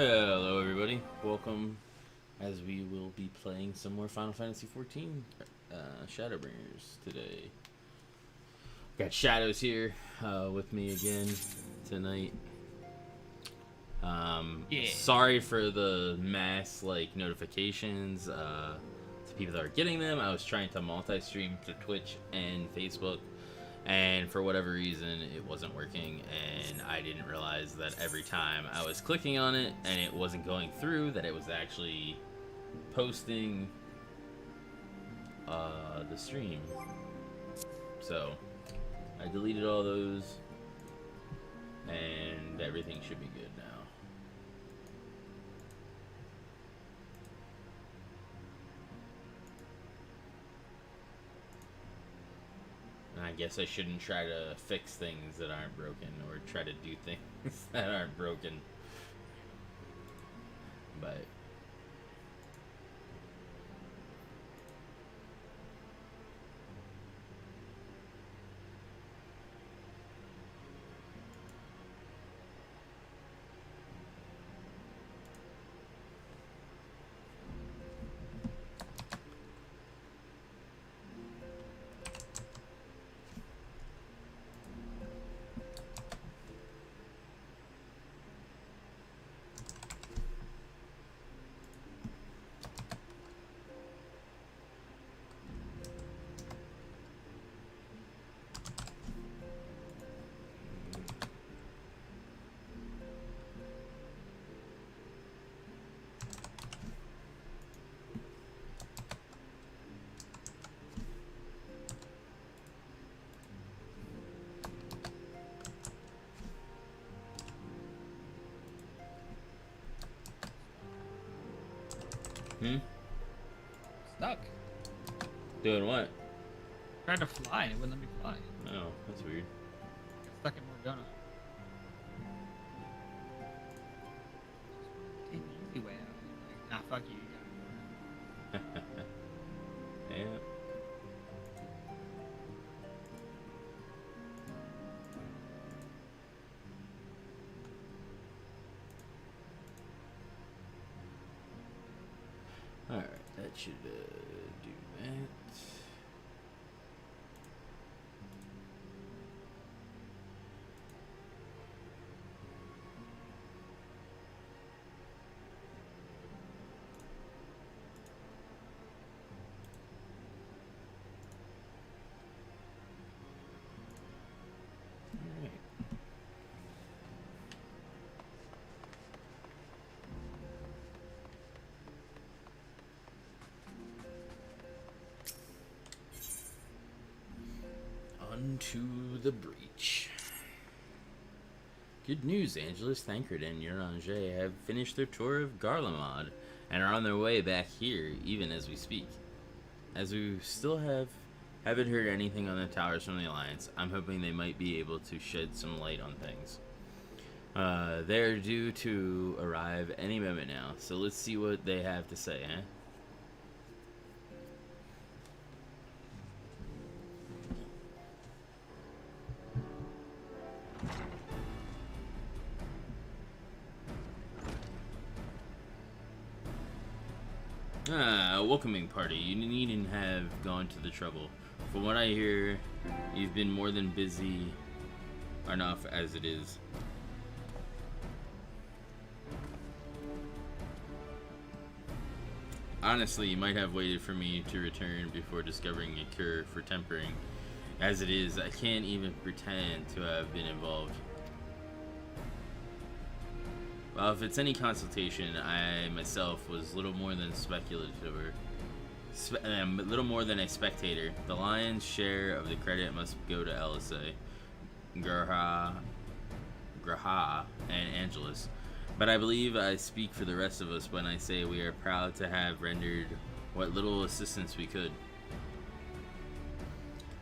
Hello everybody, welcome as we will be playing some more Final Fantasy XIV Shadowbringers today. Got Shadows here with me again tonight. Sorry for the mass notifications to people that are getting them. I was trying to multi-stream to Twitch and Facebook, and for whatever reason it wasn't working, and I didn't realize that every time I was clicking on it and it wasn't going through, that it was actually posting the stream. So I deleted all those and everything should be good now. I guess I shouldn't try to fix things that aren't broken or try to do things that aren't broken. But Stuck. doing what? Tried to fly and it wouldn't let me fly. Oh, that's weird. Got stuck in Mordona. Take the easy way out. Like, nah, fuck you. Yeah. Alright, that should do that. Alright. Onto the breach. Good news, Angelus, Thancred, and Uranger have finished their tour of Garlemald and are on their way back here, even as we speak. As we still haven't heard anything on the towers from the Alliance, I'm hoping they might be able to shed some light on things. They're due to arrive any moment now, so let's see what they have to say, eh? A welcoming party. You needn't have gone to the trouble. From what I hear, you've been more than busy enough as it is. Honestly, you might have waited for me to return before discovering a cure for tempering. As it is, I can't even pretend to have been involved. Well, if it's any consultation, I myself was little more than speculative, little more than a spectator. The lion's share of the credit must go to LSA, Graha, and Angelus. But I believe I speak for the rest of us when I say we are proud to have rendered what little assistance we could.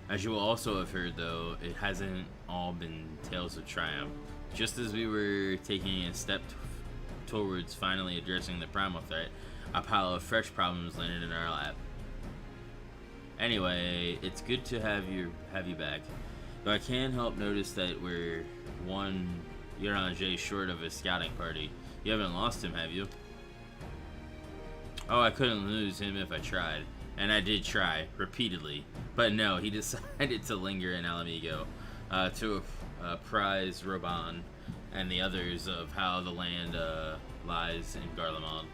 As you will also have heard, though, it hasn't all been tales of triumph. Just as we were taking a step towards finally addressing the primal threat, a pile of fresh problems landed in our lap. Anyway, it's good to have you back. Though I can't help notice that we're one Uranger short of a scouting party. You haven't lost him, have you? Oh, I couldn't lose him if I tried. And I did try, repeatedly. But no, he decided to linger in Alamigo to apprise Roban and the others of how the land lies in Garlemald.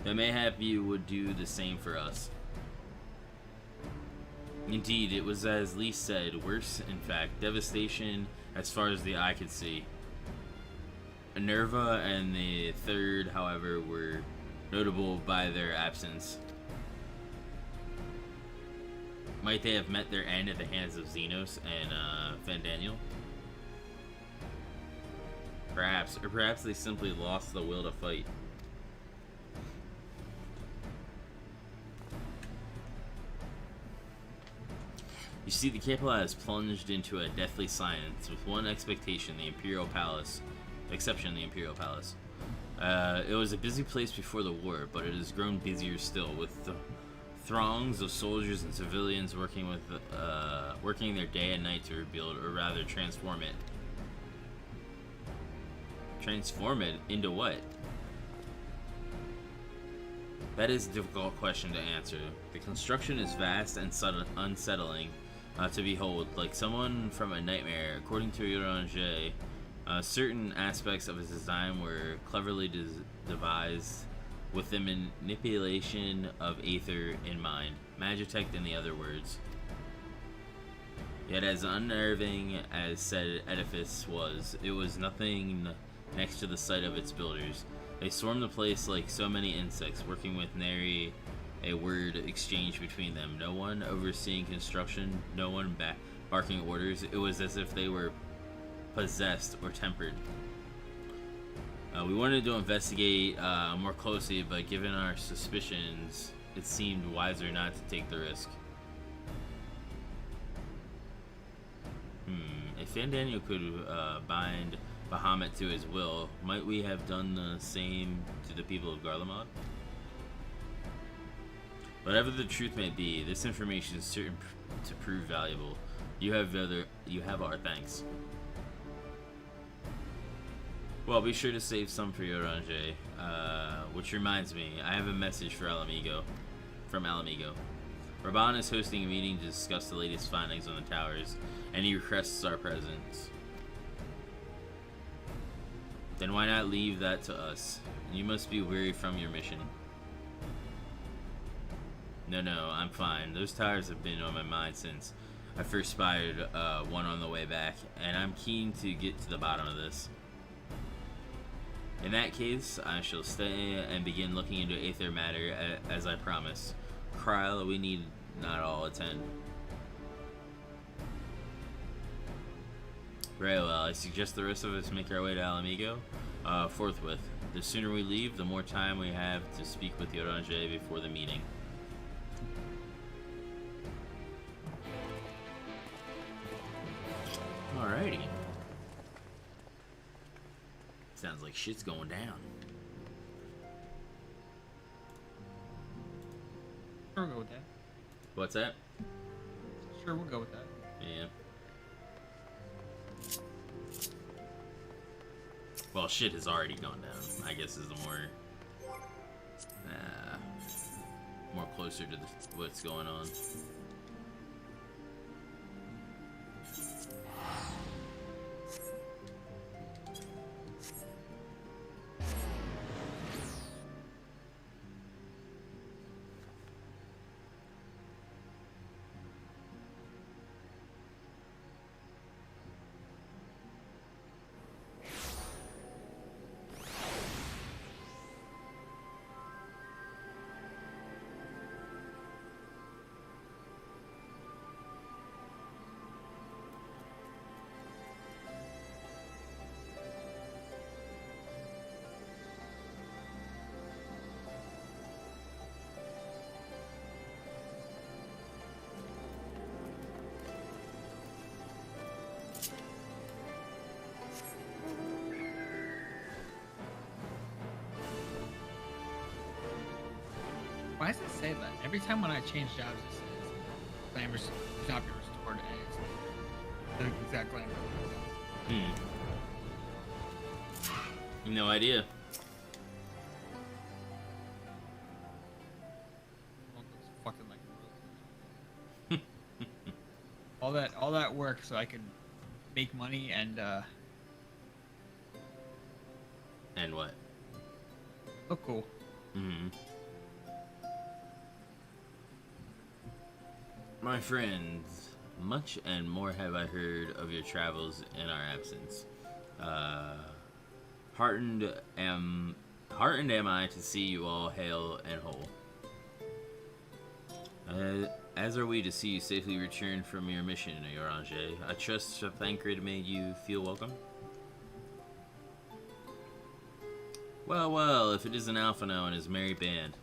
That mayhap you would do the same for us. Indeed, it was as Lee said, worse, in fact, devastation as far as the eye could see. Nerva and the Third, however, were notable by their absence. Might they have met their end at the hands of Xenos and Fandaniel? Perhaps, or perhaps they simply lost the will to fight. You see, the capital has plunged into a deathly silence, with one exception, the Imperial Palace. It was a busy place before the war, but it has grown busier still, with the throngs of soldiers and civilians working their day and night to rebuild, or rather transform it. Transform it into what? That is a difficult question to answer. The construction is vast and unsettling to behold, like someone from a nightmare. According to Uranger, certain aspects of its design were cleverly devised with the manipulation of Aether in mind. Magitech, in the other words. Yet as unnerving as said edifice was, it was nothing next to the sight of its builders. They swarmed the place like so many insects, working with nary a word exchanged between them. No one overseeing construction, no one barking orders. It was as if they were possessed or tempered. We wanted to investigate more closely, but given our suspicions, it seemed wiser not to take the risk. If Fandaniel could bind Bahamut to his will, might we have done the same to the people of Garlemald? Whatever the truth may be, this information is certain to prove valuable. You have our thanks. Well, be sure to save some for Uranger. Which reminds me, I have a message for from Alamigo. Raban is hosting a meeting to discuss the latest findings on the towers, and he requests our presence. Then why not leave that to us? You must be weary from your mission. No, I'm fine. Those towers have been on my mind since I first spotted one on the way back, and I'm keen to get to the bottom of this. In that case, I shall stay and begin looking into Aether matter as I promised. Kryl, we need not all attend. Very well, I suggest the rest of us make our way to Alamigo forthwith. The sooner we leave, the more time we have to speak with Uranger before the meeting. Alrighty. Sounds like shit's going down. Sure, we'll go with that. What's that? Sure, we'll go with that. Yeah. Well, shit has already gone down, I guess is the more closer to what's going on. Why does it say that? Every time when I change jobs, it says land cannot be restored as the exact land. No idea. Looks fucking like all that work so I can make money and And what? look cool. Hmm. My friends, much and more have I heard of your travels in our absence. Uh, heartened am heartened am I to see you all hale and whole. As are we to see you safely return from your mission, Yorange. I trust Thancred made you feel welcome. Well, well, if it isn't Alphino and his merry band.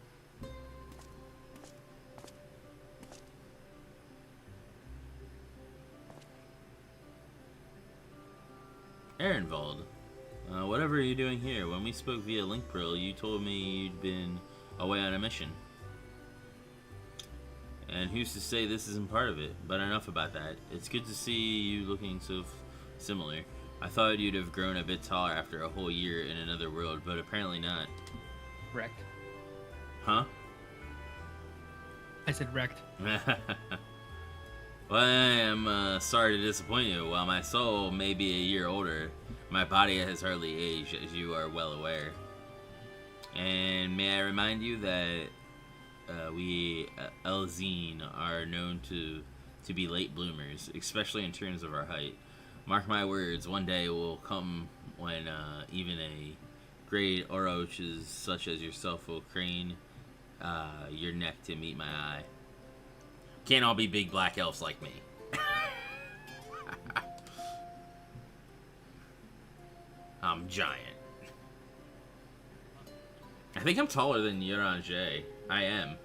Ehrenwald, whatever are you doing here? When we spoke via Linkbrill, you told me you'd been away on a mission. And who's to say this isn't part of it? But enough about that. It's good to see you looking so similar. I thought you'd have grown a bit taller after a whole year in another world, but apparently not. Wrecked. Huh? I said wrecked. Well, I am sorry to disappoint you. While my soul may be a year older, my body has hardly aged, as you are well aware. And may I remind you that we Elzine are known to be late bloomers, especially in terms of our height. Mark my words, one day will come when even a great Oroch such as yourself will crane your neck to meet my eye. Can't all be big black elves like me. I'm giant. I think I'm taller than Yorange. I am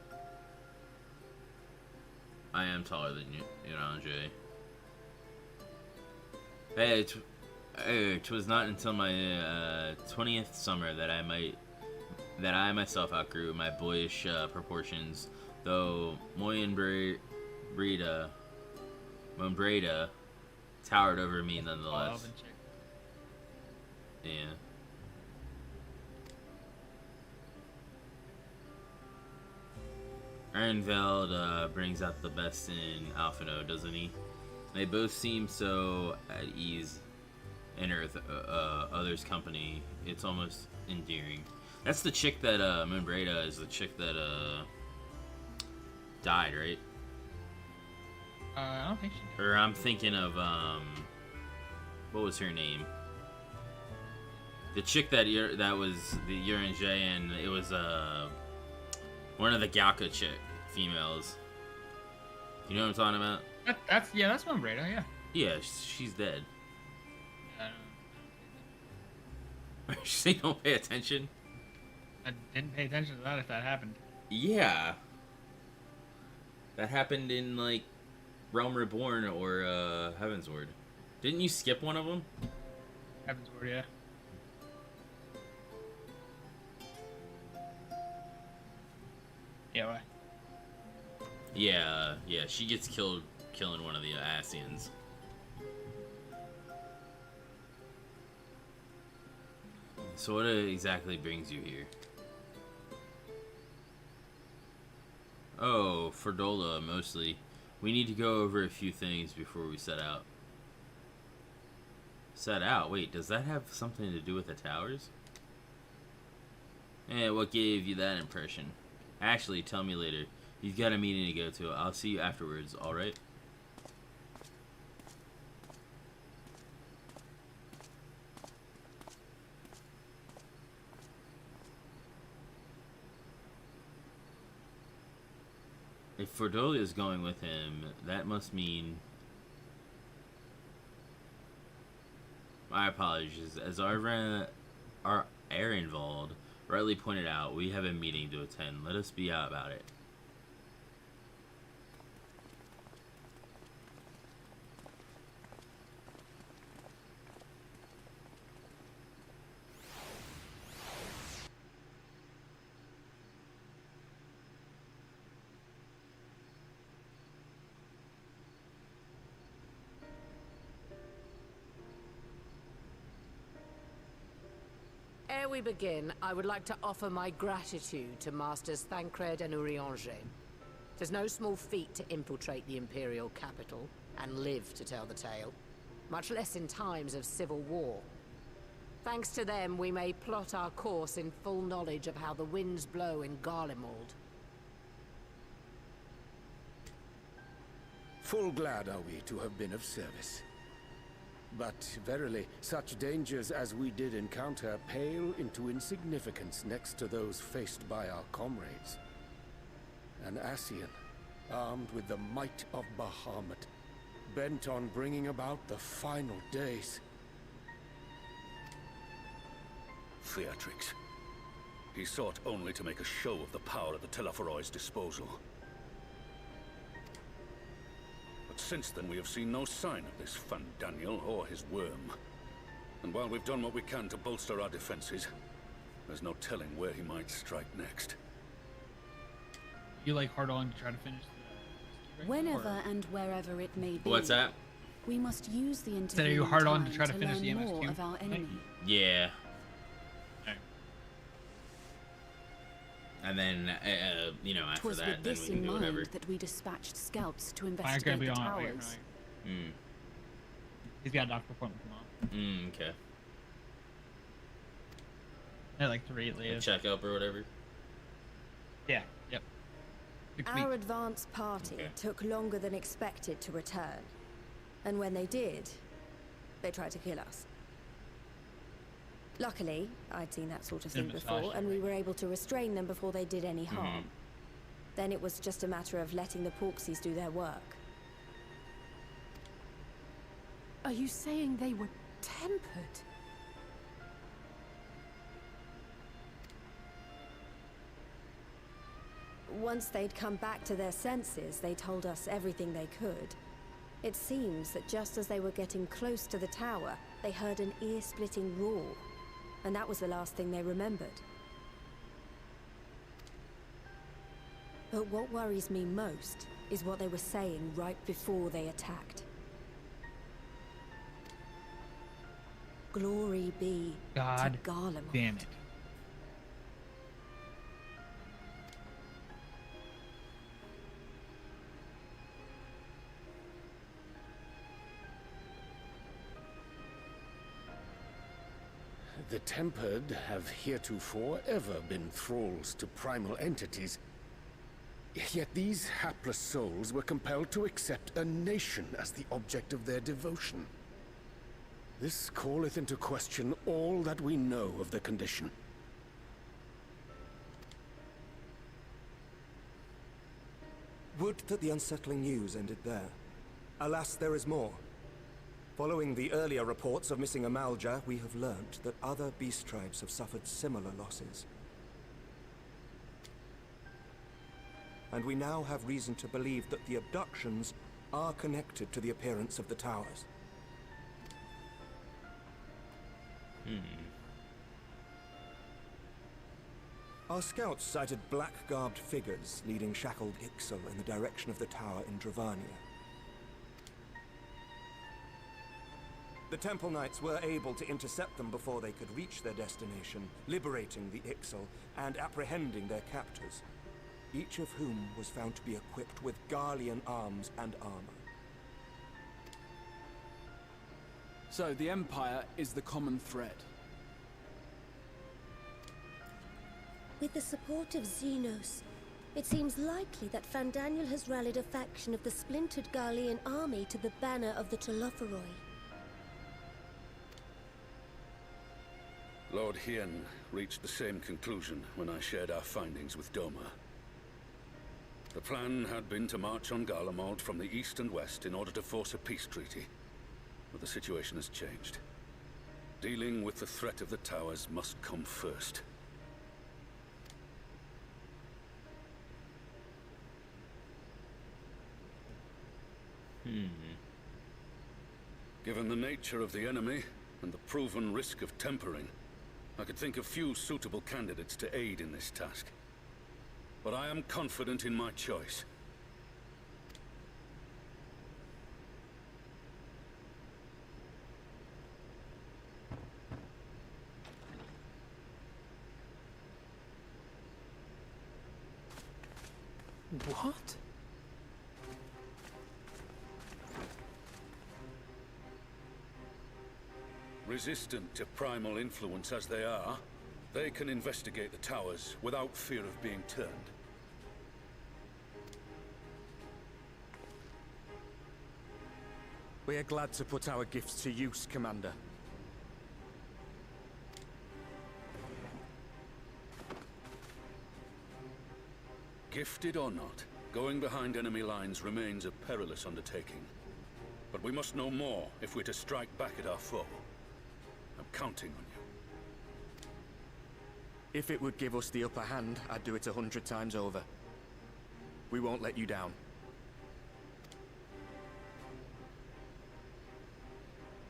taller than Yorange. Hey, it was not until my 20th summer that I myself outgrew my boyish proportions, though Moyenbreda towered over me nonetheless. Yeah. Ehrenwald brings out the best in Alphino, doesn't he? They both seem so at ease in others' company. It's almost endearing. That's the chick that Moonbreda is the chick that died, right? I don't think she did. Or I'm thinking of what was her name? The chick that was the Urange, and it was one of the Galka chick females. You know what I'm talking about? That's one Breda, yeah. Yeah, she's dead. I She don't pay attention. didn't pay attention to that if that happened. Yeah. That happened in, like, Realm Reborn or Heavensward. Didn't you skip one of them? Heavensward, yeah. Yeah, why? Yeah, she gets killed killing one of the Asians. So what exactly brings you here? Oh, Fordola, mostly. We need to go over a few things before we set out. Set out? Wait, does that have something to do with the towers? What gave you that impression? Actually, tell me later. You've got a meeting to go to. I'll see you afterwards, alright? If Fordolia is going with him, that must mean... My apologies. As our Ehrenwald rightly pointed out, we have a meeting to attend. Let us be out about it. we begin, I would like to offer my gratitude to Masters Thancred and Urianger. There's no small feat to infiltrate the Imperial capital and live to tell the tale, much less in times of civil war. Thanks to them, we may plot our course in full knowledge of how the winds blow in Garlemald. Full glad are we to have been of service. But verily, such dangers as we did encounter pale into insignificance next to those faced by our comrades. An Ascian, armed with the might of Bahamut, bent on bringing about the final days. Theatrics. He sought only to make a show of the power at the Telophoroid's disposal. But since then we have seen no sign of this Fandaniel or his worm. And while we've done what we can to bolster our defenses, there's no telling where he might strike next. You like hard on to try to finish the right Whenever now, or- and wherever it may be. What's that? We must use the Are intervening you hard on time to try to finish the learn MS2? more of our enemy. Yeah. Okay. And then, you know, after Twas that, with then this we can in do whatever. mind that we dispatched scouts to Fire gonna investigate be the on. Wait, towers. Hmm. He's got a doctor appointment tomorrow. Okay. At like 3 at A latest. checkup or whatever. Yeah. Yep. 6 Our weeks. advance party Okay. took longer than expected to return. And when they did, they tried to kill us. Luckily, I'd seen that sort of thing Didn't before, massage and you, we right? were able to restrain them before they did any harm. Then it was just a matter of letting the Porksies do their work. Are you saying they were tempered? Once they'd come back to their senses, they told us everything they could. It seems that just as they were getting close to the tower, they heard an ear-splitting roar. And that was the last thing they remembered. But what worries me most is what they were saying right before they attacked. Glory be God to Garlemald. damn it. The Tempered have heretofore ever been thralls to primal entities. Yet these hapless souls were compelled to accept a nation as the object of their devotion. This calleth into question all that we know of the condition. Would that the unsettling news ended there. Alas, there is more. Following the earlier reports of missing Amalja, we have learnt that other beast tribes have suffered similar losses. And we now have reason to believe that the abductions are connected to the appearance of the towers. Our scouts sighted black-garbed figures leading shackled Ixal in the direction of the tower in Dravania. The Temple Knights were able to intercept them before they could reach their destination, liberating the Ixal and apprehending their captors, each of whom was found to be equipped with Garlean arms and armor. So the Empire is the common thread. With the support of Xenos, it seems likely that Fandaniel has rallied a faction of the splintered Garlean army to the banner of the Telophoroi. Lord Hien reached the same conclusion when I shared our findings with Doma. The plan had been to march on Garlemald from the east and west in order to force a peace treaty. But the situation has changed. Dealing with the threat of the towers must come first. Given the nature of the enemy and the proven risk of tempering, I could think of few suitable candidates to aid in this task. But I am confident in my choice. What? Resistant to primal influence as they are, they can investigate the towers without fear of being turned. We are glad to put our gifts to use, Commander. Gifted or not, going behind enemy lines remains a perilous undertaking. But we must know more if we're to strike back at our foe. I'm counting on you. If it would give us the upper hand, I'd do it 100 times over. We won't let you down.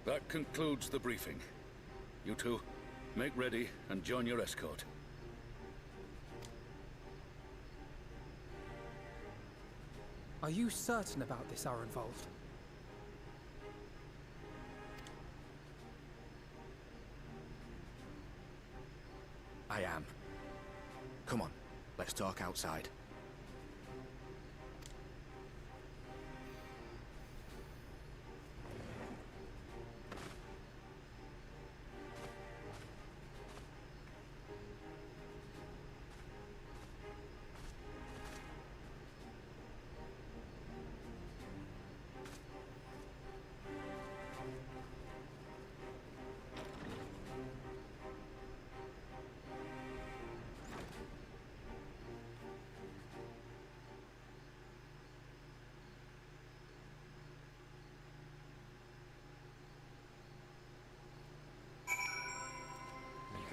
That concludes the briefing. You two, make ready and join your escort. Are you certain about this, Arenvold? I am. Come on, let's talk outside.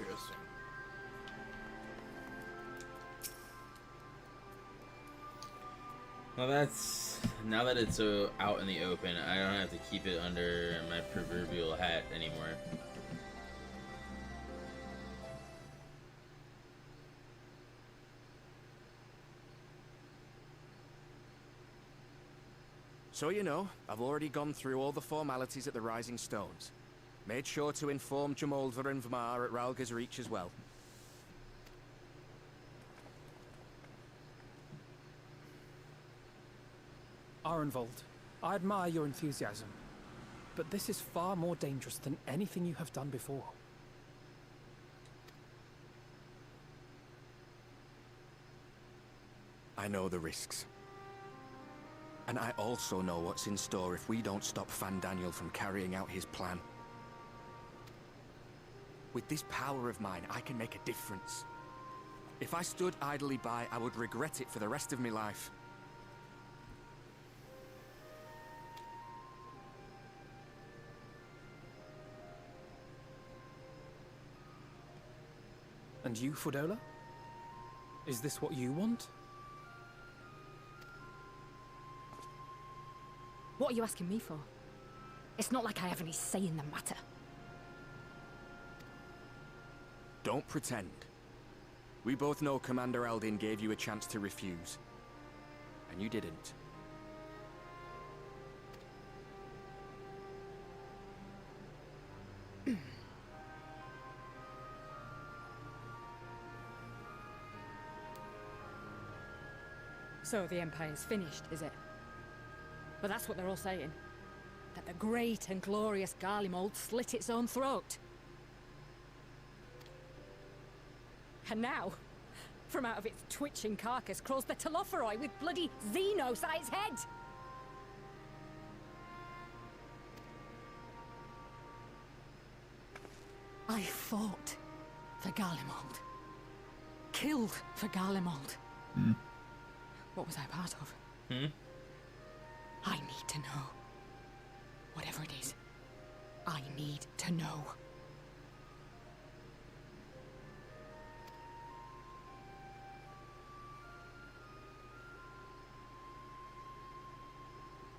Interesting. Well, that's now that it's out in the open, I don't have to keep it under my proverbial hat anymore. So you know, I've already gone through all the formalities at the Rising Stones. Made sure to inform Jamoldvar and Vmar at Ralga's Reach as well. Arenvold, I admire your enthusiasm, but this is far more dangerous than anything you have done before. I know the risks. And I also know what's in store if we don't stop Fandaniel from carrying out his plan. With this power of mine, I can make a difference. If I stood idly by, I would regret it for the rest of my life. And you, Fordola? Is this what you want? What are you asking me for? It's not like I have any say in the matter. Don't pretend. We both know Commander Eldin gave you a chance to refuse. And you didn't. So the Empire's finished, is it? But that's what they're all saying. That the great and glorious Garlemald slit its own throat. And now, from out of its twitching carcass crawls the Telophoroi with bloody Xenos at its head! I fought for Garlemald. Killed for Garlemald. What was I part of? I need to know. Whatever it is, I need to know.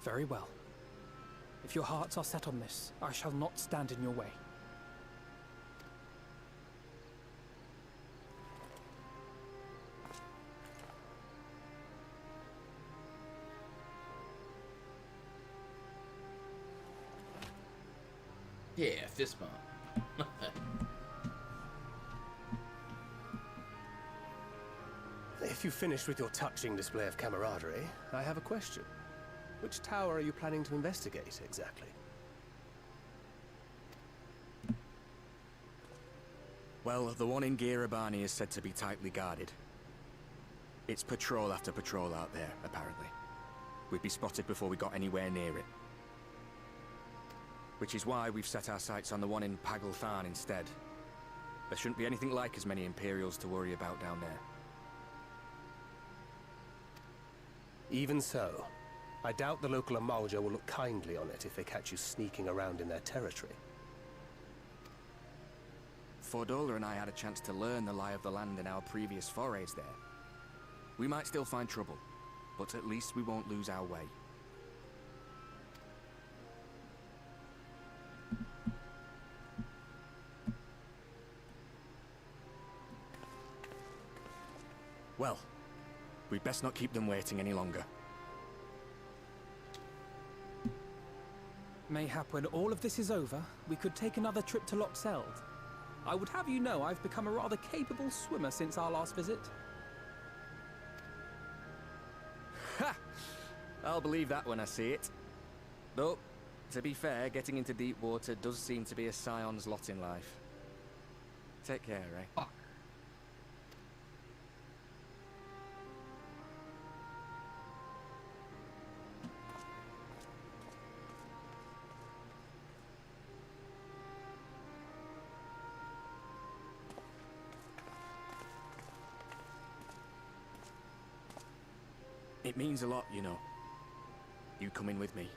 Very well. If your hearts are set on this, I shall not stand in your way. Yeah, fist bump. If you've finished with your touching display of camaraderie, I have a question. Which tower are you planning to investigate, exactly? Well, the one in Girabani is said to be tightly guarded. It's patrol after patrol out there, apparently. We'd be spotted before we got anywhere near it. Which is why we've set our sights on the one in Pagalthan instead. There shouldn't be anything like as many Imperials to worry about down there. Even so, I doubt the local Amalja will look kindly on it if they catch you sneaking around in their territory. Fordola and I had a chance to learn the lie of the land in our previous forays there. We might still find trouble, but at least we won't lose our way. Well, we'd best not keep them waiting any longer. Mayhap when all of this is over, we could take another trip to Loxeld. I would have you know I've become a rather capable swimmer since our last visit. Ha! I'll believe that when I see it. Though, to be fair, getting into deep water does seem to be a scion's lot in life. Take care, eh? Fuck. It means a lot, you know. You coming with me.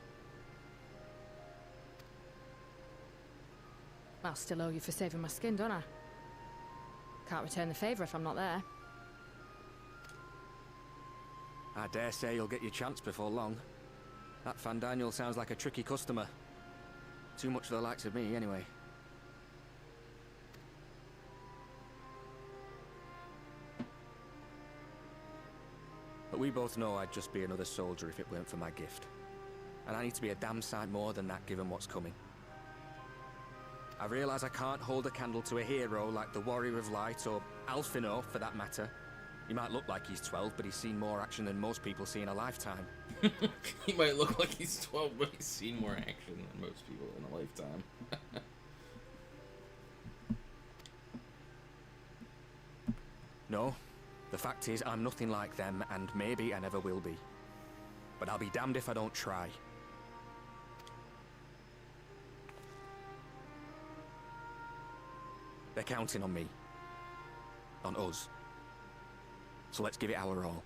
I'll still owe you for saving my skin, don't I? Can't return the favour if I'm not there. I dare say you'll get your chance before long. That Fandaniel sounds like a tricky customer. Too much for the likes of me, anyway. But we both know I'd just be another soldier if it weren't for my gift. And I need to be a damn sight more than that given what's coming. I realise I can't hold a candle to a hero like the Warrior of Light, or Alphino for that matter. He might look like he's 12, but he's seen more action than most people see in a lifetime. He might look like he's 12, but he's seen more action than most people in a lifetime. No. The fact is, I'm nothing like them, and maybe I never will be. But I'll be damned if I don't try. They're counting on me. On us. So let's give it our all.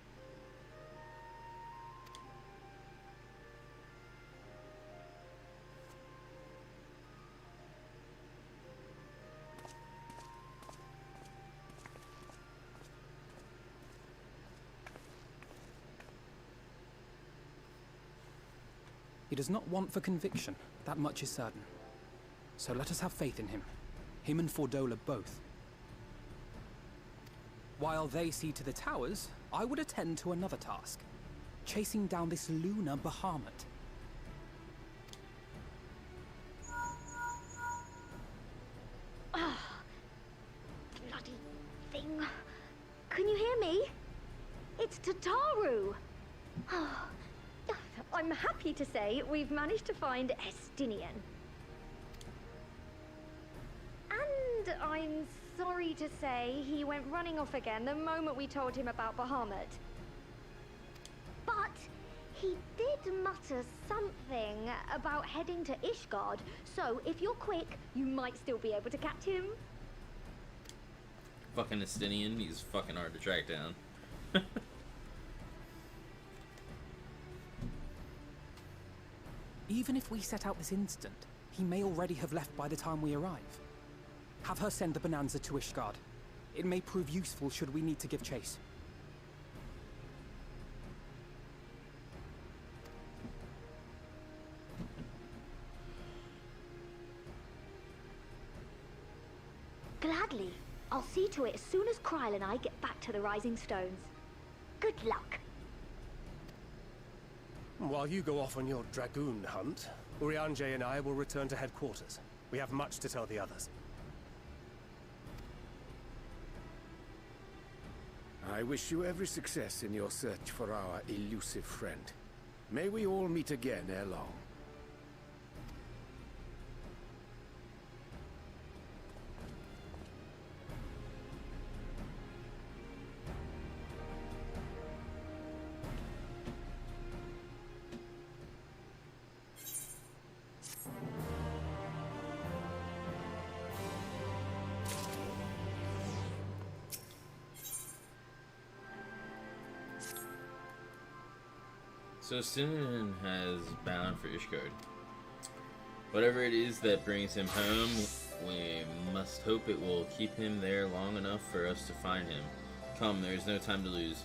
He does not want for conviction, that much is certain. So let us have faith in him. Him and Fordola both. While they see to the towers, I would attend to another task. Chasing down this lunar Bahamut. Ah, bloody thing. Can you hear me? It's Tataru. I'm happy to say we've managed to find Estinian. And I'm sorry to say he went running off again the moment we told him about Bahamut. But he did mutter something about heading to Ishgard, so if you're quick, you might still be able to catch him. Fucking Estinian, he's fucking hard to track down. Even if we set out this instant, he may already have left by the time we arrive. Have her send the Bonanza to Ishgard. It may prove useful should we need to give chase. Gladly. I'll see to it as soon as Kryl and I get back to the Rising Stones. Good luck. While you go off on your dragoon hunt, Urianger and I will return to headquarters. We have much to tell the others. I wish you every success in your search for our elusive friend. May we all meet again ere long. So Sinan has bound for Ishgard. Whatever it is that brings him home, we must hope it will keep him there long enough for us to find him. Come, there is no time to lose.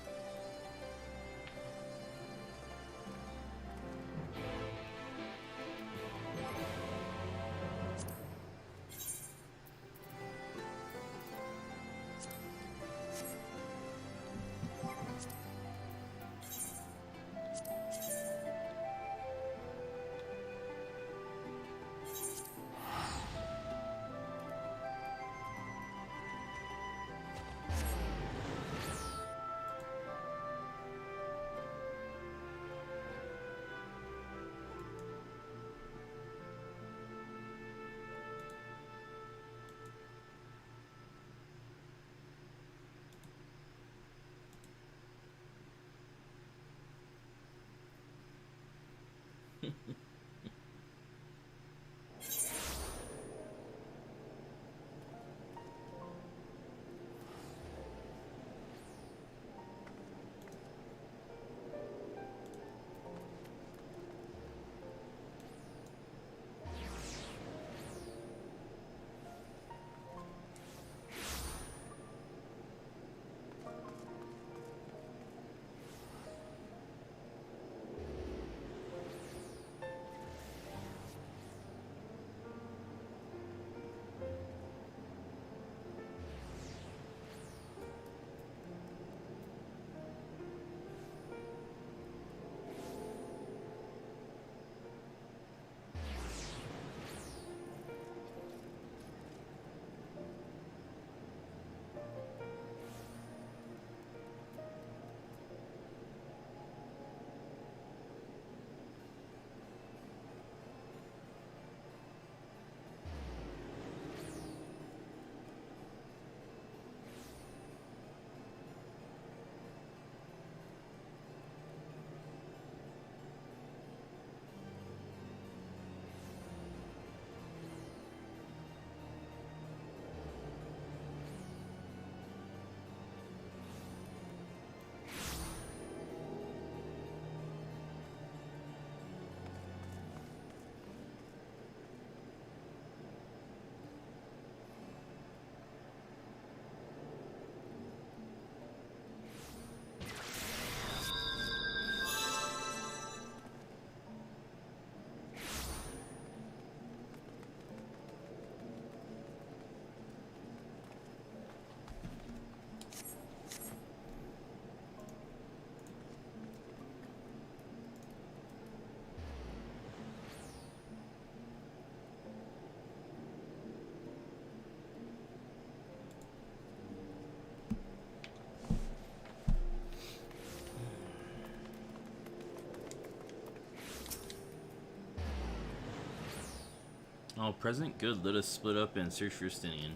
All present, good. Let us split up and search for Stinian.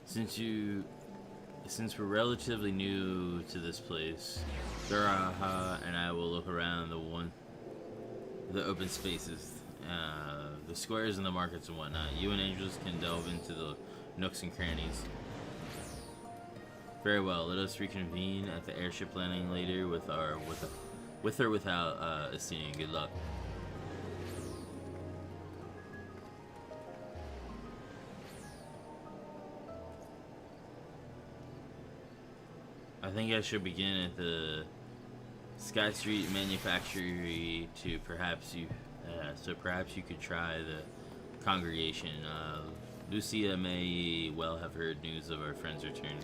Since we're relatively new to this place, Daraha and I will look around the open spaces, the squares and the markets and whatnot. You and Angels can delve into the nooks and crannies. Very well. Let us reconvene at the airship landing later with or without Astinian. Good luck. I think I should begin at the Sky Street Manufactory to perhaps you could try the congregation. Lucia may well have heard news of our friend's return.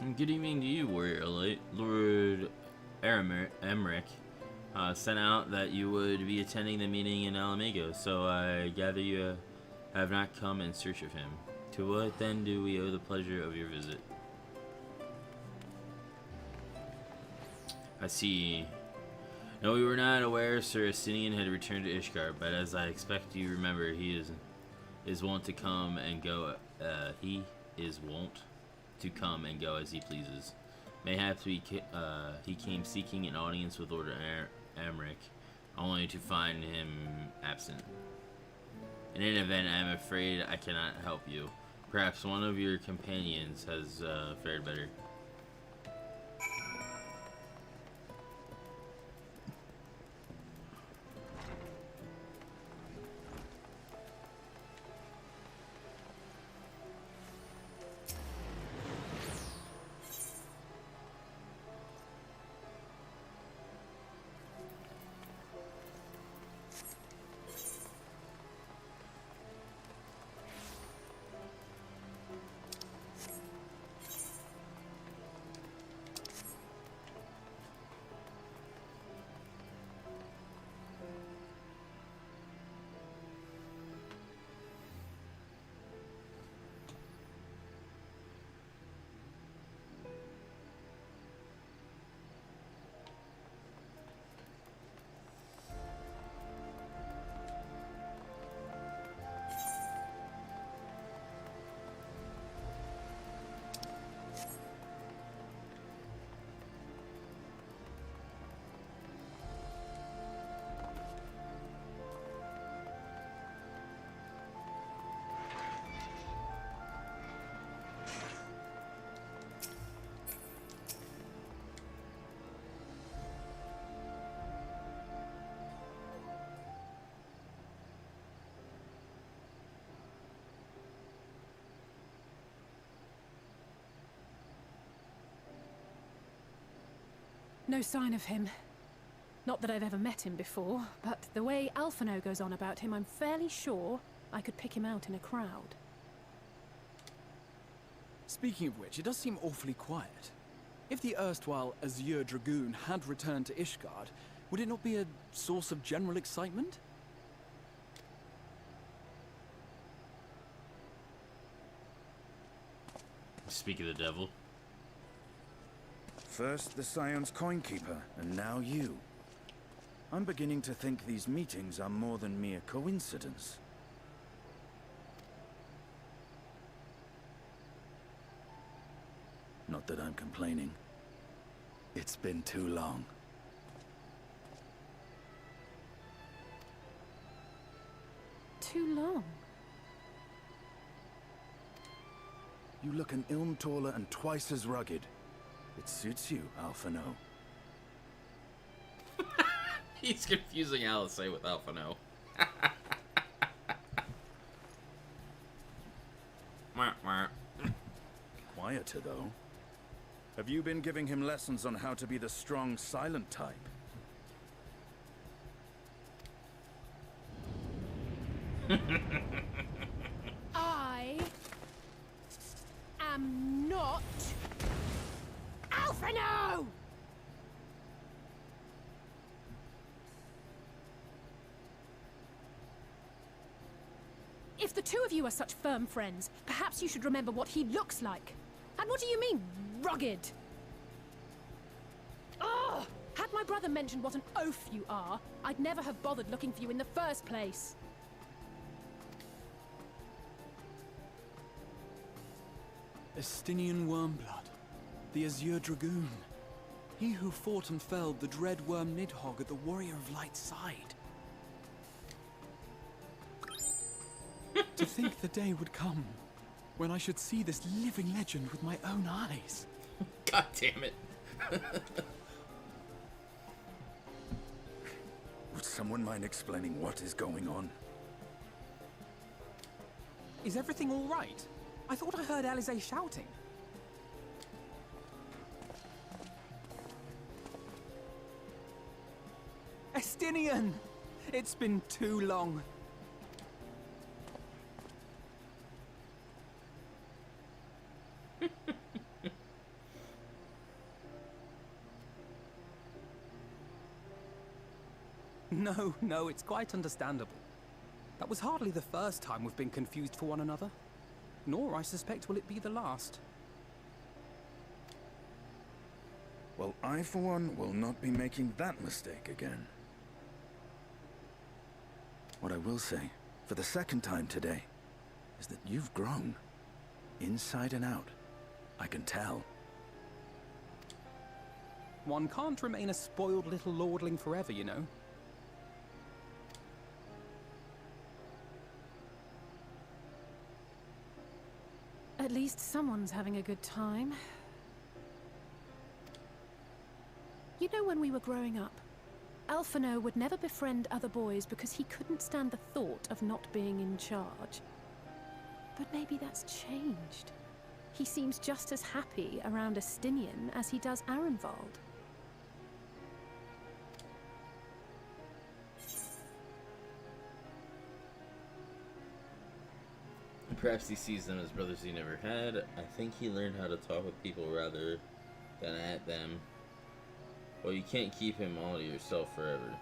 Good evening to you, Warrior Elite. Lord Emmerich sent out that you would be attending the meeting in Alamigo, so I gather you have not come in search of him. To what then do we owe the pleasure of your visit? I see. No, we were not aware Sir Estinian had returned to Ishgard, but as I expect you remember, he is wont to come and go. He is wont to come and go as he pleases. Mayhaps he came seeking an audience with Lord Emmerich, only to find him absent. In any event, I am afraid I cannot help you. Perhaps one of your companions has fared better. No sign of him. Not that I've ever met him before, but the way Alphino goes on about him, I'm fairly sure I could pick him out in a crowd. Speaking of which, it does seem awfully quiet. If the erstwhile Azure Dragoon had returned to Ishgard, would it not be a source of general excitement? Speak of the devil. First the Scion's Coinkeeper, and now you. I'm beginning to think these meetings are more than mere coincidence. Not that I'm complaining. It's been too long. Too long? You look an ilm taller and twice as rugged. It suits you, Alphino. He's confusing Alice with Alphino. Quieter, though. Have you been giving him lessons on how to be the strong, silent type? I am not Alphino! If the two of you are such firm friends, perhaps you should remember what he looks like. And what do you mean, rugged? Ugh! Had my brother mentioned what an oaf you are, I'd never have bothered looking for you in the first place. Estinian Wormblood, the Azure Dragoon. He who fought and felled the dread worm Nidhogg at the Warrior of Light's side. To think the day would come when I should see this living legend with my own eyes. God damn it. Would someone mind explaining what is going on? Is everything all right? I thought I heard Alize shouting. Estinian! It's been too long. No, it's quite understandable. That was hardly the first time we've been confused for one another. Nor, I suspect, will it be the last. Well, I, for one, will not be making that mistake again. What I will say, for the second time today, is that you've grown. Inside and out. I can tell. One can't remain a spoiled little lordling forever, you know. At least someone's having a good time. You know, when we were growing up, Alphino would never befriend other boys because he couldn't stand the thought of not being in charge. But maybe that's changed. He seems just as happy around Estinian as he does Arenvald. Perhaps he sees them as brothers he never had. I think he learned how to talk with people rather than at them. Well, you can't keep him all to yourself forever.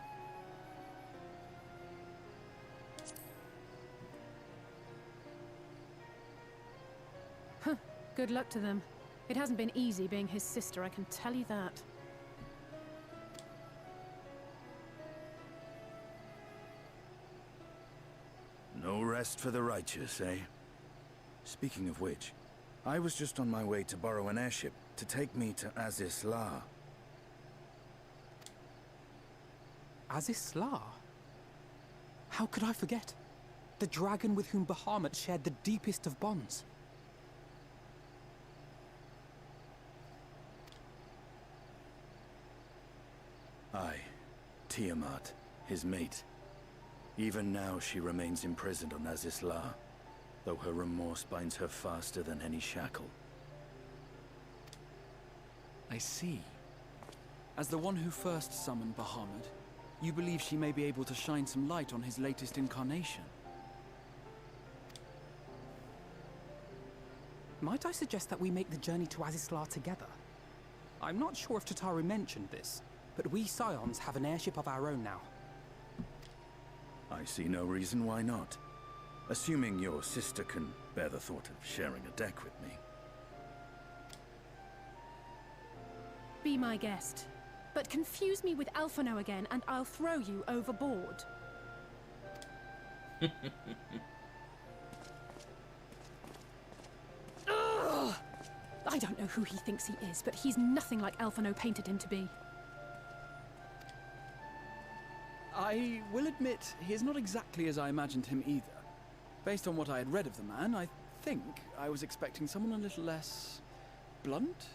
Huh. Good luck to them. It hasn't been easy being his sister, I can tell you that. No rest for the righteous, eh? Speaking of which, I was just on my way to borrow an airship to take me to Azisla. Azisla? How could I forget? The dragon with whom Bahamut shared the deepest of bonds. Aye, Tiamat, his mate. Even now she remains imprisoned on Azisla, though her remorse binds her faster than any shackle. I see. As the one who first summoned Bahamut, you believe she may be able to shine some light on his latest incarnation? Might I suggest that we make the journey to Azisla together? I'm not sure if Tataru mentioned this, but we Scions have an airship of our own now. I see no reason why not. Assuming your sister can bear the thought of sharing a deck with me. Be my guest. But confuse me with Alphino again, and I'll throw you overboard. Ugh! I don't know who he thinks he is, but he's nothing like Alphino painted him to be. I will admit, he is not exactly as I imagined him either. Based on what I had read of the man, I think I was expecting someone a little less blunt?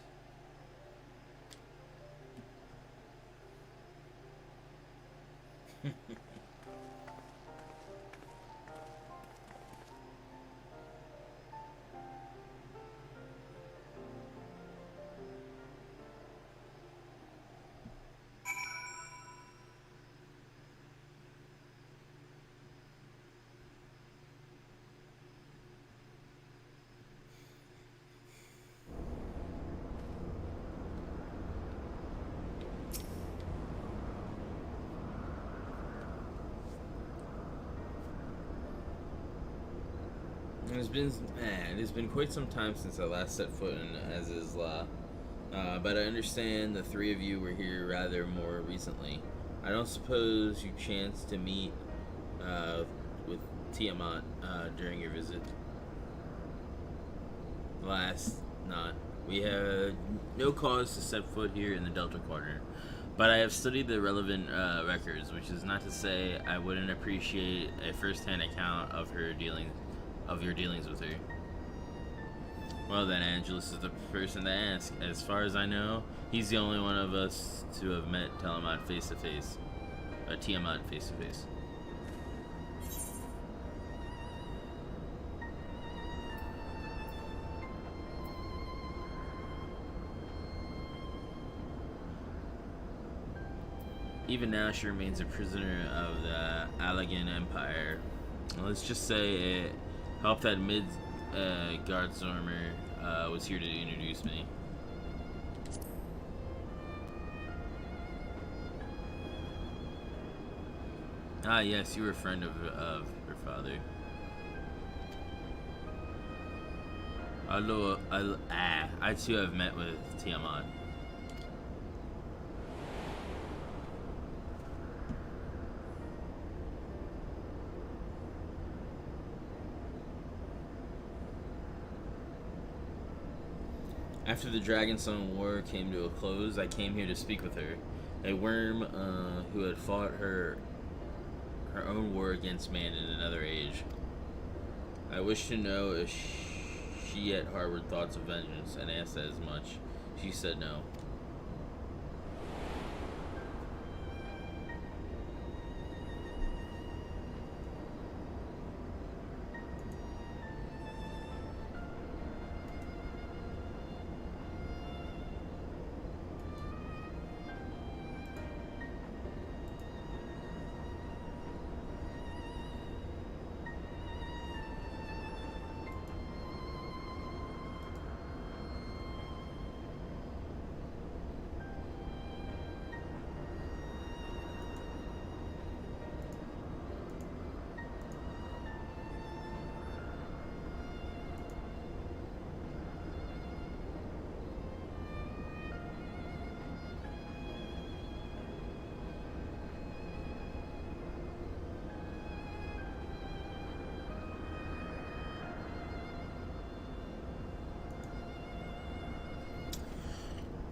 It has been quite some time since I last set foot in Azizla, but I understand the three of you were here rather more recently. I don't suppose you chanced to meet with Tiamat during your visit? Last, not. We have no cause to set foot here in the Delta Quadrant, but I have studied the relevant records, which is not to say I wouldn't appreciate a first-hand account of your dealings with her. Well then, Angelus is the person to ask. As far as I know, he's the only one of us to have met Tiamat face to face. Even now, she remains a prisoner of the Allegan Empire. Let's just say it helped that Guardstormer was here to introduce me. Ah, yes, you were a friend of her father. Although, I too have met with Tiamat. After the Dragonstone War came to a close, I came here to speak with her. A worm who had fought her own war against man in another age. I wished to know if she yet harbored thoughts of vengeance, and asked as much. She said no.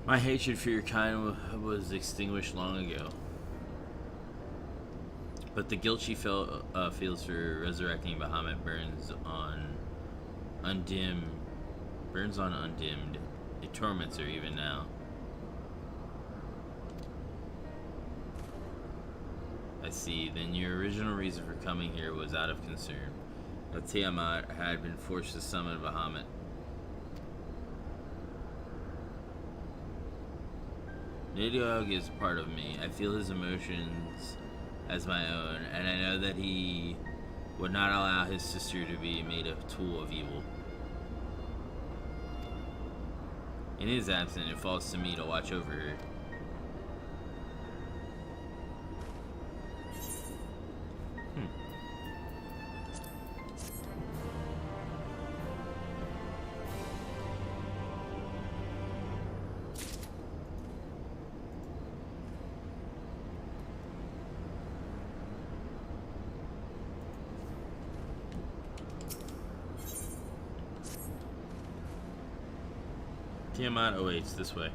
My hatred for your kind was extinguished long ago. But the guilt she feels for resurrecting Bahamut burns on undimmed. It torments her even now. I see. Then your original reason for coming here was out of concern. But Tiamat had been forced to summon Bahamut. Nidhogg is part of me. I feel his emotions as my own, and I know that he would not allow his sister to be made a tool of evil. In his absence, it falls to me to watch over her. Tiamat awaits this way.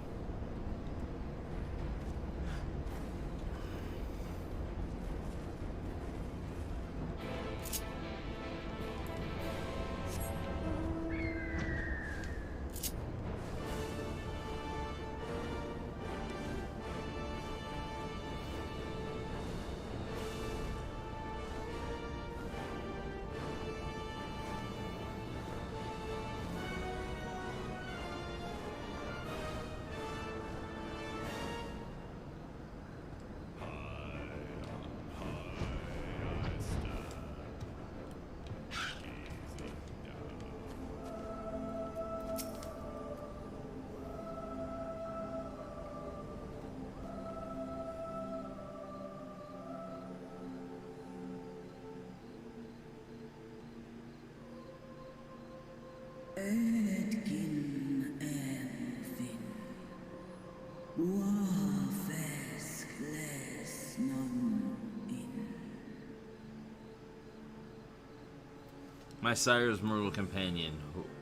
My sire's mortal companion,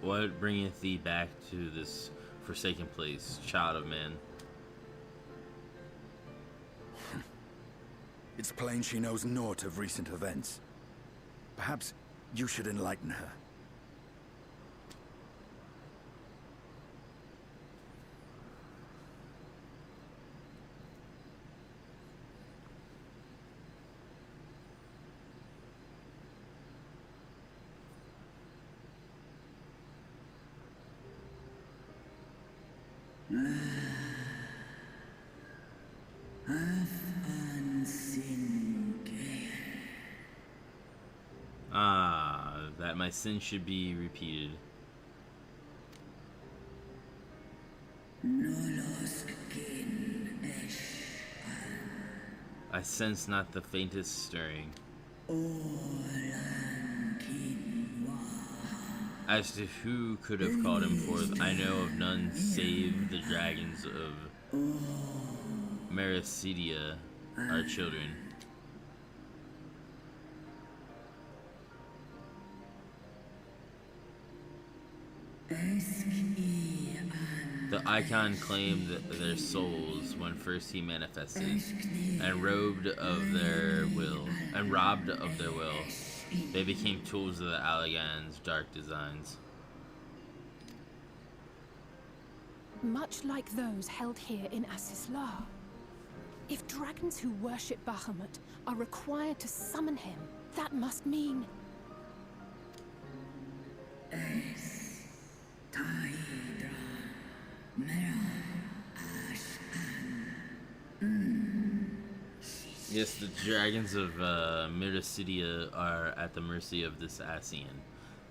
what bringeth thee back to this forsaken place, child of man? It's plain she knows naught of recent events. Perhaps you should enlighten her. That my sin should be repeated. I sense not the faintest stirring. As to who could have called him forth, I know of none save the dragons of Mericidia, our children. The Icon claimed their souls when first he manifested, and robbed of their will. They became tools of the Allagan's dark designs. Much like those held here in Asisla. If dragons who worship Bahamut are required to summon him, that must mean... Yes, the dragons of Mericidia are at the mercy of this Asian.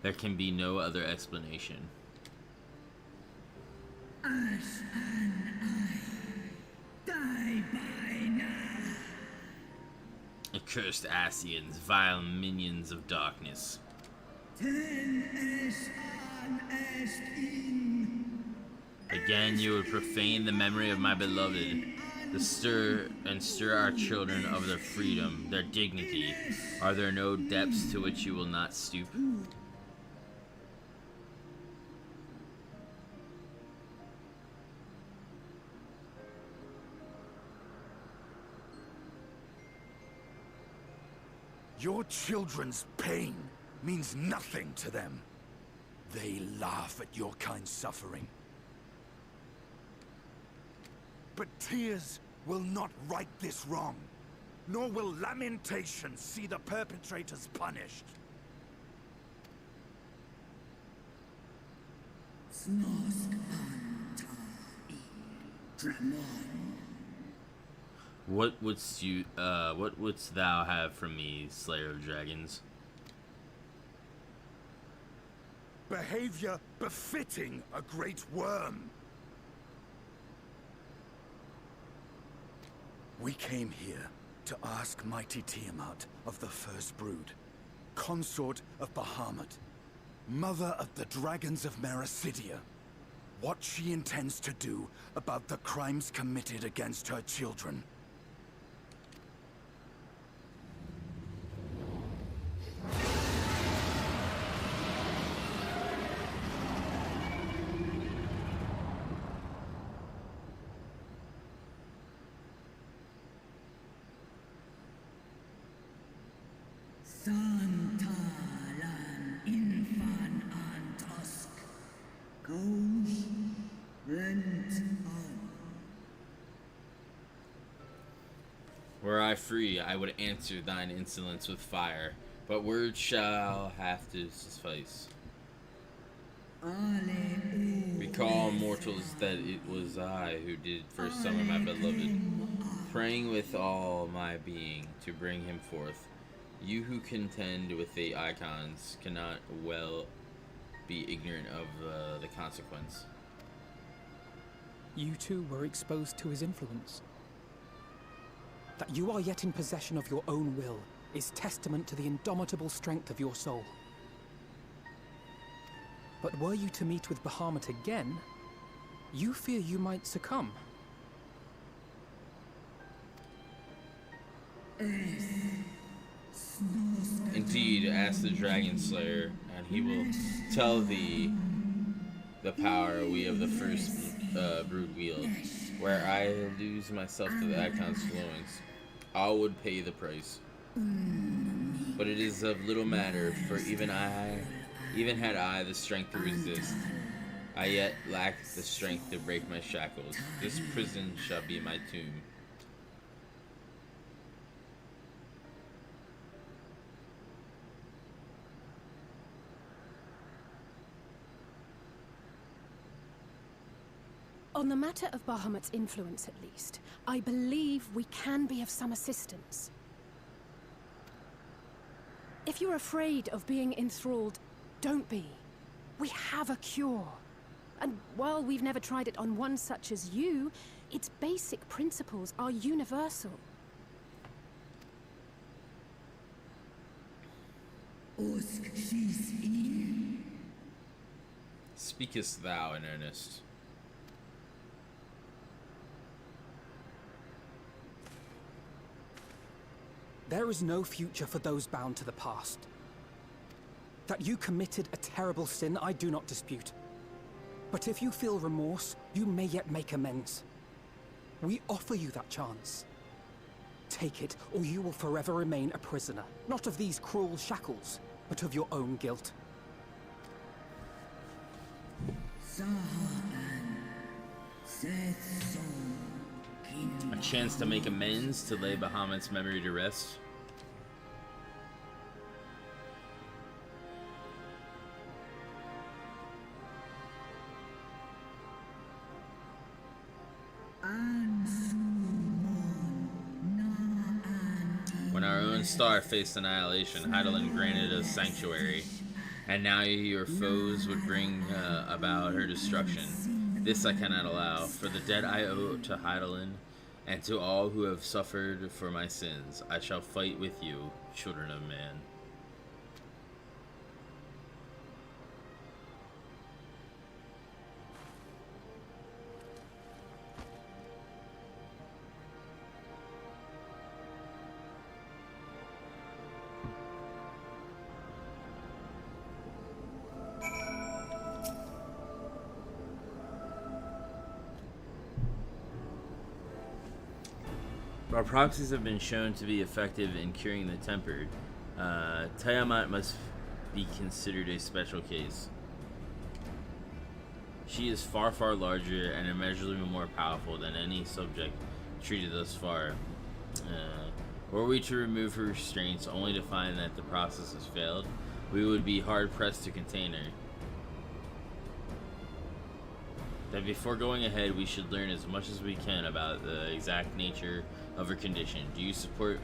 There can be no other explanation. Accursed Asians, vile minions of darkness. Again you would profane the memory of my beloved, to stir our children of their freedom, their dignity. Are there no depths to which you will not stoop? Your children's pain means nothing to them. They laugh at your kind suffering. But tears will not right this wrong, nor will lamentation see the perpetrators punished. What wouldst thou have from me, Slayer of Dragons? Behavior befitting a great worm. We came here to ask mighty Tiamat of the First Brood, consort of Bahamut, mother of the dragons of Mericidia, what she intends to do about the crimes committed against her children. Were I free, I would answer thine insolence with fire, but words shall have to suffice. Recall, mortals, that it was I who did first summon my beloved, praying with all my being to bring him forth. You who contend with the icons cannot well be ignorant of the consequence. You too were exposed to his influence. That you are yet in possession of your own will is testament to the indomitable strength of your soul. But were you to meet with Bahamut again, you fear you might succumb. Indeed, ask the Dragon Slayer, and he will tell thee the power we of the First Brood wield. Where I lose myself to the icon's flowings, all would pay the price. But it is of little matter, for even had I the strength to resist, I yet lack the strength to break my shackles. This prison shall be my tomb. On the matter of Bahamut's influence, at least, I believe we can be of some assistance. If you're afraid of being enthralled, don't be. We have a cure. And while we've never tried it on one such as you, its basic principles are universal. Speakest thou in earnest? There is no future for those bound to the past. That you committed a terrible sin, I do not dispute. But if you feel remorse, you may yet make amends. We offer you that chance. Take it, or you will forever remain a prisoner. Not of these cruel shackles, but of your own guilt. A chance to make amends, to lay Bahamut's memory to rest. When our own star faced annihilation, Hydaelyn granted us sanctuary, and now your foes would bring about her destruction. This I cannot allow, for the debt I owe to Hydaelyn, and to all who have suffered for my sins. I shall fight with you, children of man. Our proxies have been shown to be effective in curing the tempered. Tiamat must be considered a special case. She is far, far larger and immeasurably more powerful than any subject treated thus far. Were we to remove her restraints only to find that the process has failed, we would be hard-pressed to contain her. That before going ahead, we should learn as much as we can about the exact nature of her condition. Do you suppose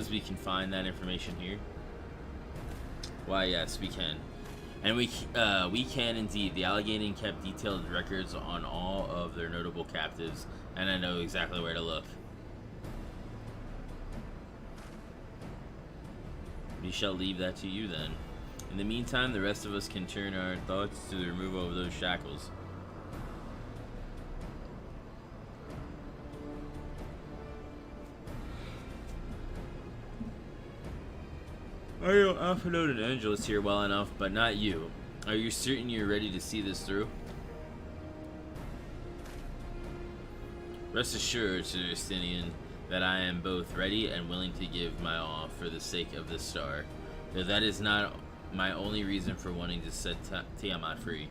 we can find that information here? Why, yes, we can. And we can indeed. The Allegheny kept detailed records on all of their notable captives, and I know exactly where to look. We shall leave that to you then. In the meantime, the rest of us can turn our thoughts to the removal of those shackles. Alphinaud and Angelus here well enough, but not you. Are you certain you're ready to see this through? Rest assured, Sir Justinian, that I am both ready and willing to give my all for the sake of this star, though that is not my only reason for wanting to set Tiamat free.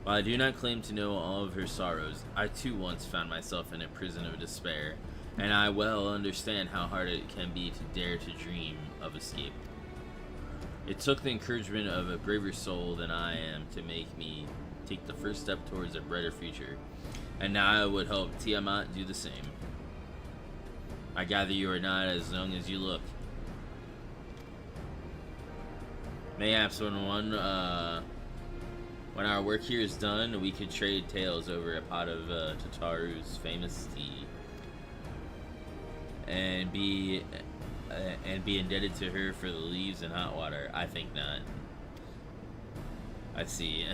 While I do not claim to know all of her sorrows, I too once found myself in a prison of despair, and I well understand how hard it can be to dare to dream of escape. It took the encouragement of a braver soul than I am to make me take the first step towards a brighter future, and now I would hope Tiamat do the same. I gather you are not as young as you look. Mayhaps when our work here is done, we could trade tales over a pot of Tataru's famous tea, and be indebted to her for the leaves and hot water. I think not. I see.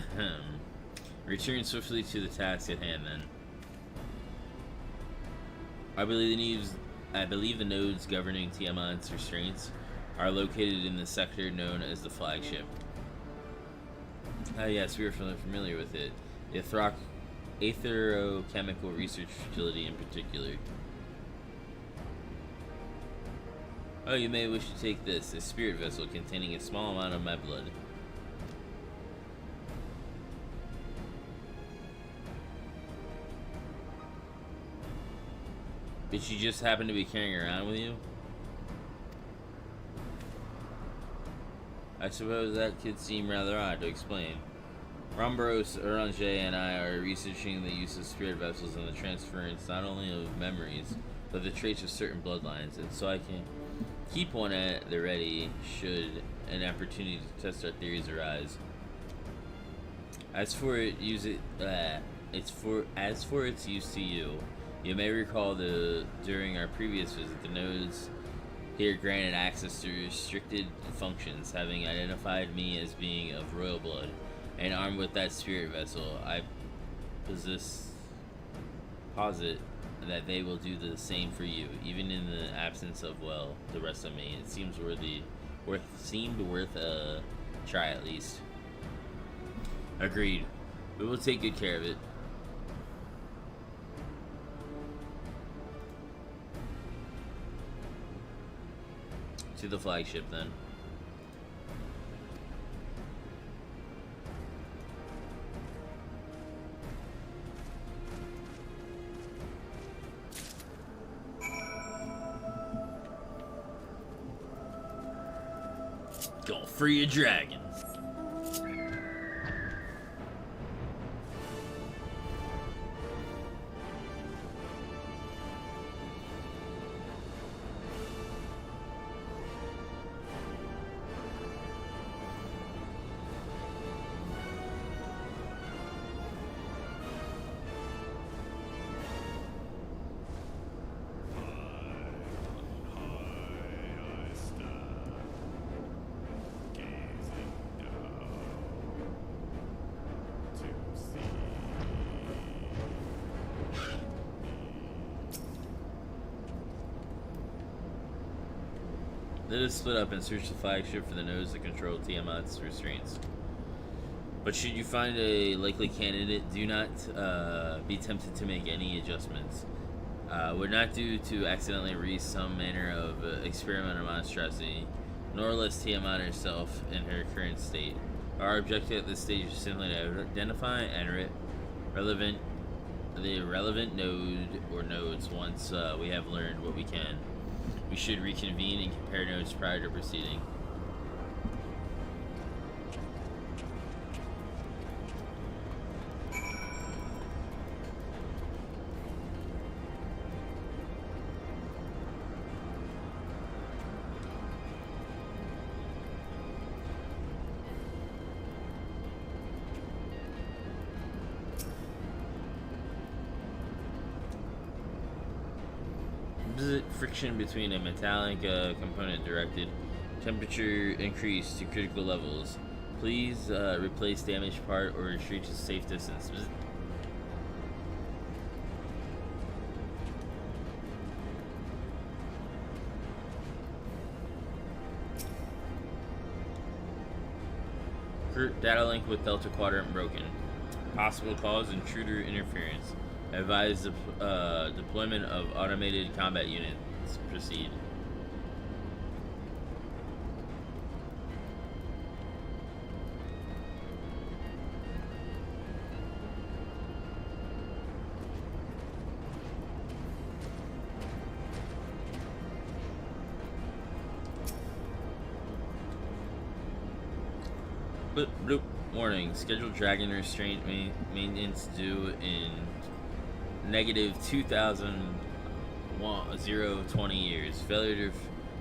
Return swiftly to the task at hand, then. I believe the nodes governing Tiamat's restraints are located in the sector known as the flagship. Yes, we are familiar with it. The Aetherochemical Research Facility in particular. Oh, you may wish to take this, a spirit vessel containing a small amount of my blood. Did you just happen to be carrying around with you? I suppose that could seem rather odd to explain. Rambros, Oranger, and I are researching the use of spirit vessels and the transference not only of memories, but the traits of certain bloodlines, and so I can keep one at the ready should an opportunity to test our theories arise. As for its use to you, you may recall during our previous visit, the nodes Here granted access to restricted functions, having identified me as being of royal blood, and armed with that spirit vessel, I posit that they will do the same for you, even in the absence of, well, the rest of me. It seemed worth a try at least. Agreed. We will take good care of it. To the flagship then. Go free a dragon. Let us split up and search the flagship for the nodes that control Tiamat's restraints. But should you find a likely candidate, do not be tempted to make any adjustments. Would not do to accidentally reach some manner of experiment or monstrosity, nor less Tiamat herself in her current state. Our objective at this stage is simply to identify and the relevant node or nodes once we have learned what we can. We should reconvene and compare notes prior to proceeding. Friction between a metallic component directed. Temperature increased to critical levels. Please replace damaged part or retreat to safe distance. Data link with Delta Quadrant broken. Possible cause intruder interference. Advise deployment of automated combat units. Proceed. Bloop. Warning. Scheduled dragon restraint maintenance due in negative 2,020 years. Failure to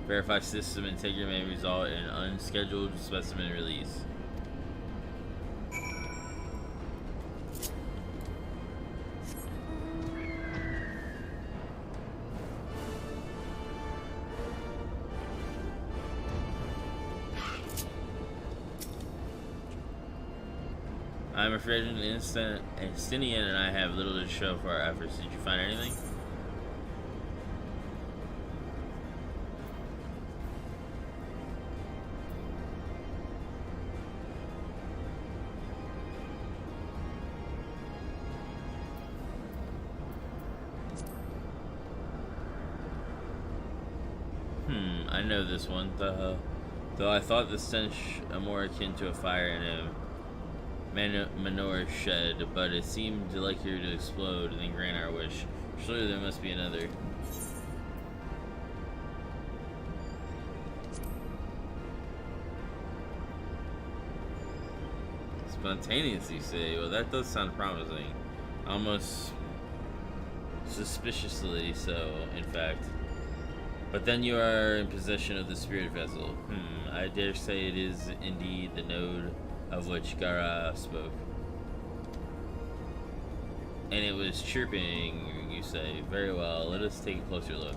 verify system integrity may result in unscheduled specimen release. I'm afraid Estinian and I have little to show for our efforts. Did you find anything? I know this one, though I thought the stench more akin to a fire in a manure shed, but it seemed likelier to explode than grant our wish. Surely there must be another. Spontaneous, you say? Well, that does sound promising. Almost suspiciously so, in fact. But then you are in possession of the spirit vessel. I dare say it is indeed the node of which Gara spoke. And it was chirping, you say. Very well, let us take a closer look.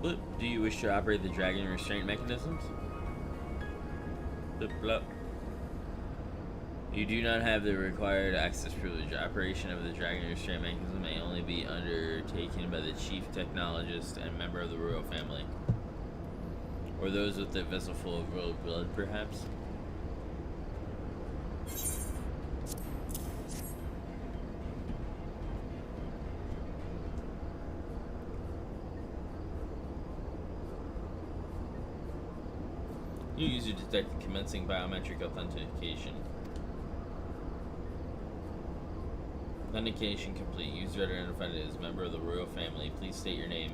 But do you wish to operate the dragon restraint mechanisms? Blah. You do not have the required access privilege. Operation of the dragon restraint mechanism may only be undertaken by the chief technologist and member of the royal family. Or those with a vessel full of royal blood, perhaps? New user detected commencing biometric authentication. Authentication complete. User identified as member of the royal family. Please state your name.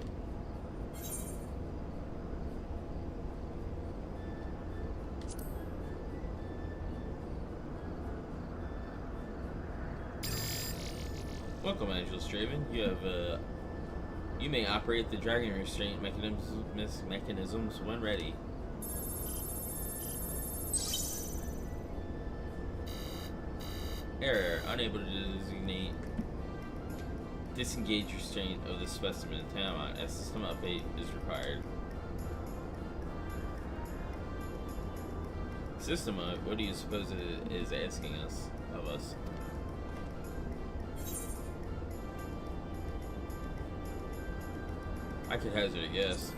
Welcome, Angel Straven. You may operate the dragon restraint mechanisms when ready. Error. Unable to disengage restraint of the specimen. Timeout. A system update is required. System up? What do you suppose it is asking us of us? I could hazard a guess.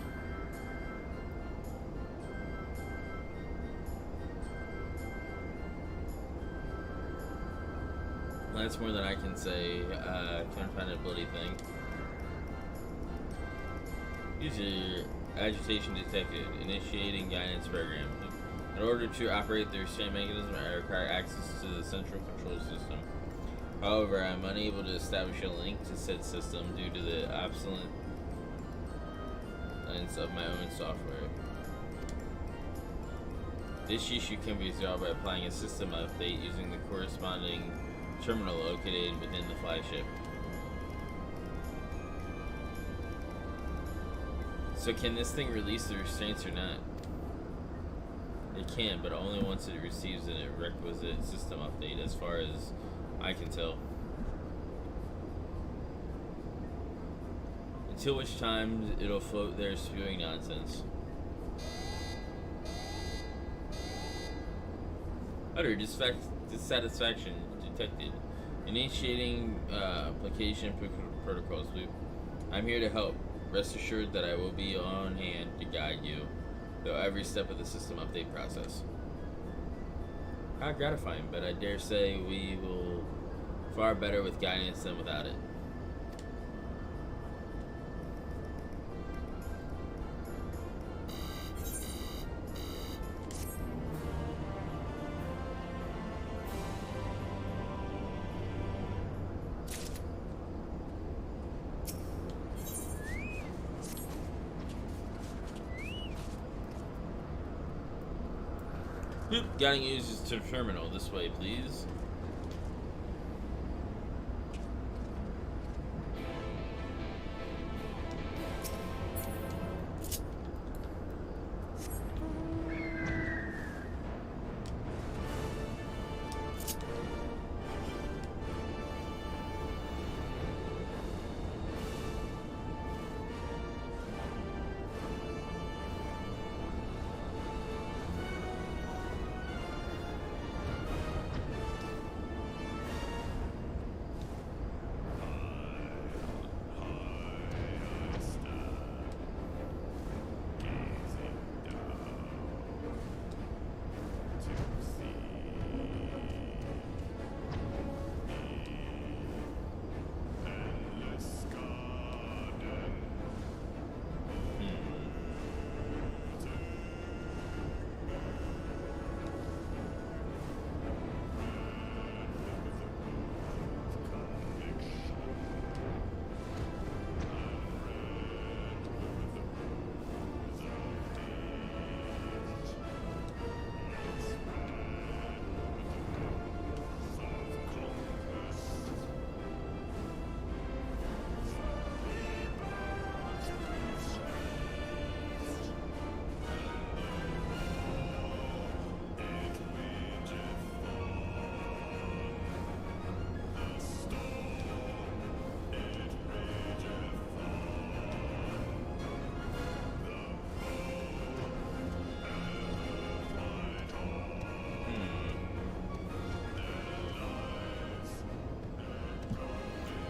That's more than I can say. Can't find a bloody thing. User agitation detected. Initiating guidance program. In order to operate the restraint mechanism, I require access to the central control system. However, I am unable to establish a link to said system due to the obsolescence of my own software. This issue can be resolved by applying a system update using the corresponding terminal located within the flagship. So can this thing release the restraints or not? It can, but only once it receives a requisite system update, as far as I can tell. Until which time it'll float there spewing nonsense. Utter dissatisfaction detected. Initiating application protocols loop. I'm here to help. Rest assured that I will be on hand to guide you through every step of the system update process. How gratifying, but I dare say we will far better with guidance than without it. Guiding users to terminal. This way, please.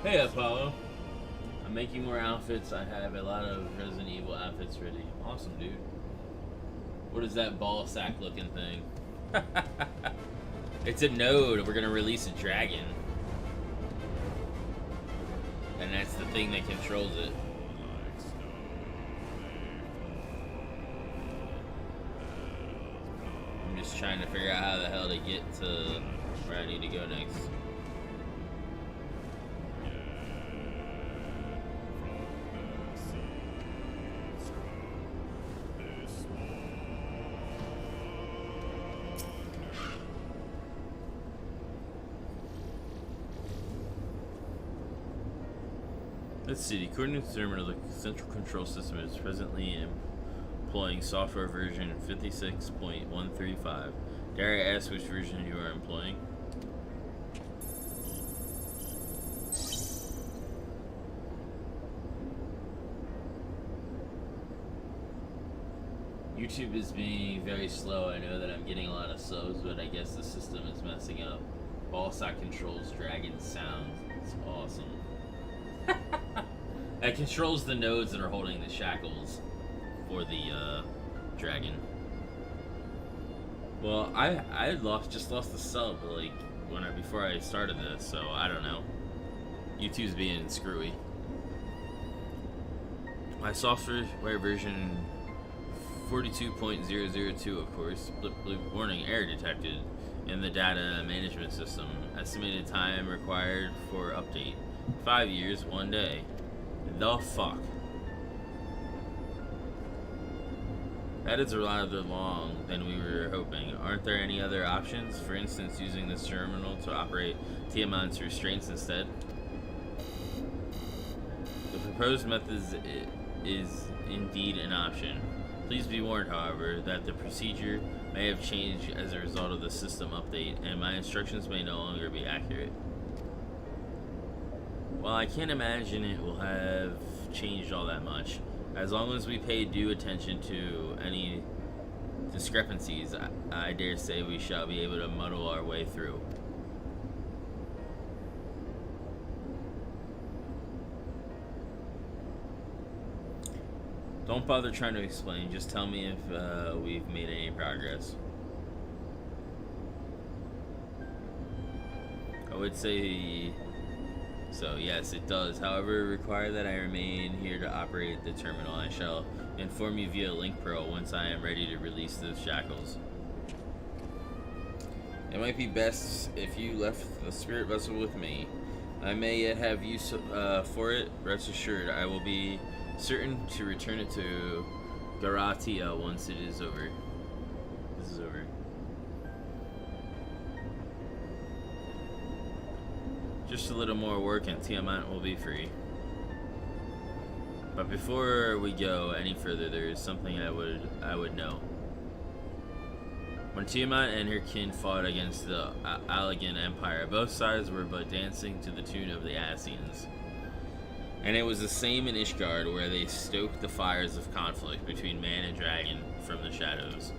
Hey, Apollo. I'm making more outfits. I have a lot of Resident Evil outfits ready. Awesome, dude. What is that ball sack looking thing? It's a node. We're gonna release a dragon. And that's the thing that controls it. I'm just trying to figure out how the hell to get to where I need to go next. Let's see, according to the terminal, the central control system is presently employing software version 56.135. Dare I ask which version you are employing? YouTube is being very slow. I know that I'm getting a lot of subs, but I guess the system is messing up. Ballsack controls dragon sounds. It's awesome. It controls the nodes that are holding the shackles for the dragon. Well, I just lost the sub like before I started this, so I don't know. YouTube's being screwy. My software version 42.002, of course. Blip blip warning, error detected in the data management system. Estimated time required for update: 5 years, 1 day. The fuck? That is rather long than we were hoping. Aren't there any other options? For instance, using this terminal to operate Tiamat's restraints instead? The proposed method is indeed an option. Please be warned, however, that the procedure may have changed as a result of the system update, and my instructions may no longer be accurate. Well, I can't imagine it will have changed all that much. As long as we pay due attention to any discrepancies, I dare say we shall be able to muddle our way through. Don't bother trying to explain, just tell me if we've made any progress. I would say so, yes, it does. However, require that I remain here to operate the terminal. I shall inform you via Link Pearl once I am ready to release those shackles. It might be best if you left the spirit vessel with me. I may yet have use for it. Rest assured, I will be certain to return it to Garatia once it is over. This is over. Just a little more work and Tiamat will be free. But before we go any further, there is something I would know. When Tiamat and her kin fought against the Allegan Empire, both sides were but dancing to the tune of the Ascians. And it was the same in Ishgard, where they stoked the fires of conflict between man and dragon from the shadows.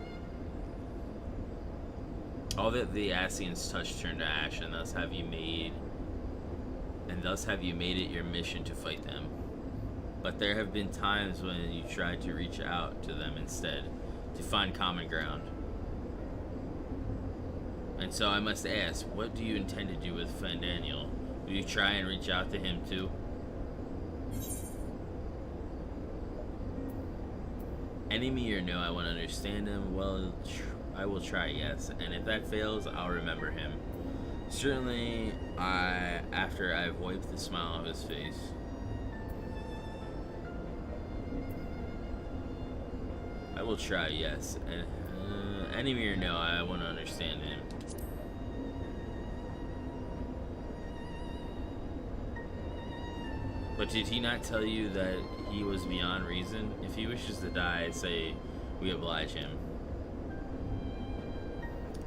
All that the Ascians touched turned to ash, and thus have you made it your mission to fight them. But there have been times when you tried to reach out to them instead, to find common ground. And so I must ask, what do you intend to do with Fandaniel? Will you try and reach out to him too? Enemy or no, I want to understand him. Well, I will try, yes. And if that fails, I'll remember him. Certainly, after I've wiped the smile off his face. I will try, yes. And enemy or no, I want to understand him. But did he not tell you that he was beyond reason? If he wishes to die, I say we oblige him.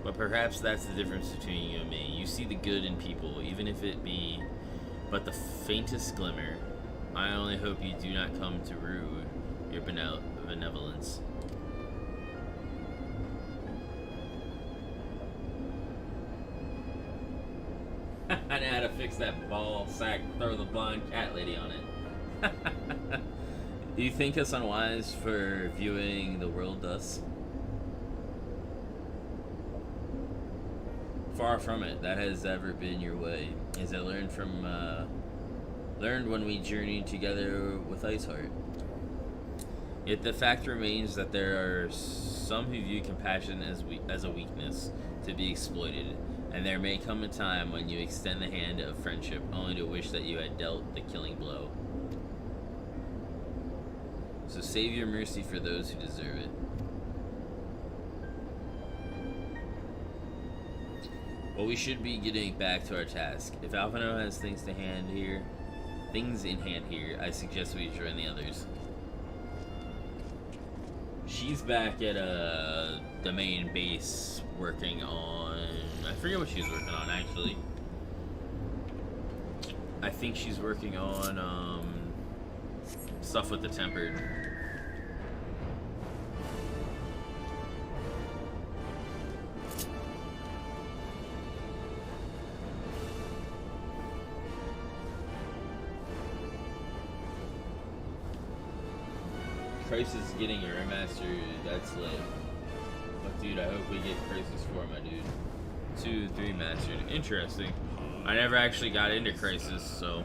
But perhaps that's the difference between you and me. You see the good in people, even if it be but the faintest glimmer. I only hope you do not come to rue your benevolence. I know how to fix that ball sack, throw the blind cat lady on it. Do you think us unwise for viewing the world thus? Far from it. That has ever been your way, as I learned when we journeyed together with Iceheart. Yet the fact remains that there are some who view compassion as a weakness to be exploited, and there may come a time when you extend the hand of friendship only to wish that you had dealt the killing blow. So save your mercy for those who deserve it. Well, we should be getting back to our task. If Alphino has things in hand here, I suggest we join the others. She's back at the main base working on... I forget what she's working on, actually. I think she's working on stuff with the Tempered. Crisis getting a remaster, that's lit. But dude, I hope we get Crisis 4, my dude. 2, 3 mastered. Interesting. I never actually got into Crisis, so...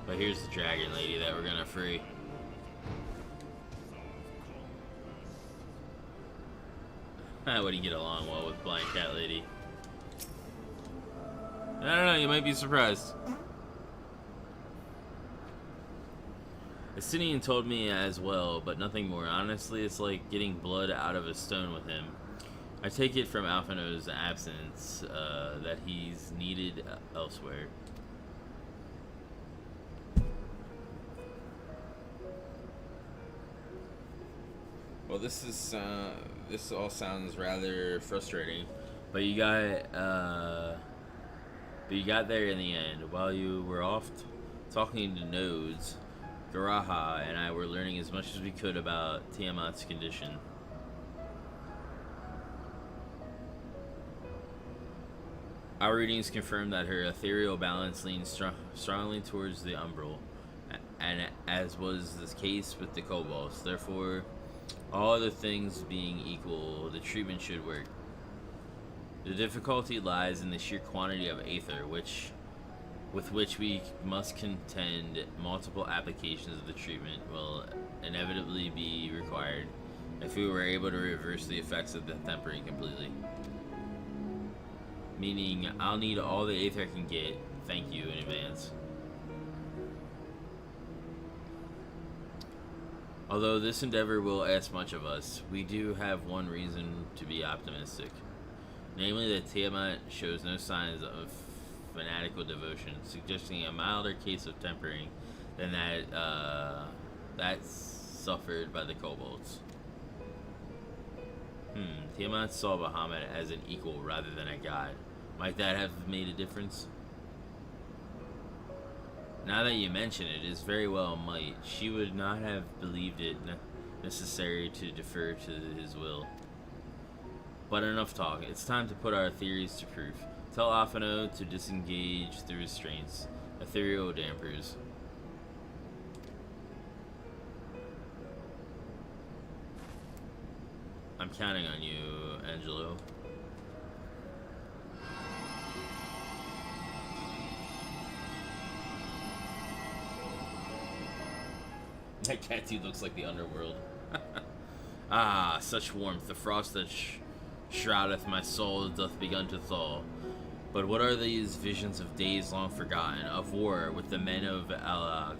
But here's the dragon lady that we're gonna free. I wouldn't get along well with Blind Cat Lady. I don't know, you might be surprised. Estinian told me as well, but nothing more. Honestly, it's like getting blood out of a stone with him. I take it from Alphino's absence that he's needed elsewhere. Well, this all sounds rather frustrating, but you got there in the end. While you were off talking to nodes, Garaha and I were learning as much as we could about Tiamat's condition. Our readings confirm that her ethereal balance leans strongly towards the umbral, and as was the case with the kobolds. Therefore, all other things being equal, the treatment should work. The difficulty lies in the sheer quantity of aether, with which we must contend. Multiple applications of the treatment will inevitably be required if we were able to reverse the effects of the tempering completely. Meaning, I'll need all the aether I can get. Thank you in advance. Although this endeavor will ask much of us, we do have one reason to be optimistic. Namely that Tiamat shows no signs of fanatical devotion, suggesting a milder case of tempering than that's suffered by the kobolds. Tiamat saw Bahamut as an equal rather than a god. Might that have made a difference? Now that you mention it, it is very well might. She would not have believed it necessary to defer to his will. But enough talk. It's time to put our theories to proof. Tell Alphino to disengage the restraints. Ethereal dampers. I'm counting on you, Angelo. That cat dude looks like the underworld. Ah, such warmth. The frost that shroudeth my soul doth begun to thaw. But what are these visions of days long forgotten, of war with the men of Alag?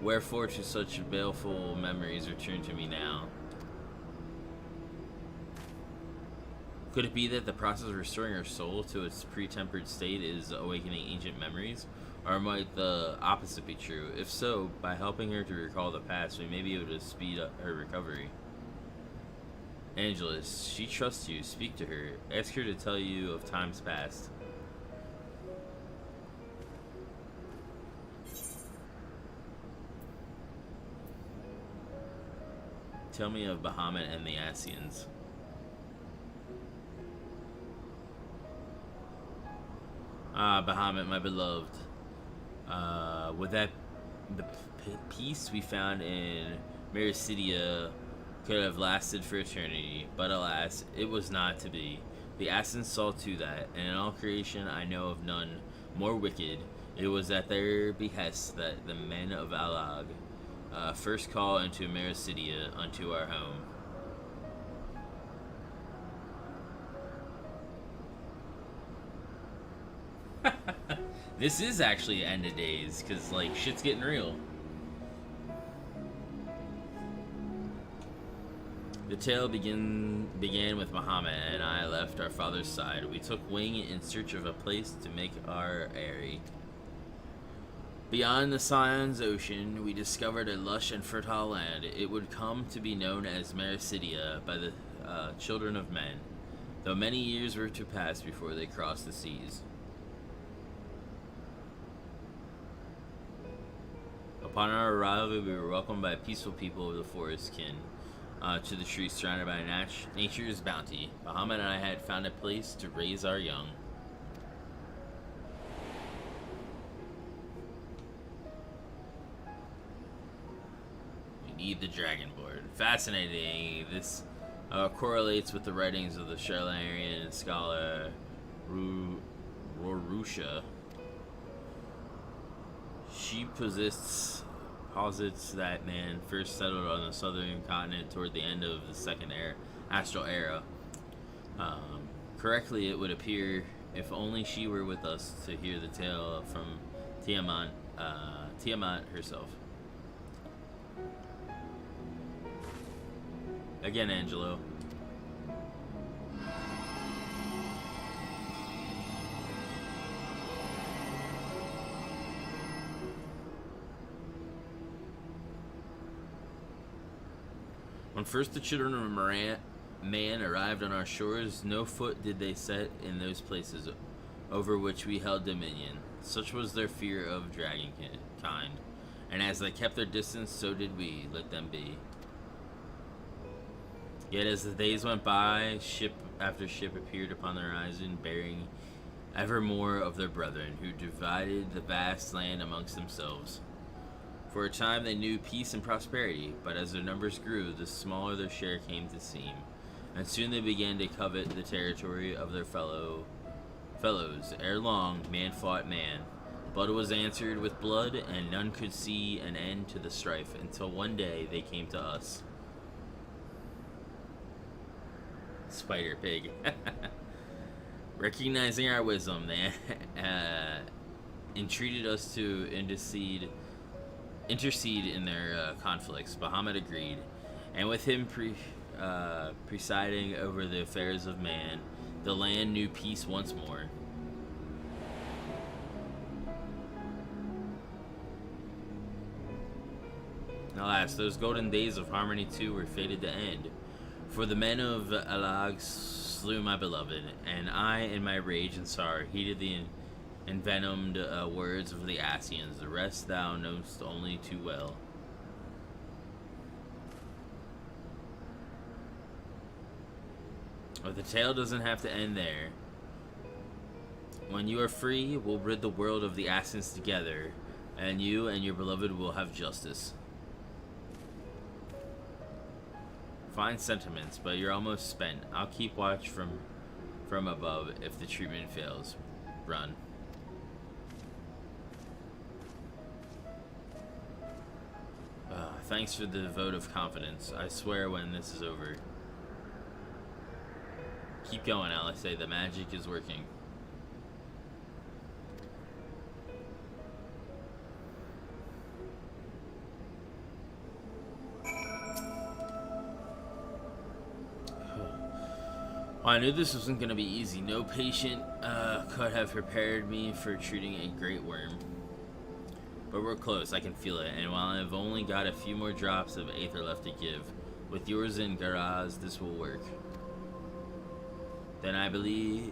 Wherefore to such baleful memories return to me now? Could it be that the process of restoring her soul to its pre-tempered state is awakening ancient memories? Or might the opposite be true? If so, by helping her to recall the past, we may be able to speed up her recovery. Angelus, she trusts you. Speak to her. Ask her to tell you of times past. Tell me of Bahamut and the Ascians. Ah, Bahamut, my beloved. Would that the peace we found in Mericidia could have lasted for eternity, but alas, it was not to be. The Ascians saw to that, and in all creation I know of none more wicked. It was at their behest that the men of Alag first call into Mericidia unto our home. This is actually end of days, because, like, shit's getting real. The tale began with Bahamut and I left our father's side. We took wing in search of a place to make our eyrie. Beyond the Scion's ocean, we discovered a lush and fertile land. It would come to be known as Mericidia by the children of men, though many years were to pass before they crossed the seas. Upon our arrival, we were welcomed by peaceful people of the forest kin to the trees, surrounded by nature's bounty. Bahamut and I had found a place to raise our young. We need the dragon board. Fascinating. This correlates with the writings of the Charlarian scholar Rorusha. She posits that man first settled on the southern continent toward the end of the second astral era. Correctly, it would appear, if only she were with us to hear the tale from Tiamat herself. Again, Angelo. When first the children of man arrived on our shores, no foot did they set in those places over which we held dominion. Such was their fear of dragonkind, and as they kept their distance, so did we let them be. Yet as the days went by, ship after ship appeared upon the horizon, bearing ever more of their brethren, who divided the vast land amongst themselves. For a time they knew peace and prosperity, but as their numbers grew, the smaller their share came to seem, and soon they began to covet the territory of their fellows. Ere long, man fought man. Blood was answered with blood, and none could see an end to the strife, until one day they came to us. Spider Pig. Recognizing our wisdom, they entreated us to intercede in their conflicts. Bahamut agreed, and with him presiding over the affairs of man, the land knew peace once more. Alas, those golden days of harmony too were fated to end, for the men of Alag slew my beloved, and I, in my rage and sorrow, heeded the envenomed words of the Ascians. The rest thou knowest only too well. But the tale doesn't have to end there. When you are free, we'll rid the world of the Ascians together, and you and your beloved will have justice. Fine sentiments, but you're almost spent. I'll keep watch from above. If the treatment fails, run. Thanks for the vote of confidence. I swear when this is over. Keep going, Alice. The magic is working. I knew this wasn't going to be easy. No patient could have prepared me for treating a great worm. But we're close, I can feel it. And while I've only got a few more drops of aether left to give, with yours in Garaz, this will work. Then I believe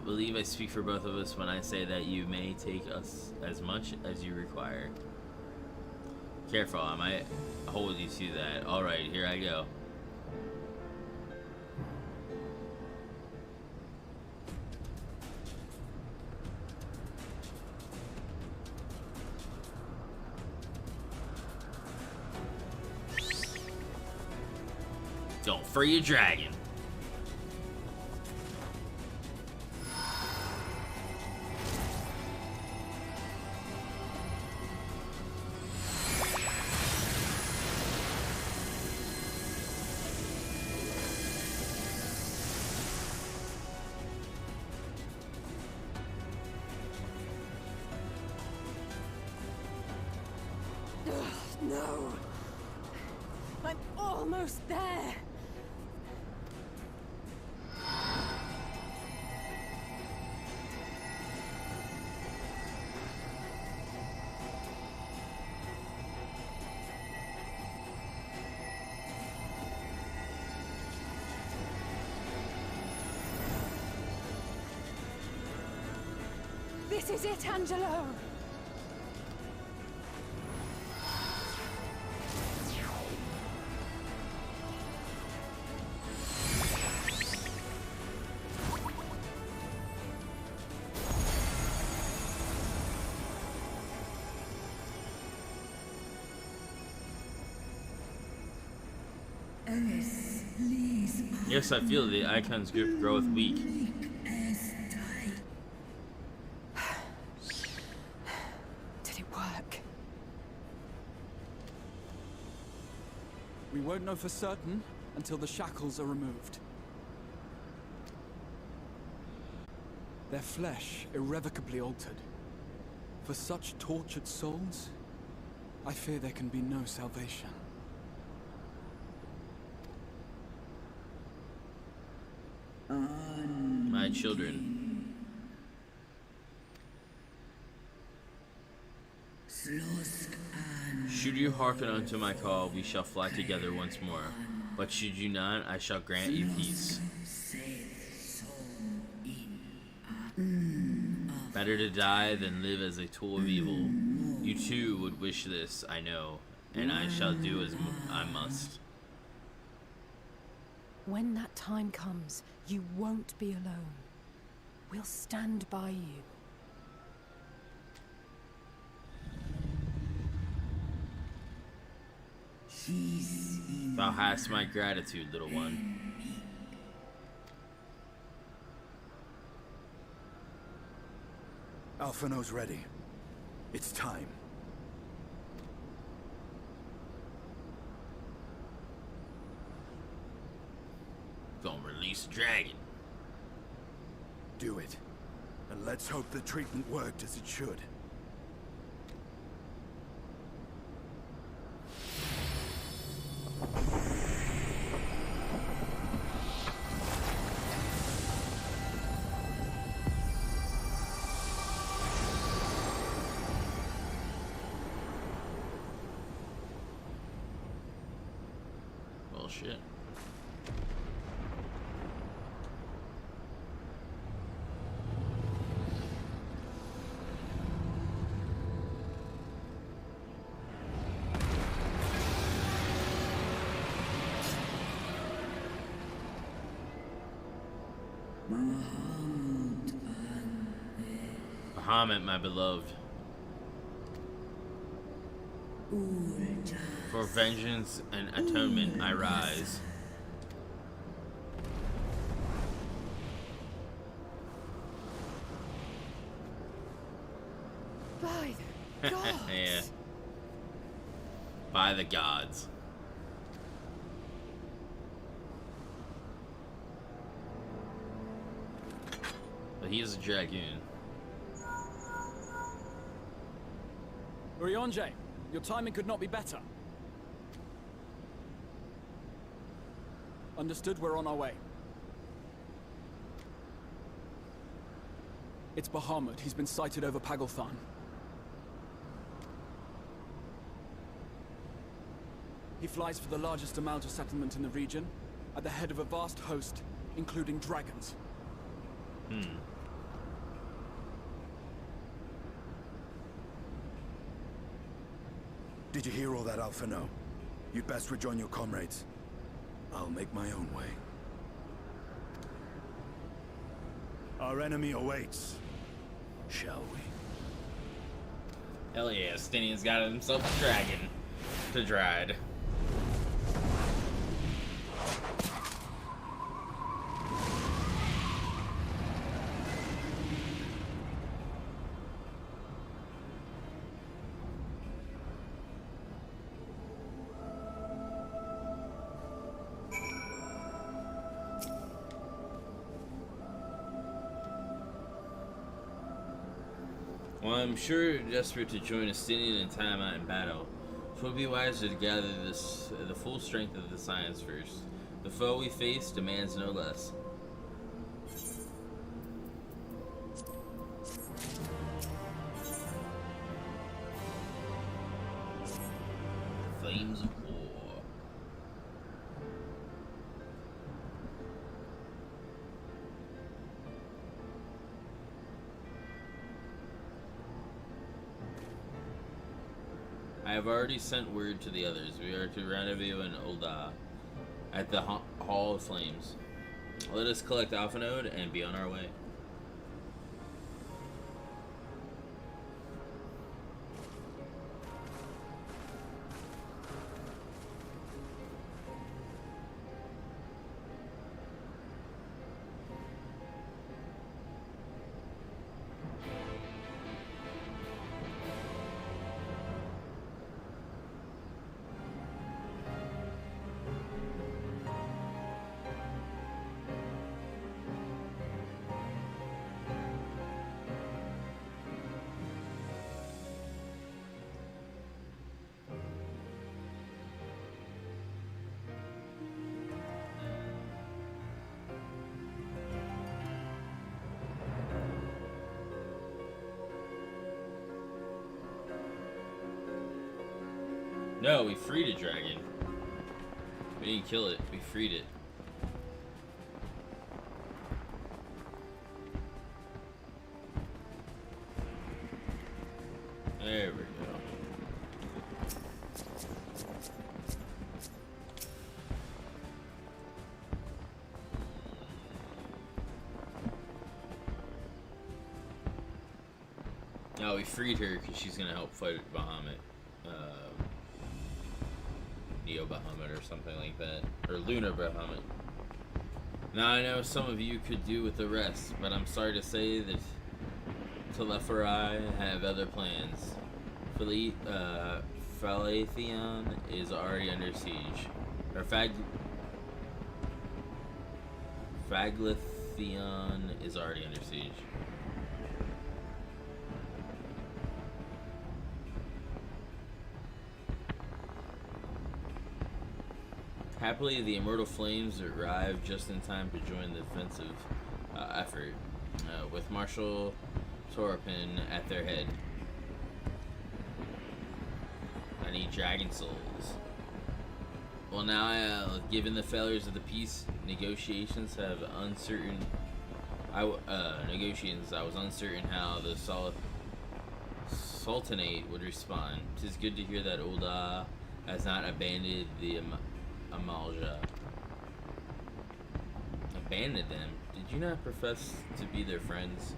I speak for both of us when I say that you may take us as much as you require. Careful, I might hold you to that. Alright, here I go. Don't free a dragon. No. I'm almost there. This is it, Angelo! Yes, I feel the icon's grip growth weak. Did it work? We won't know for certain until the shackles are removed. Their flesh irrevocably altered. For such tortured souls, I fear there can be no salvation. My children. Should you hearken unto my call, we shall fly together once more. But should you not, I shall grant you peace. Better to die than live as a tool of evil. You too would wish this, I know, and I shall do as I must. When that time comes, you won't be alone. We'll stand by you. Thou hast my gratitude, little one. Alphino's ready. It's time. Gonna release a dragon. Do it. And let's hope the treatment worked as it should. Bullshit. Bahamut, my beloved. For vengeance and atonement I rise. By the gods! Yeah. By the gods. But he is a dragoon. Urianger, your timing could not be better. Understood, we're on our way. It's Bahamut. He's been sighted over Pagalthan. He flies for the largest Amalja settlement in the region, at the head of a vast host, including dragons. Did you hear all that, Alphino? You'd best rejoin your comrades. I'll make my own way. Our enemy awaits. Shall we? Hell yeah, Stinian's got himself a dragon to ride. Well, I'm sure desperate to join Estinian and time out in battle. It would be wiser to gather the full strength of the science first. The foe we face demands no less. Flames of war. I have already sent word to the others. We are to rendezvous in Ul'dah at the Hall of Flames. Let us collect Alpha Node and be on our way. No, we freed a dragon. We didn't kill it, we freed it. There we go. No, we freed her because she's gonna help fight Bahamut. Neo Bahamut or something like that. Or Lunar Bahamut. Now I know some of you could do with the rest, but I'm sorry to say that Telephori have other plans. Phalatheon is already under siege. Or Phaglatheon is already under siege. Happily, the Immortal Flames arrived just in time to join the defensive effort, with Marshal Torpin at their head. I need dragon souls. Well, now, given the failures of the peace negotiations, I was uncertain how the Sultanate would respond. 'Tis good to hear that Ul'dah has not abandoned the Amalja. Abandoned them? Did you not profess to be their friends?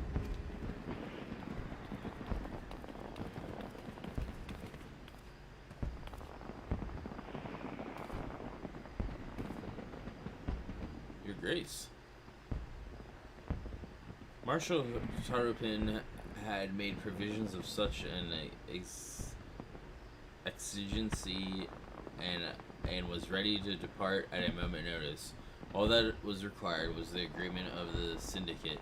Your Grace. Marshal Tarupin had made provisions of such an exigency and was ready to depart at a moment's notice. All that was required was the agreement of the syndicate,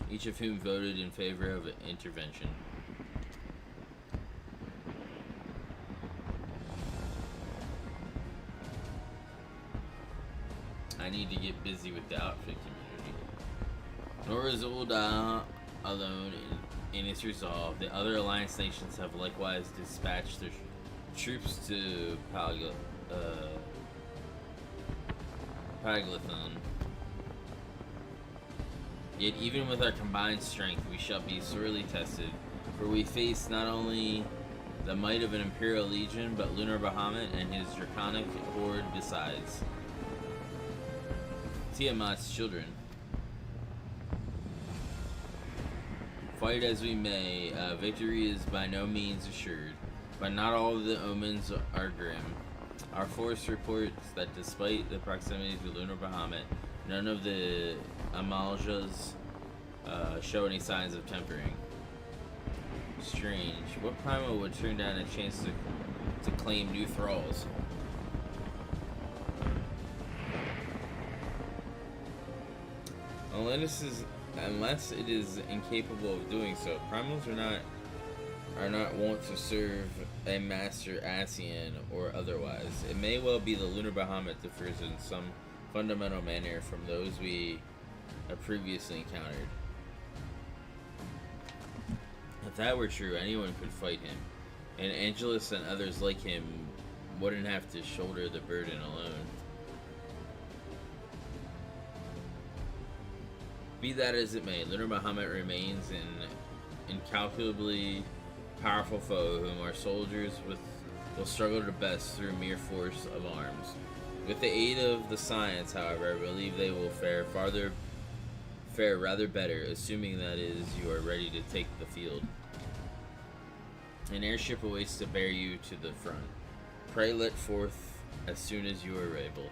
each of whom voted in favor of intervention. I need to get busy with the outfit community. Nor is Ul'dah alone in its resolve. The other alliance nations have likewise dispatched their troops to Paglathon. Yet even with our combined strength, we shall be sorely tested, for we face not only the might of an Imperial Legion, but Lunar Bahamut and his draconic horde besides. Tiamat's children. Fight as we may, victory is by no means assured, but not all of the omens are grim. Our force reports that despite the proximity to Lunar Bahamut, none of the Amaljas show any signs of tempering. Strange. What primal would turn down a chance to claim new thralls? Unless it is incapable of doing so, primals are not wont to serve a master Asian or otherwise. It may well be the Lunar Bahamut differs in some fundamental manner from those we have previously encountered. If that were true, anyone could fight him, and Angelus and others like him wouldn't have to shoulder the burden alone. Be that as it may, Lunar Bahamut remains an incalculably powerful foe whom our soldiers will struggle to best through mere force of arms. With the aid of the science, however, I believe they will fare rather better, assuming that is you are ready to take the field. An airship awaits to bear you to the front. Pray let forth as soon as you are able.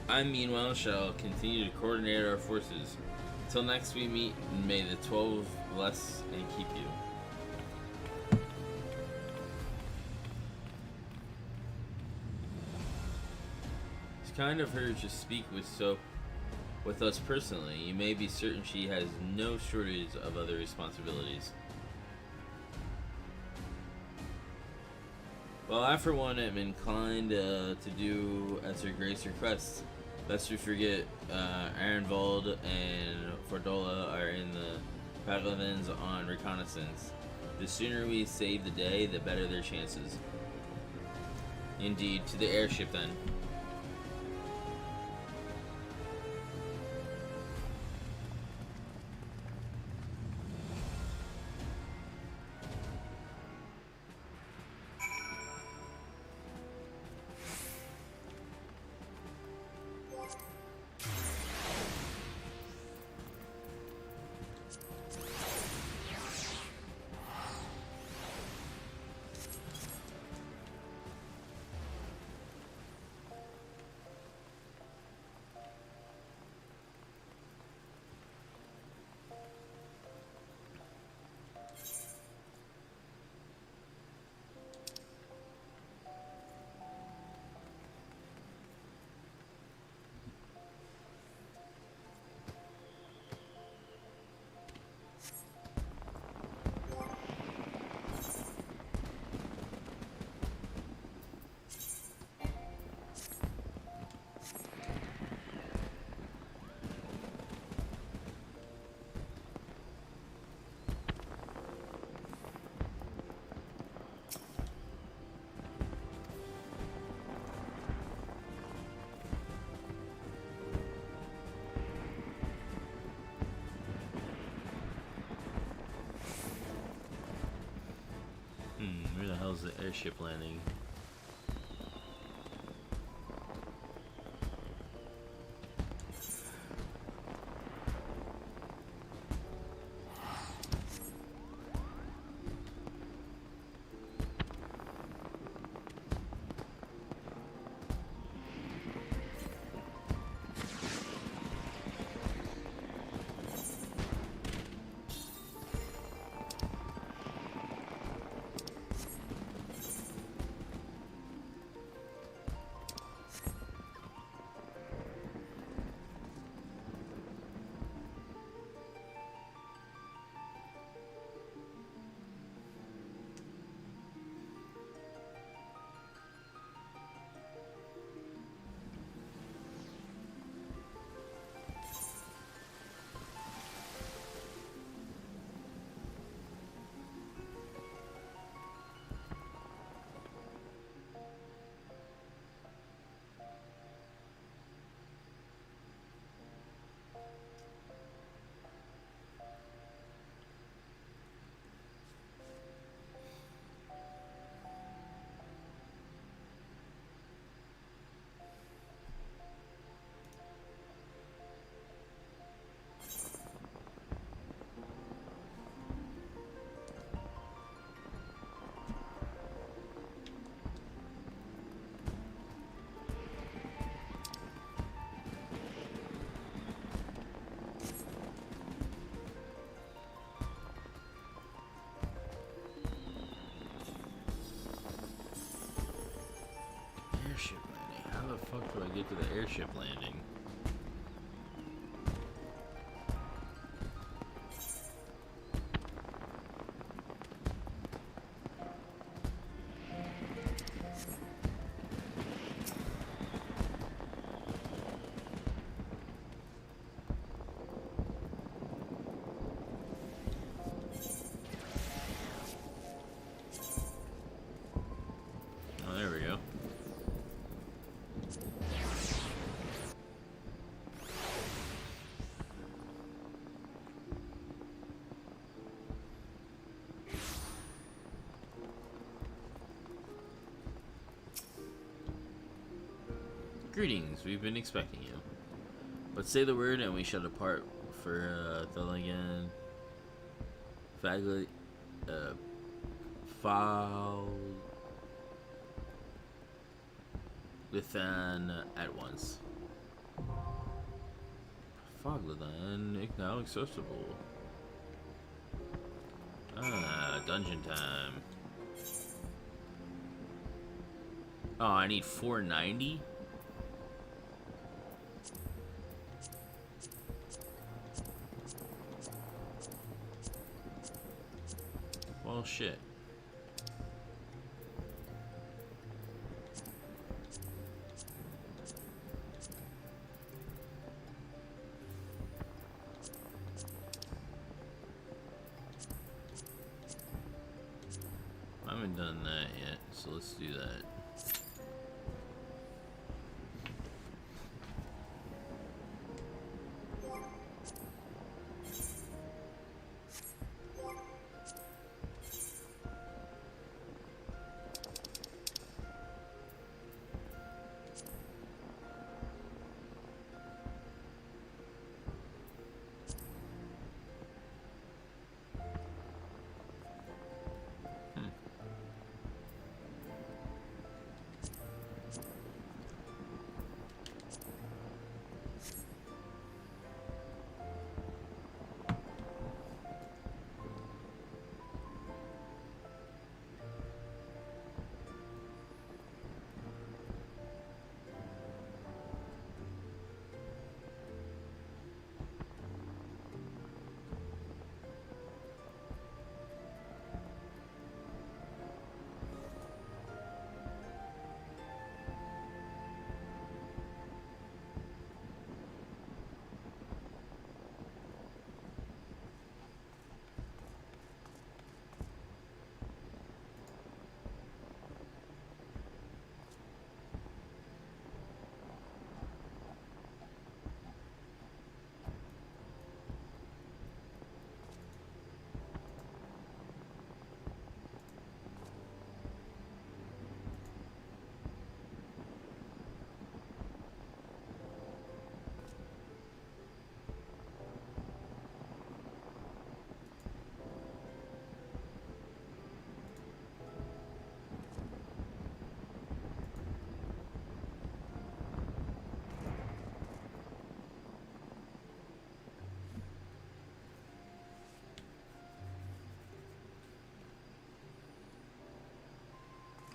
I, meanwhile, shall continue to coordinate our forces. Until next we meet, may the 12 bless and keep you. It's kind of her to speak with us personally. You may be certain she has no shortage of other responsibilities. Well, I for one am inclined to do as her grace requests. Lest we forget, Arenvald and Fordola are in the Paglavins on reconnaissance. The sooner we save the day, the better their chances. Indeed, to the airship then. Where the hell's the airship landing? How the fuck do I get to the airship landing? Oh, there we go. Greetings, we've been expecting you. But say the word and we shall depart for Thulligan. Fagli. Foul. Within at once. Foglathan, now accessible. Ah, dungeon time. Oh, I need 490? Well, shit. I haven't done that yet, so let's do that.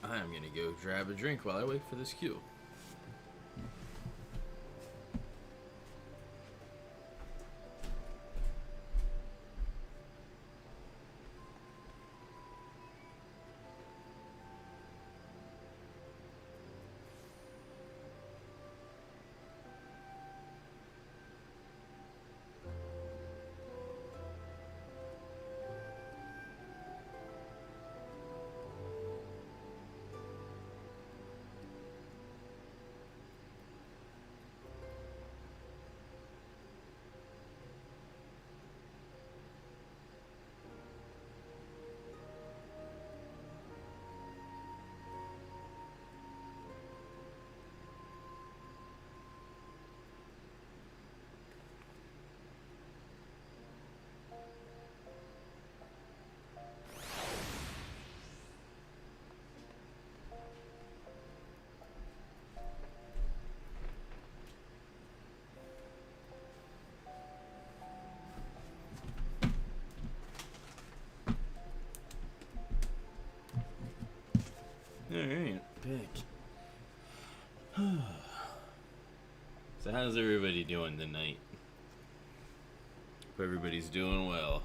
I'm gonna go grab a drink while I wait for this queue. So how's everybody doing tonight? Hope everybody's doing well.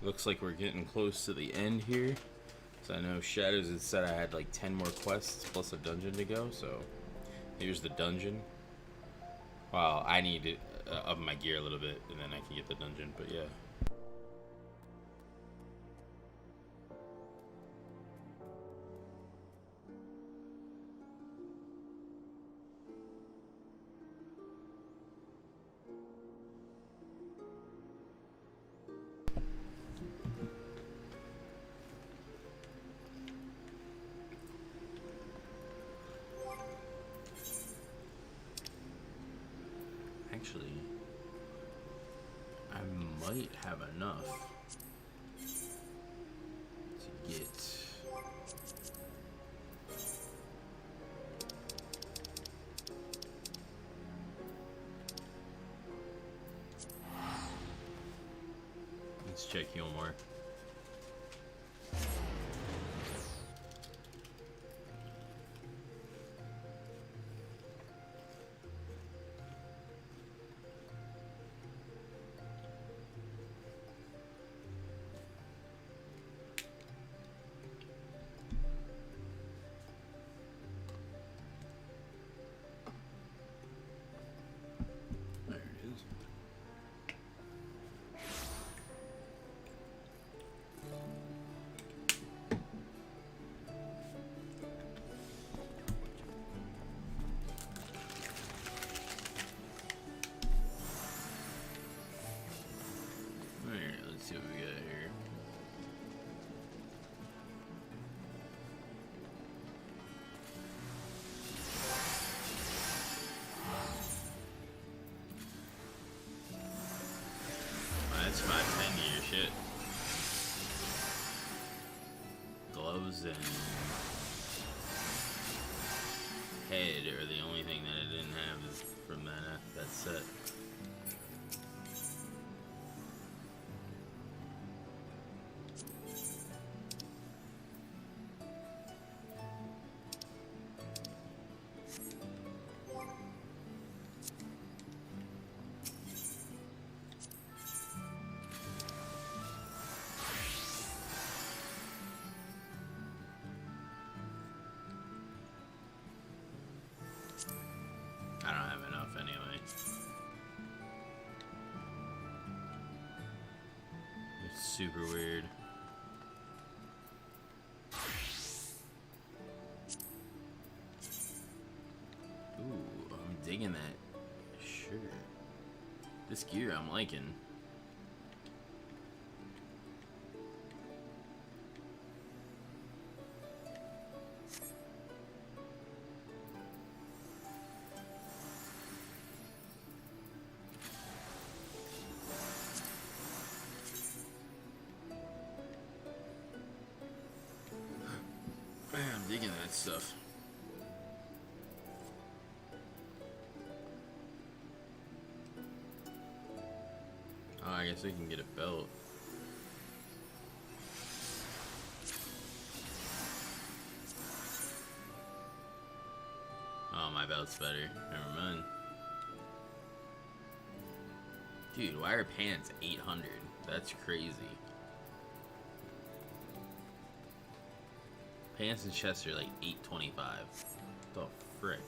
Looks like we're getting close to the end here. So I know Shadows had said I had like 10 more quests plus a dungeon to go, so here's the dungeon. Well, I need to up my gear a little bit and then I can get the dungeon, but yeah. Actually, I might have enough to get let's check heal more. See what we got here. That's 510 shit. Gloves and head are the only thing that I didn't have is from that set. I don't have enough anyway. It's super weird. Ooh, I'm digging that. Sure. This gear I'm liking. I'm digging that stuff. Oh, I guess we can get a belt. Oh, my belt's better. Never mind. Dude, why are pants 800? That's crazy. Pants and chests are like 825. The frick?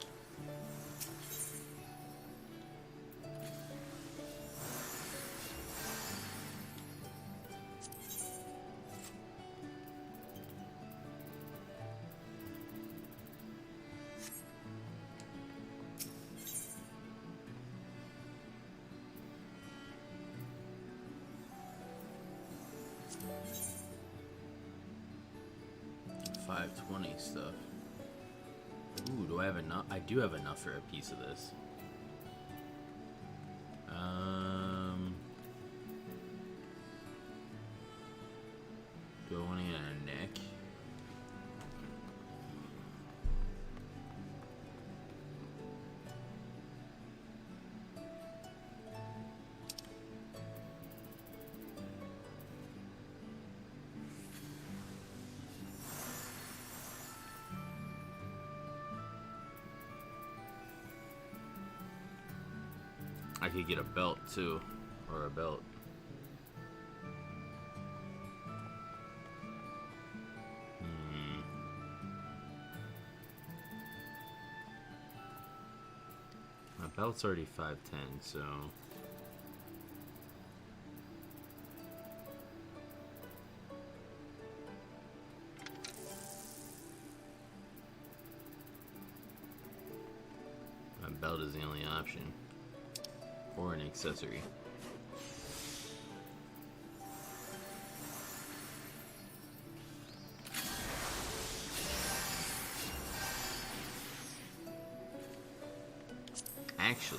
$520 stuff. Ooh, do I have enough? I do have enough for a piece of this. Do I want to get a neck? I could get a belt too, or a belt. My belt's already 5'10", so my belt is the only option, or an accessory. Actually,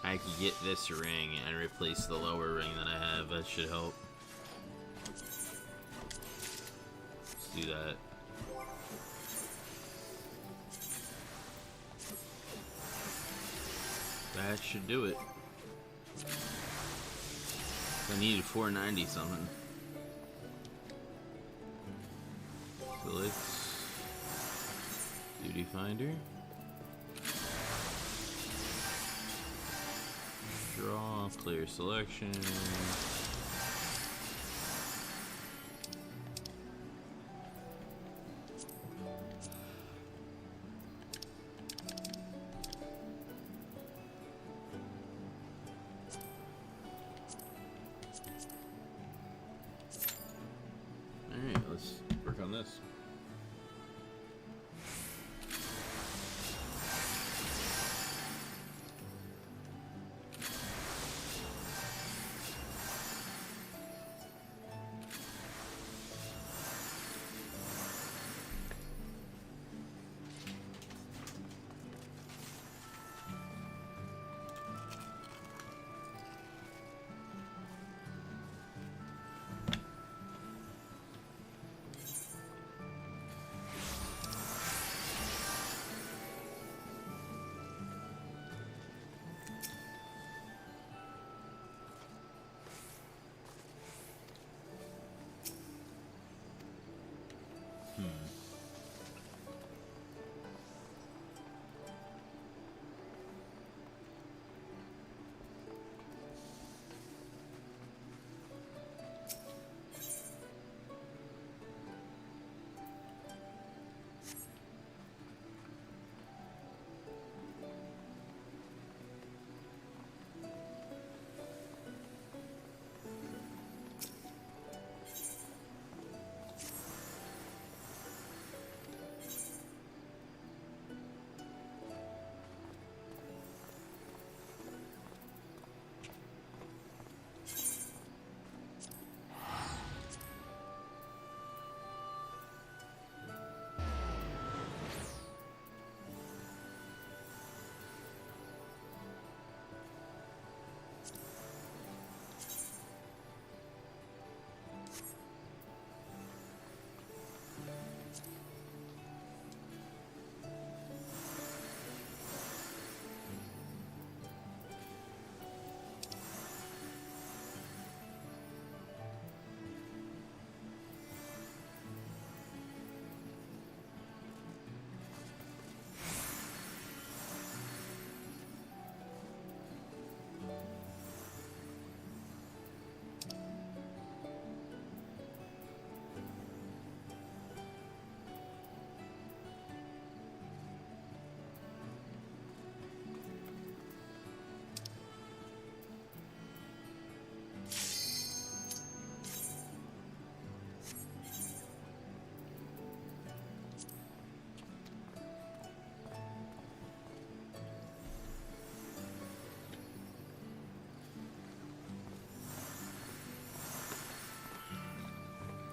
I could get this ring and replace the lower ring that I have. That should help. Let's do that. That should do it. I needed 490 something. So let's duty finder. Draw, clear selection. Alright, let's work on this.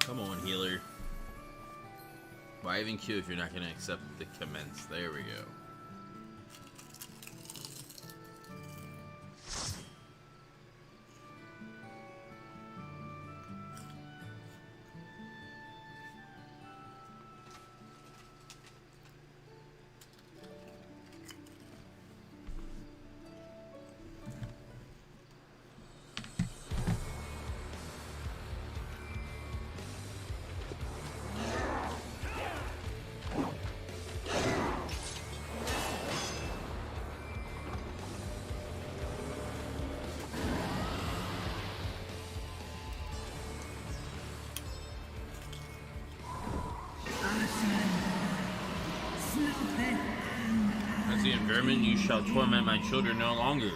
Come on, healer. Why even Q if you're not going to accept the commence? There we go. vermin, you shall torment my children no longer.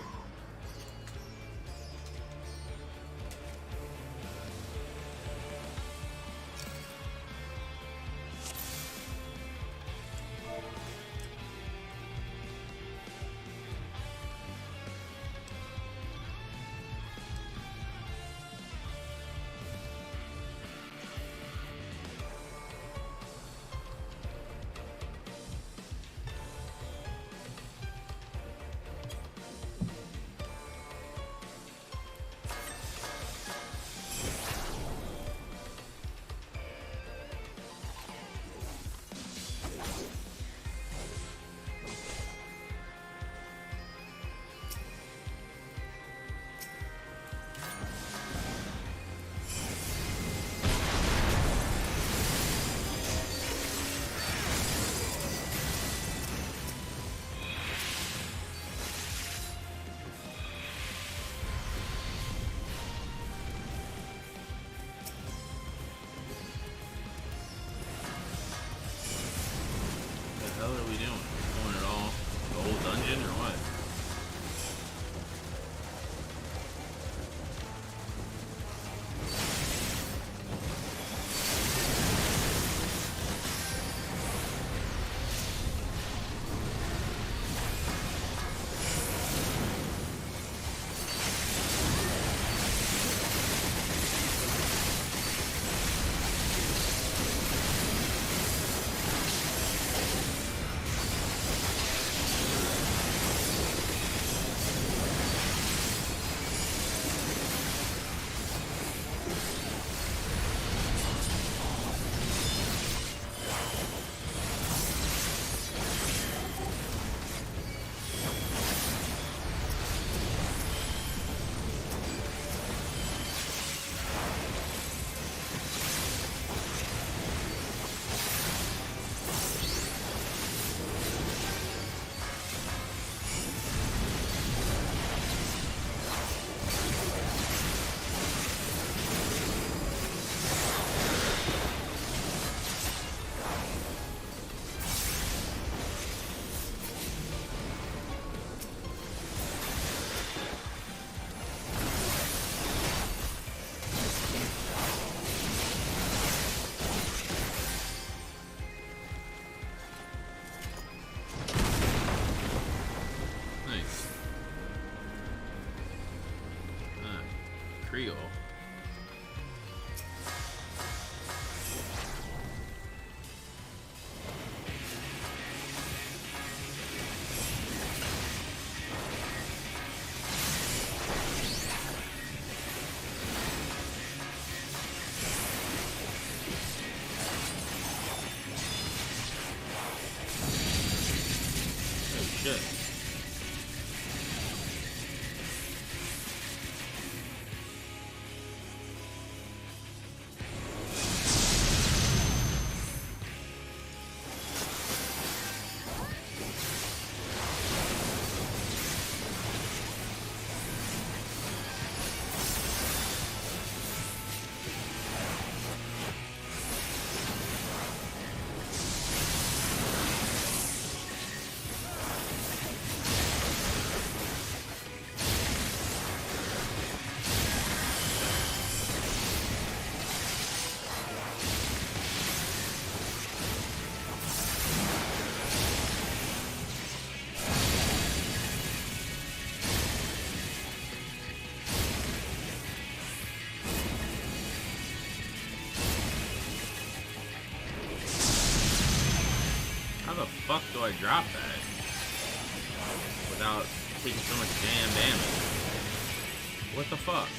What the hell are we doing? Going at all? The whole dungeon or what? Creole. Oh shit. How the fuck do I drop that without taking so much damn damage? What the fuck?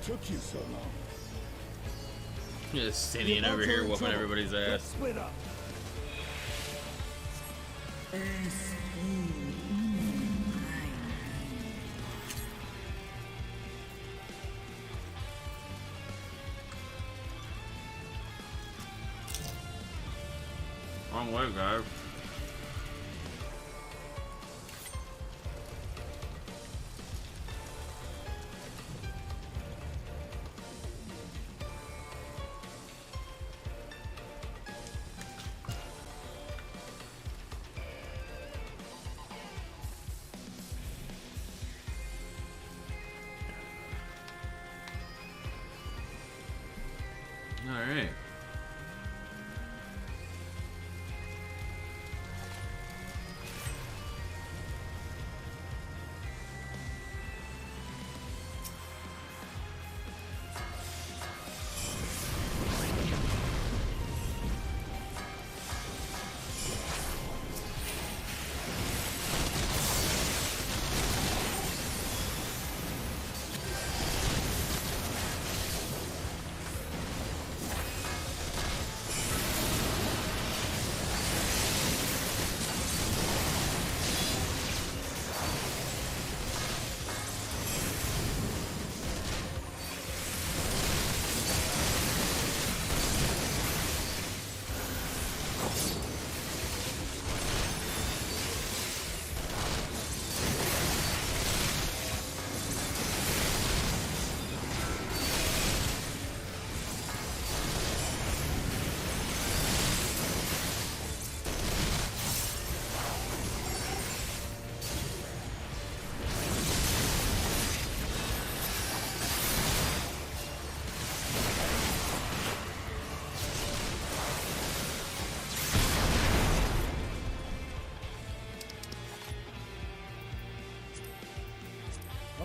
took you so long? Just sitting over here whooping everybody's ass. Let's split up. Wrong way, guys. All right.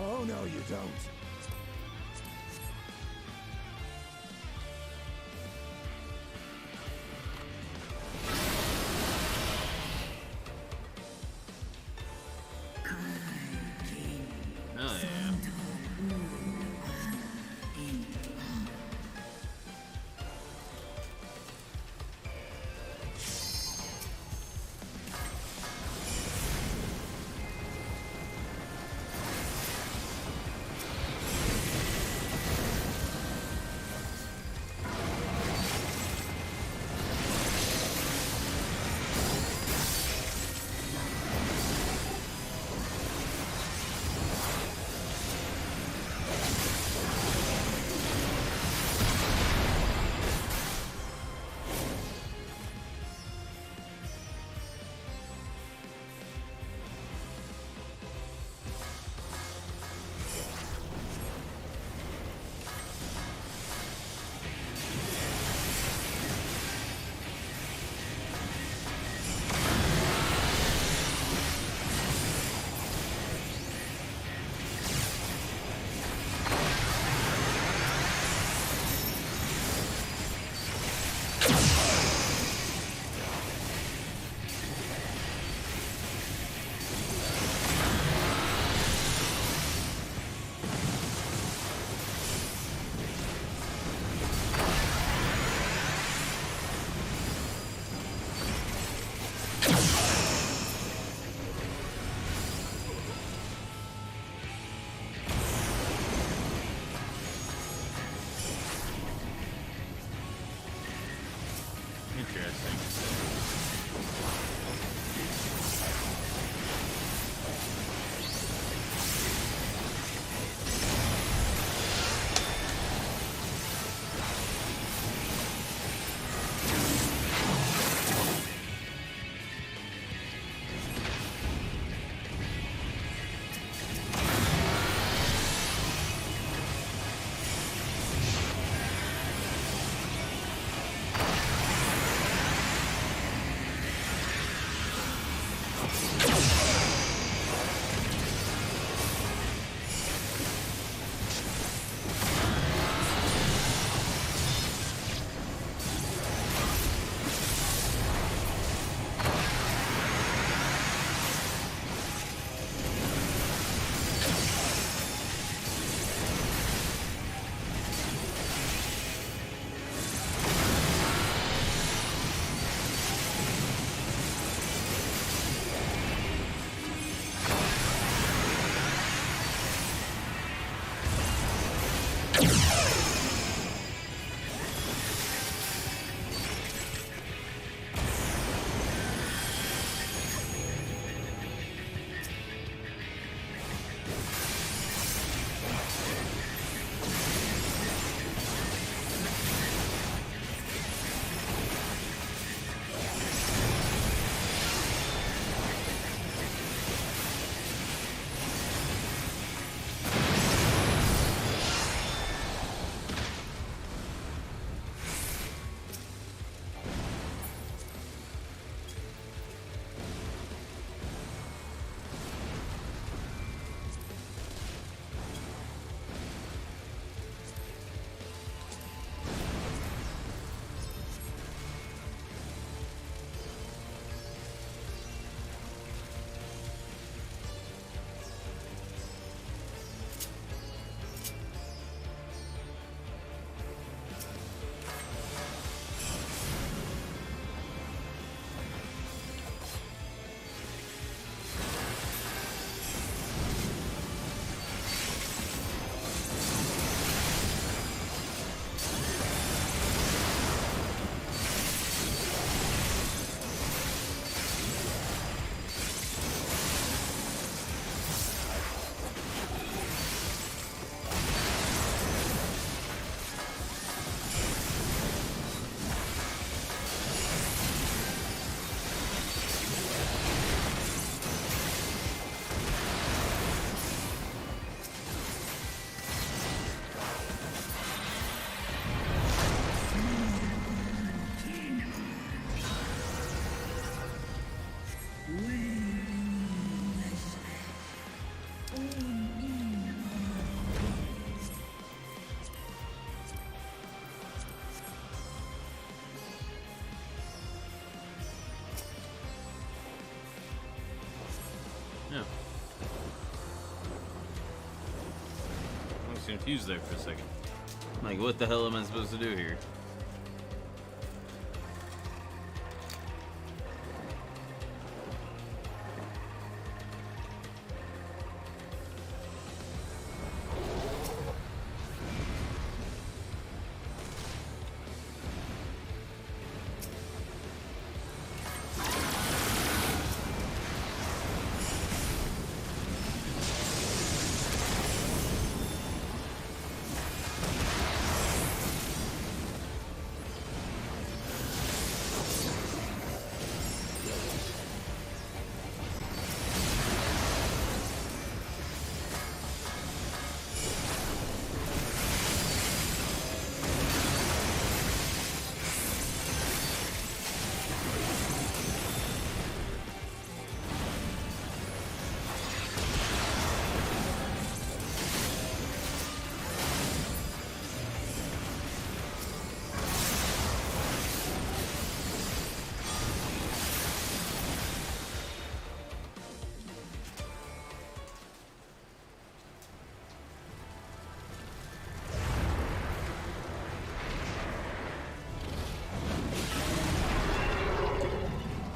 Oh, no, you don't. Oh, yeah. Yeah. I was confused there for a second. Like, what the hell am I supposed to do here?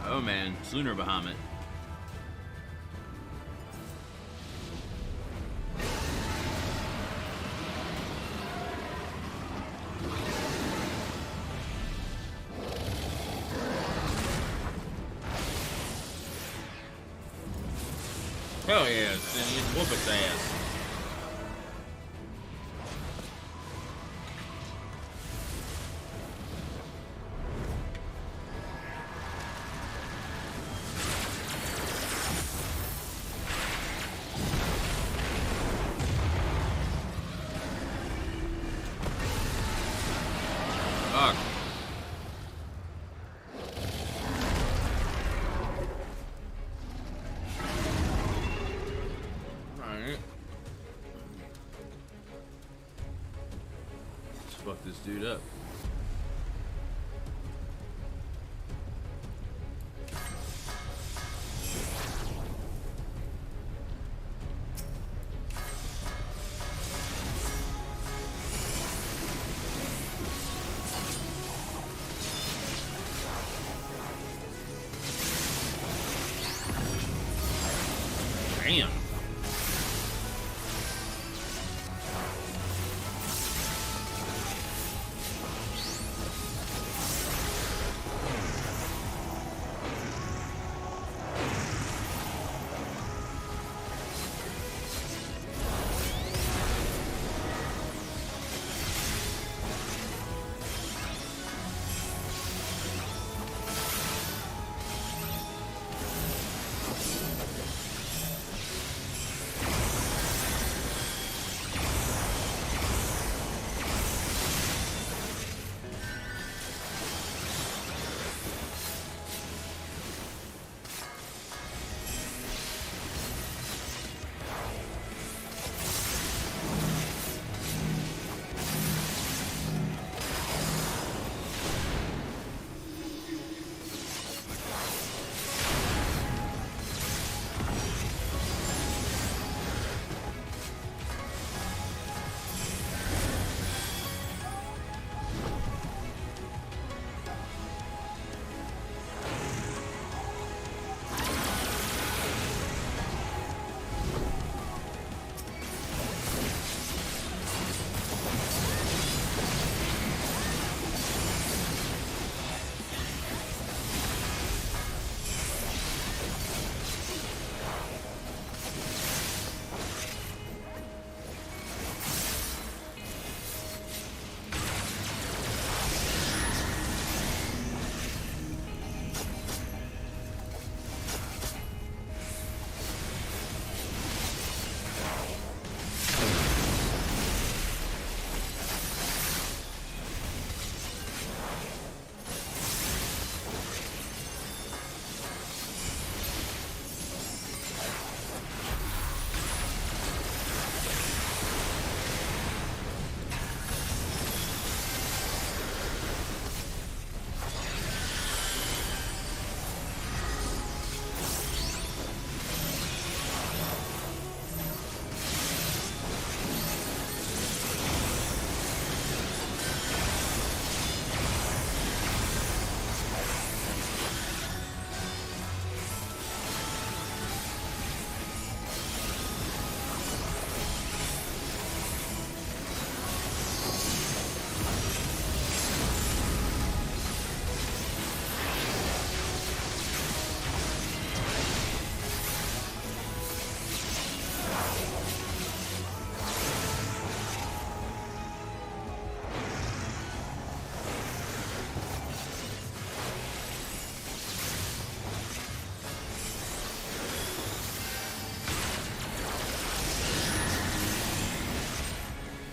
Oh man, it's Lunar Bahamut. Hell yeah, Sinian, whoop its ass. Fuck. Alright. Let's fuck this dude up. Damn.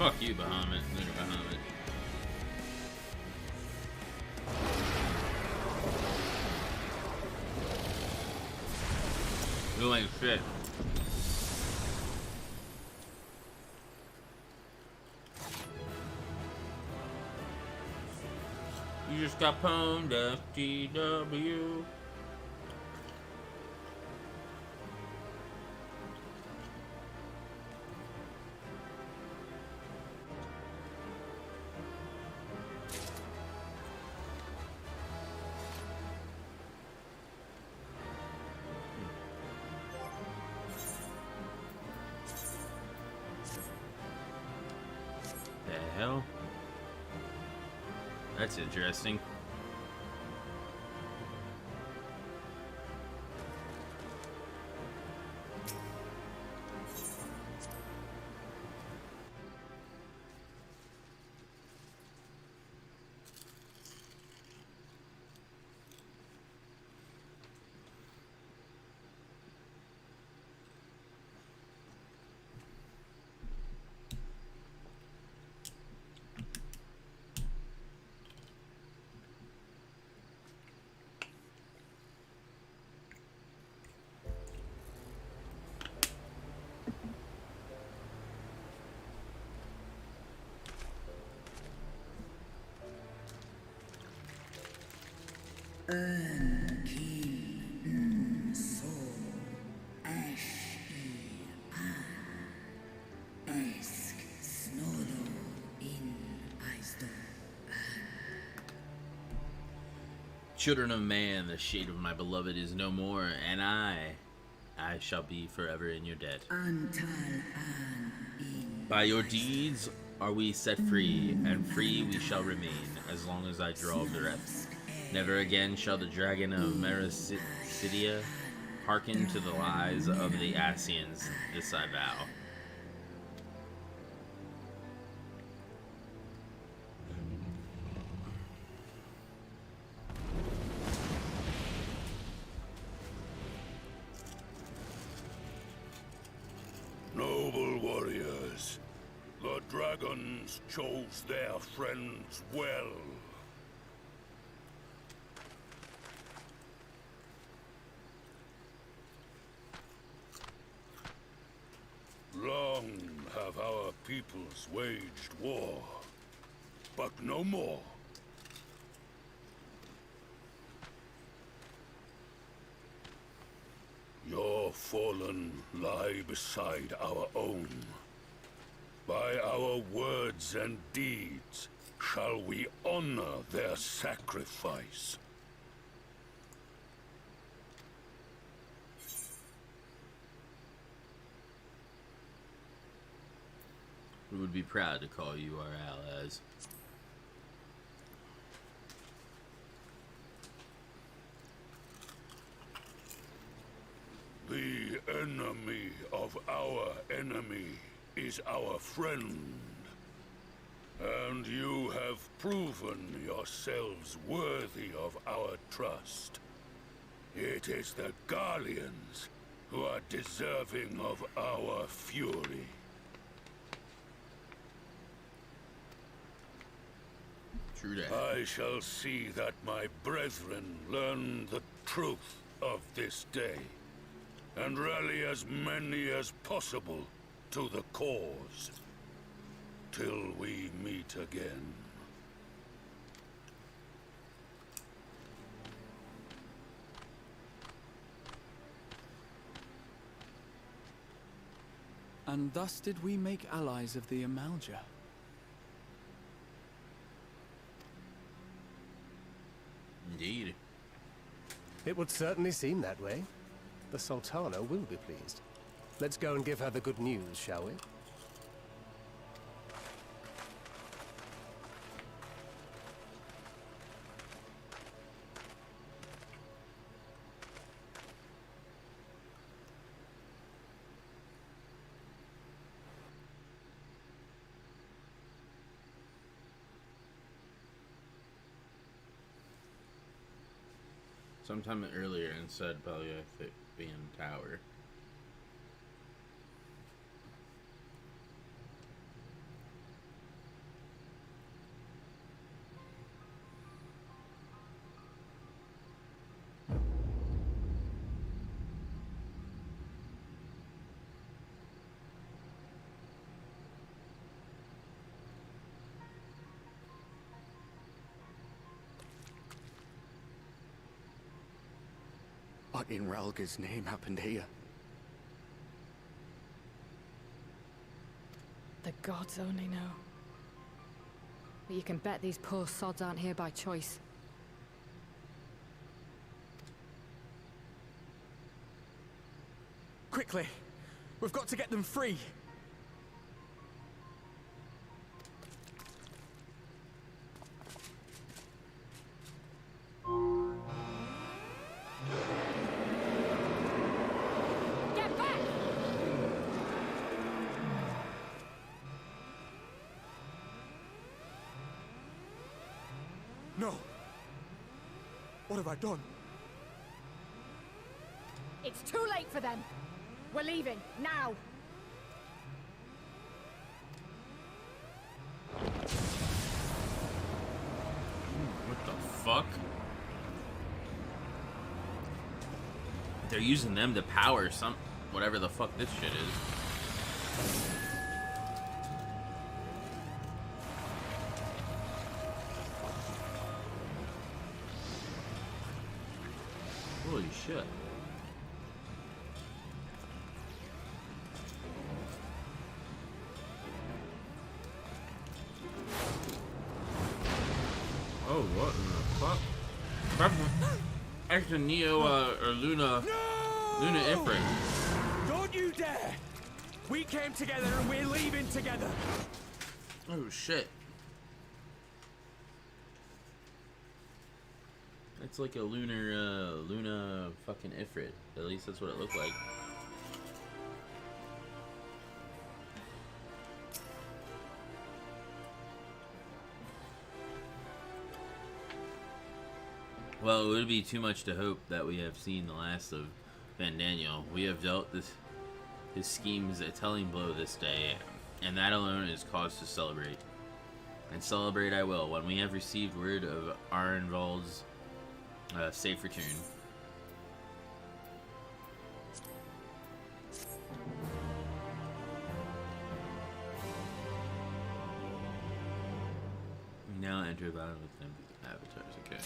Fuck you, Bahamut. Lunar Bahamut. You ain't shit. You just got pwned, FTW. The hell? That's interesting. Children of man, the shade of my beloved is no more, and I shall be forever in your debt. By your deeds are we set free, and free we shall remain, as long as I draw breath. Never again shall the dragon of Mericidia hearken to the lies of the Asians, this I vow. Noble warriors, the dragons chose their friends well. Long have our peoples waged war, but no more. Your fallen lie beside our own. By our words and deeds shall we honor their sacrifice. We would be proud to call you our allies. The enemy of our enemy is our friend. And you have proven yourselves worthy of our trust. It is the Guardians who are deserving of our fury. True that. I shall see that my brethren learn the truth of this day, and rally as many as possible to the cause, till we meet again. And thus did we make allies of the Amalja. Indeed. It would certainly seem that way. The Sultana will be pleased. Let's go and give her the good news, shall we? Sometime earlier and said probably I think being tower. What in Ralga's name happened here? The gods only know. But you can bet these poor sods aren't here by choice. Quickly! We've got to get them free! Get back! No! What have I done? It's too late for them! We're leaving, now! What the fuck? They're using them to power some... whatever the fuck this shit is. Holy shit. Oh, what in the fuck? Extra Neo, or Luna... No! Luna Ifrit. Don't you dare! We came together and we're leaving together! Oh, shit. It's like a Luna fucking Ifrit. At least that's what it looked like. Well, it would be too much to hope that we have seen the last of Van Daniel. We have dealt his schemes a telling blow this day, and that alone is cause to celebrate. And celebrate I will when we have received word of Arenvald's safe return. We now enter a battle with them avatars, okay.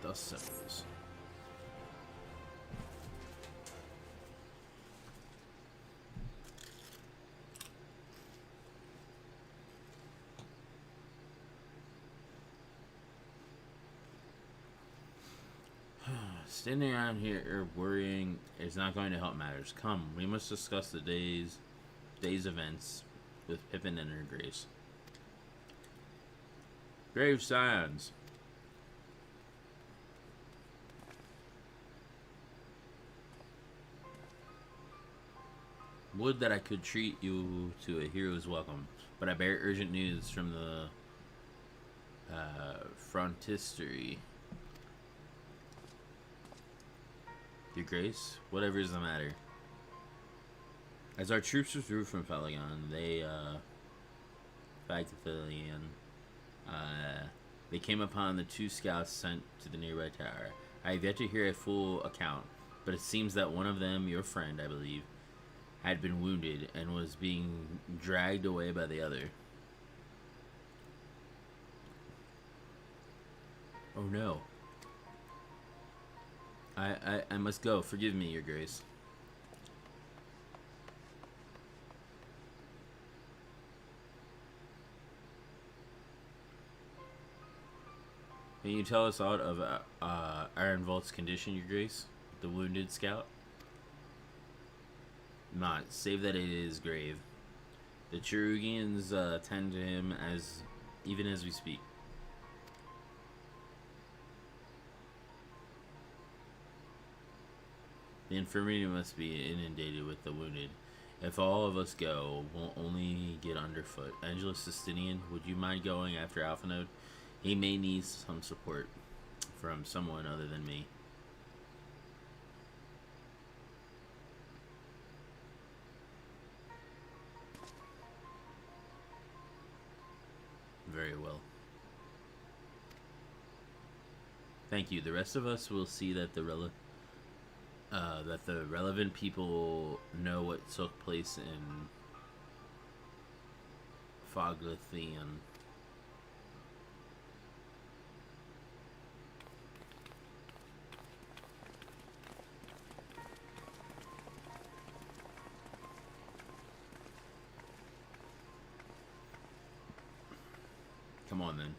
Dust symbols. Standing around here worrying is not going to help matters. Come, we must discuss the day's events with Pippin and her grace. Grave Scions. Would that I could treat you to a hero's welcome, but I bear urgent news from the frontistery. Your Grace, whatever is the matter. As our troops withdrew from Falagon, back to Falagon, they came upon the 2 scouts sent to the nearby tower. I have yet to hear a full account, but it seems that one of them, your friend, I believe, had been wounded and was being dragged away by the other. Oh no. I must go. Forgive me, Your Grace. Can you tell us aught of Arenvald's condition, Your Grace? The wounded scout? Not, save that it is grave. The Cherugians tend to him even as we speak. The infirmary must be inundated with the wounded. If all of us go, we'll only get underfoot. Angelus Justinian, would you mind going after Alphanode? He may need some support from someone other than me. Very well. Thank you. The rest of us will see that the relevant people know what took place in Foglithian. come on then.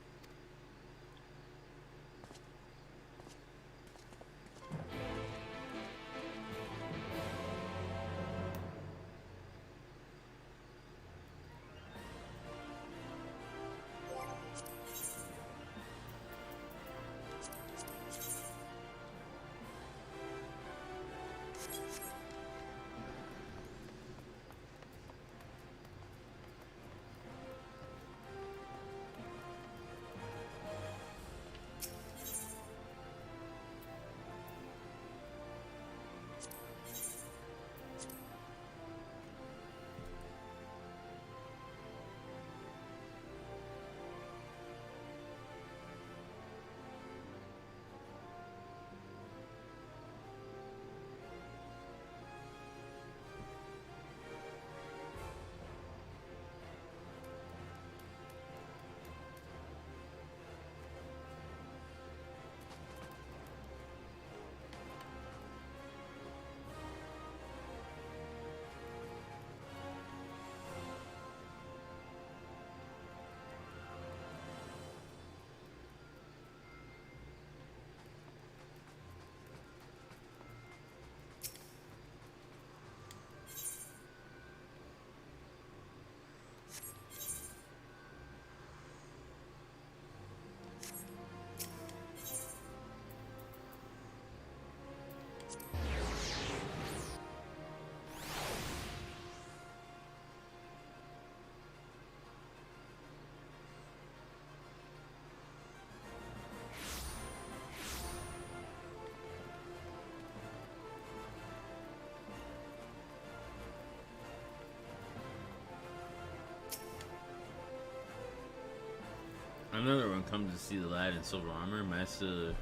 Another one comes to see the lad in silver armor. Master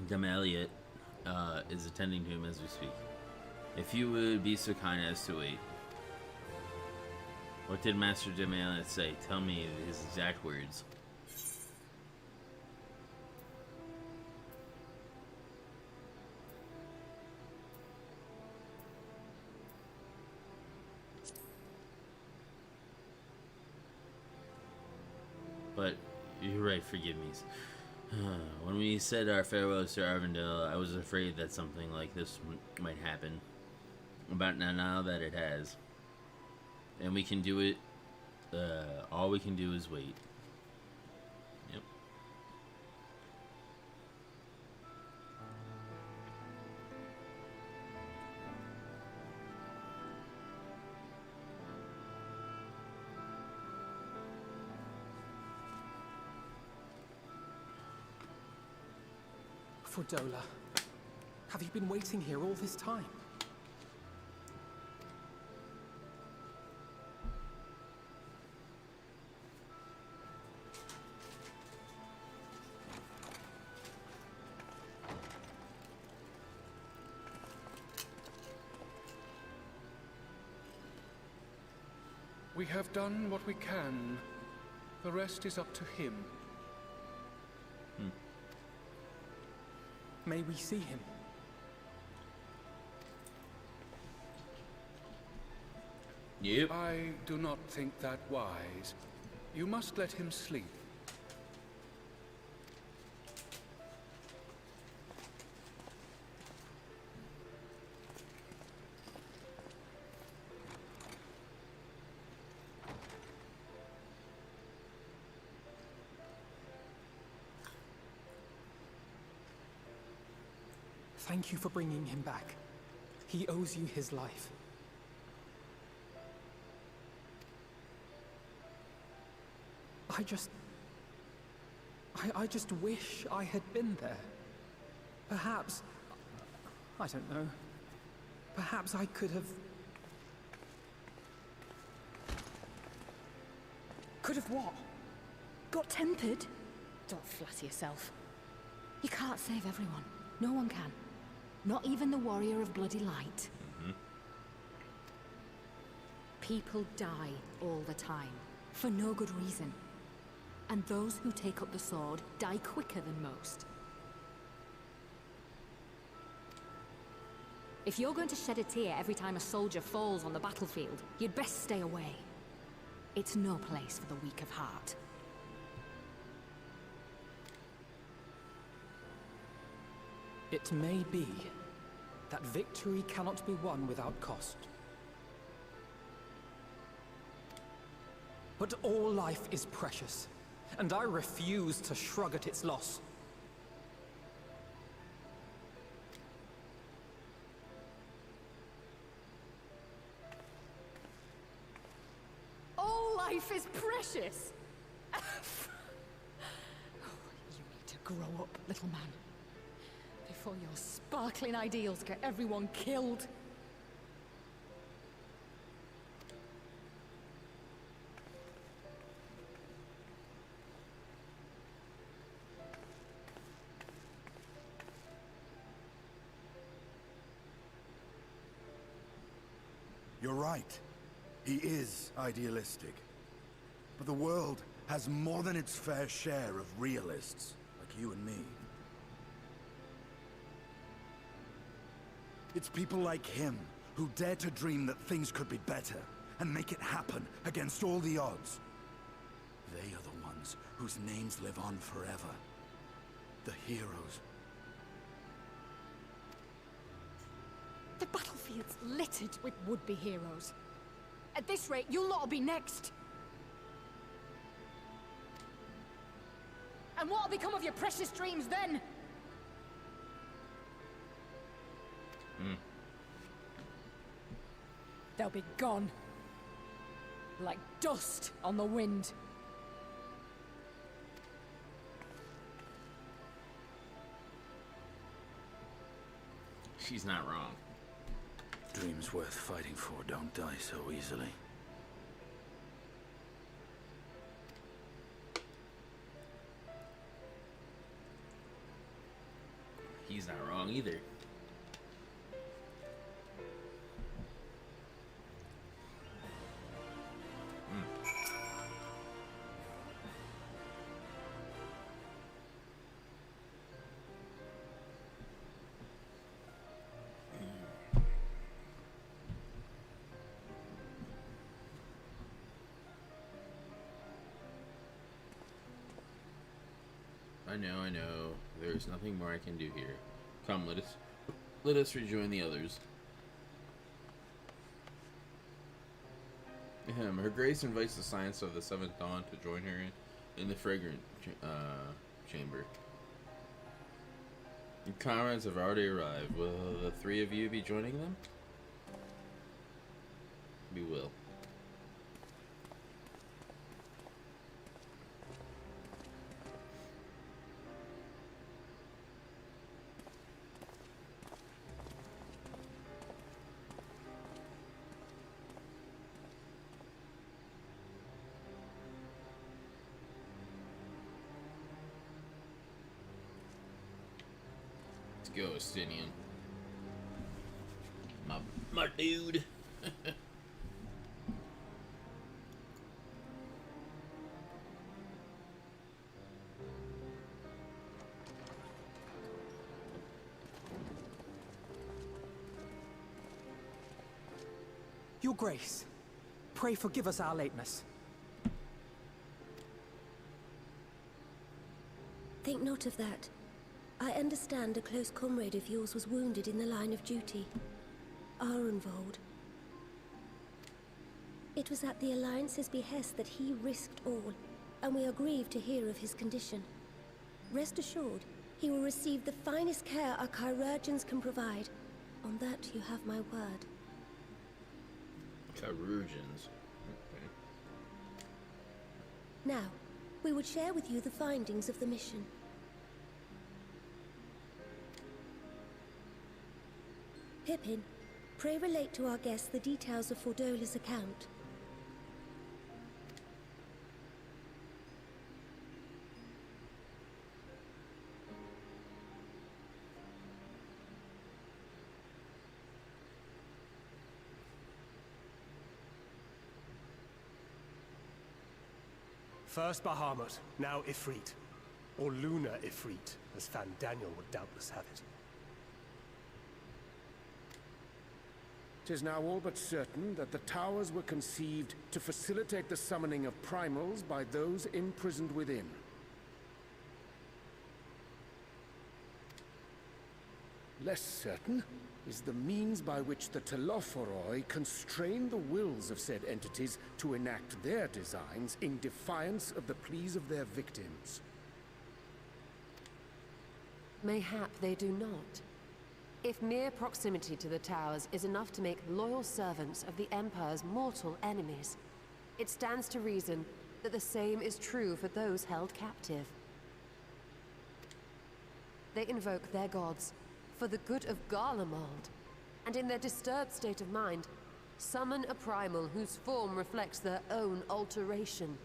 Gamaliet is attending to him as we speak. If you would be so kind as to wait. What did Master Gamaliet say? Tell me his exact words. But you're right, forgive me. When we said our farewells to Arvindale, I was afraid that something like this might happen. But now that it has. And we can do it, all we can do is wait. Yep. Fordola, have you been waiting here all this time? We have done what we can. The rest is up to him. May we see him? Yep. I do not think that wise. You must let him sleep. Thank you for bringing him back. He owes you his life. I just wish I had been there. Perhaps, I don't know, perhaps I could have... Could have what? Got tempered? Don't flatter yourself. You can't save everyone. No one can. Not even the warrior of bloody light. People die all the time, for no good reason. And those who take up the sword die quicker than most. If you're going to shed a tear every time a soldier falls on the battlefield, you'd best stay away. It's no place for the weak of heart. It may be that victory cannot be won without cost. But all life is precious, and I refuse to shrug at its loss. All life is precious! Oh, you need to grow up, little man. Before your sparkling ideals get everyone killed. You're right. He is idealistic. But the world has more than its fair share of realists, like you and me. It's people like him who dare to dream that things could be better, and make it happen against all the odds. They are the ones whose names live on forever. The heroes. The battlefield's littered with would-be heroes. At this rate, you'll lot'll be next. And what'll become of your precious dreams then? They'll be gone. Like dust on the wind. She's not wrong. Dreams worth fighting for don't die so easily. He's not wrong either. I know. There's nothing more I can do here. Come, let us rejoin the others. Her Grace invites the Science of the Seventh Dawn to join her in the fragrant chamber. Your comrades have already arrived. Will the three of you be joining them? We will. Go, Estinian. My dude. Your Grace, pray forgive us our lateness. Think not of that. I understand a close comrade of yours was wounded in the line of duty. Arenvold. It was at the Alliance's behest that he risked all, and we are grieved to hear of his condition. Rest assured, he will receive the finest care our chirurgeons can provide. On that you have my word. Chirurgeons. Okay. Now, we would share with you the findings of the mission. Pippin, pray relate to our guests the details of Fordola's account. First Bahamut, now Ifrit. Or Lunar Ifrit, as Fandaniel would doubtless have it. 'Tis now all but certain that the towers were conceived to facilitate the summoning of primals by those imprisoned within. Less certain is the means by which the Telophoroi constrain the wills of said entities to enact their designs in defiance of the pleas of their victims. Mayhap they do not. If mere proximity to the towers is enough to make loyal servants of the Empire's mortal enemies, it stands to reason that the same is true for those held captive. They invoke their gods for the good of Garlemald, and in their disturbed state of mind, summon a primal whose form reflects their own alteration.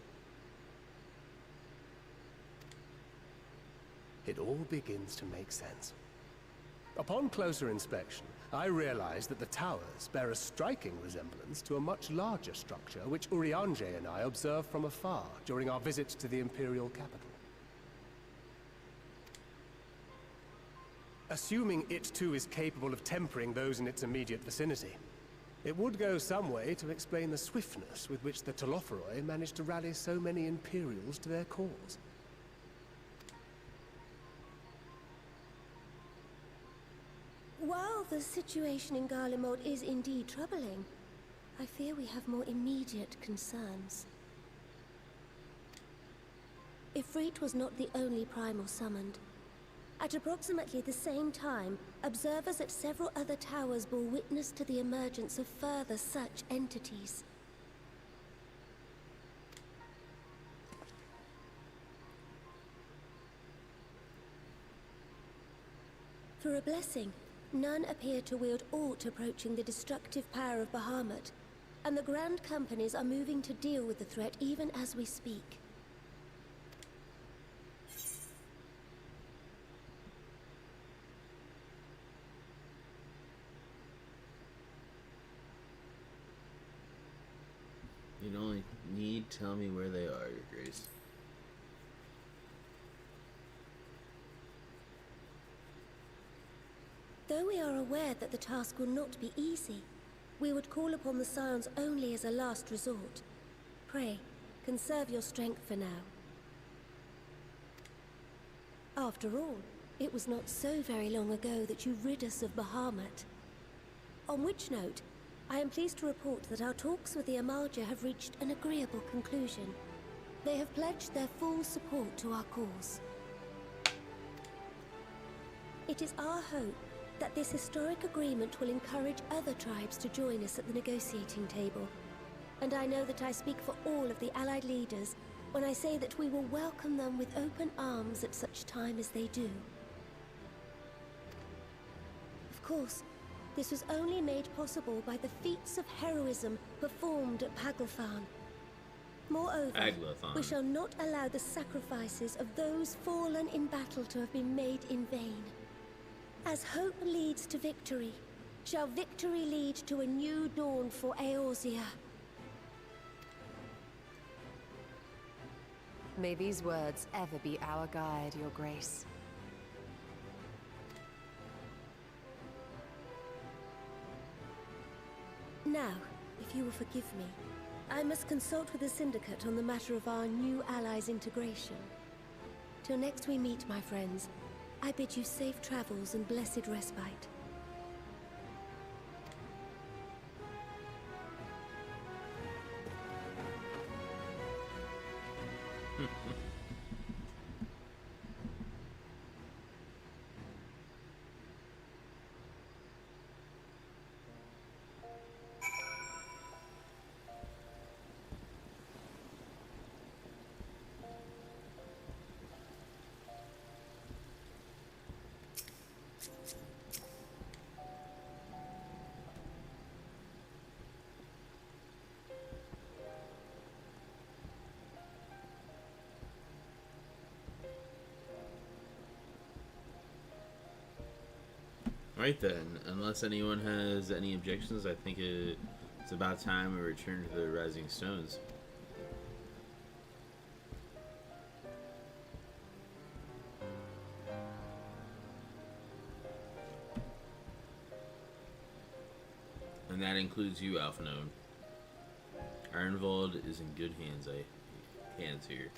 It all begins to make sense. Upon closer inspection, I realized that the towers bear a striking resemblance to a much larger structure which Urianger and I observed from afar during our visits to the Imperial capital. Assuming it too is capable of tempering those in its immediate vicinity, it would go some way to explain the swiftness with which the Telophoroi managed to rally so many Imperials to their cause. While the situation in Garlemald is indeed troubling, I fear we have more immediate concerns. Ifrit was not the only primal summoned. At approximately the same time, observers at several other towers bore witness to the emergence of further such entities. For a blessing, none appear to wield aught approaching the destructive power of Bahamut, and the Grand Companies are moving to deal with the threat even as we speak. You'd only need tell me where they are, Your Grace. Though we are aware that the task will not be easy, we would call upon the Scions only as a last resort. Pray, conserve your strength for now. After all, it was not so very long ago that you rid us of Bahamut. On which note, I am pleased to report that our talks with the Amalja have reached an agreeable conclusion. They have pledged their full support to our cause. It is our hope that this historic agreement will encourage other tribes to join us at the negotiating table. And I know that I speak for all of the Allied leaders when I say that we will welcome them with open arms at such time as they do. Of course, this was only made possible by the feats of heroism performed at Paglafan. Moreover, we shall not allow the sacrifices of those fallen in battle to have been made in vain. As hope leads to victory, shall victory lead to a new dawn for Eorzea. May these words ever be our guide, Your Grace. Now, if you will forgive me, I must consult with the Syndicate on the matter of our new allies' integration. Till next we meet, my friends, I bid you safe travels and blessed respite. Right then, unless anyone has any objections, I think it's about time we return to the Rising Stones. And that includes you, Alphanode. Ironvold is in good hands, hands here.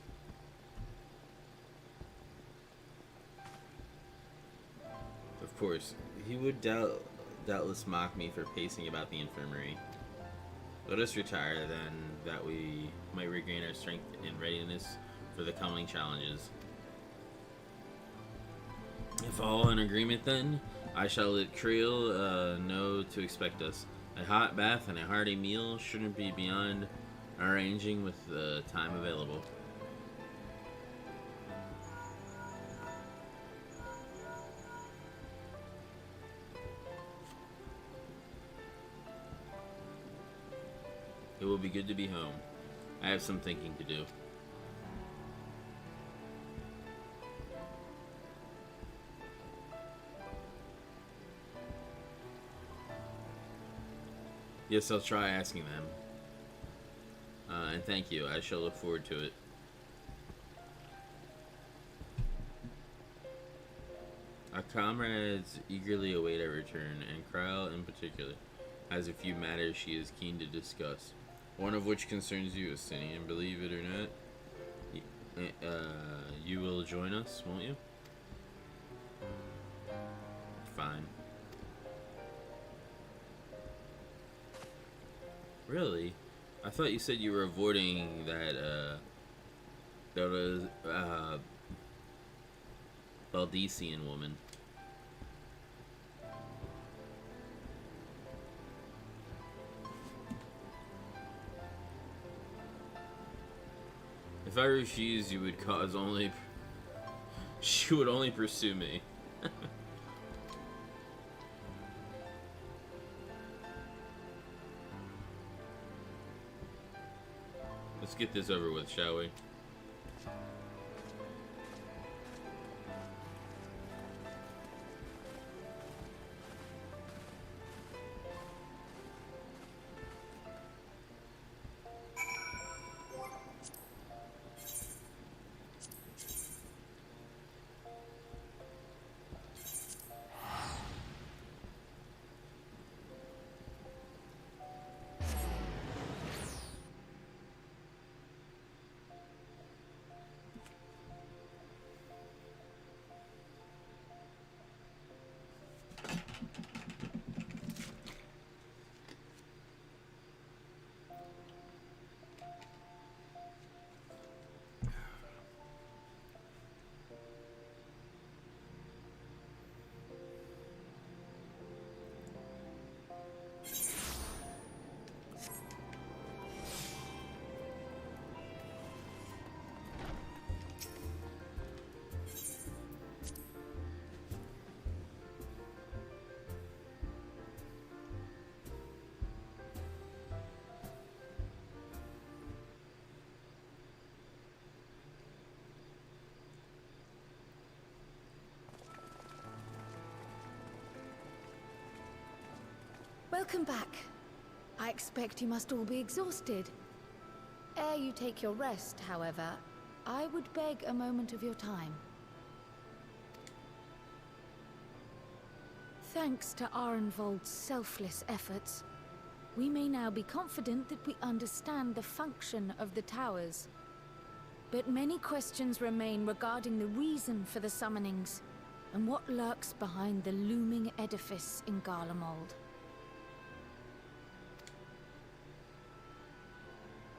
Of course, he would doubtless mock me for pacing about the infirmary. Let us retire, then, that we might regain our strength and readiness for the coming challenges. If all in agreement, then, I shall let Creel know to expect us. A hot bath and a hearty meal shouldn't be beyond arranging with the time available. It will be good to be home. I have some thinking to do. Yes, I'll try asking them. And thank you. I shall look forward to it. Our comrades eagerly await our return, and Kryl in particular has a few matters she is keen to discuss. One of which concerns you, Astinian. Believe it or not, you will join us, won't you? Fine. Really? I thought you said you were avoiding that, Valdesian woman. If I refused, you would cause only... She would only pursue me. Let's get this over with, shall we? Welcome back. I expect you must all be exhausted. Ere you take your rest, however, I would beg a moment of your time. Thanks to Arenvold's selfless efforts, we may now be confident that we understand the function of the towers. But many questions remain regarding the reason for the summonings, and what lurks behind the looming edifice in Garlemald.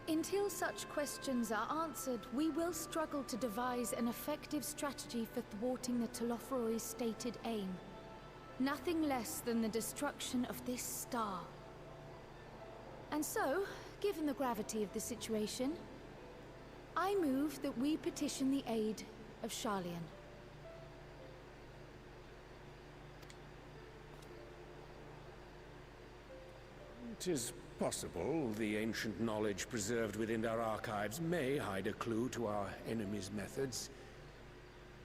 Until such questions are answered, we will struggle to devise an effective strategy for thwarting the Telophoroi's stated aim. Nothing less than the destruction of this star. And so, given the gravity of the situation, I move that we petition the aid of Sharlayan. It is possible the ancient knowledge preserved within our archives may hide a clue to our enemy's methods.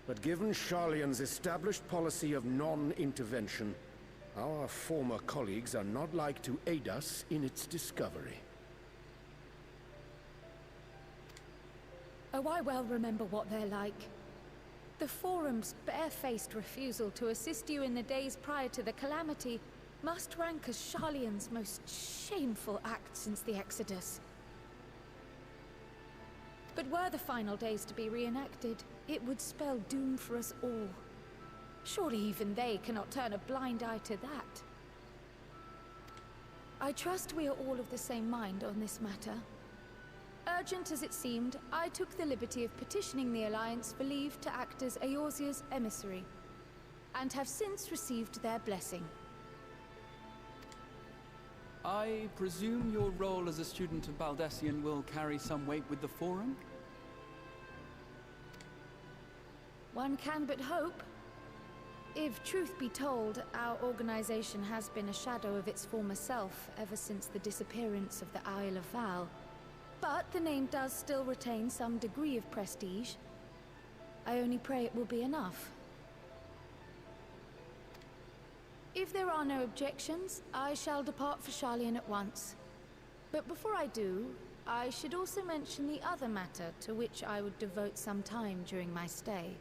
But given Sharlayan's established policy of non-intervention, our former colleagues are not like to aid us in its discovery. Oh, I well remember what they're like. The Forum's barefaced refusal to assist you in the days prior to the calamity must rank as Sharlayan's most shameful act since the Exodus. But were the final days to be reenacted, it would spell doom for us all. Surely even they cannot turn a blind eye to that. I trust we are all of the same mind on this matter. Urgent as it seemed, I took the liberty of petitioning the Alliance for leave to act as Eorzea's emissary, and have since received their blessing. I presume your role as a student of Baldessian will carry some weight with the Forum? One can but hope. If truth be told, our organization has been a shadow of its former self ever since the disappearance of the Isle of Val. But the name does still retain some degree of prestige. I only pray it will be enough. If there are no objections, I shall depart for Sharlayan at once. But before I do, I should also mention the other matter to which I would devote some time during my stay.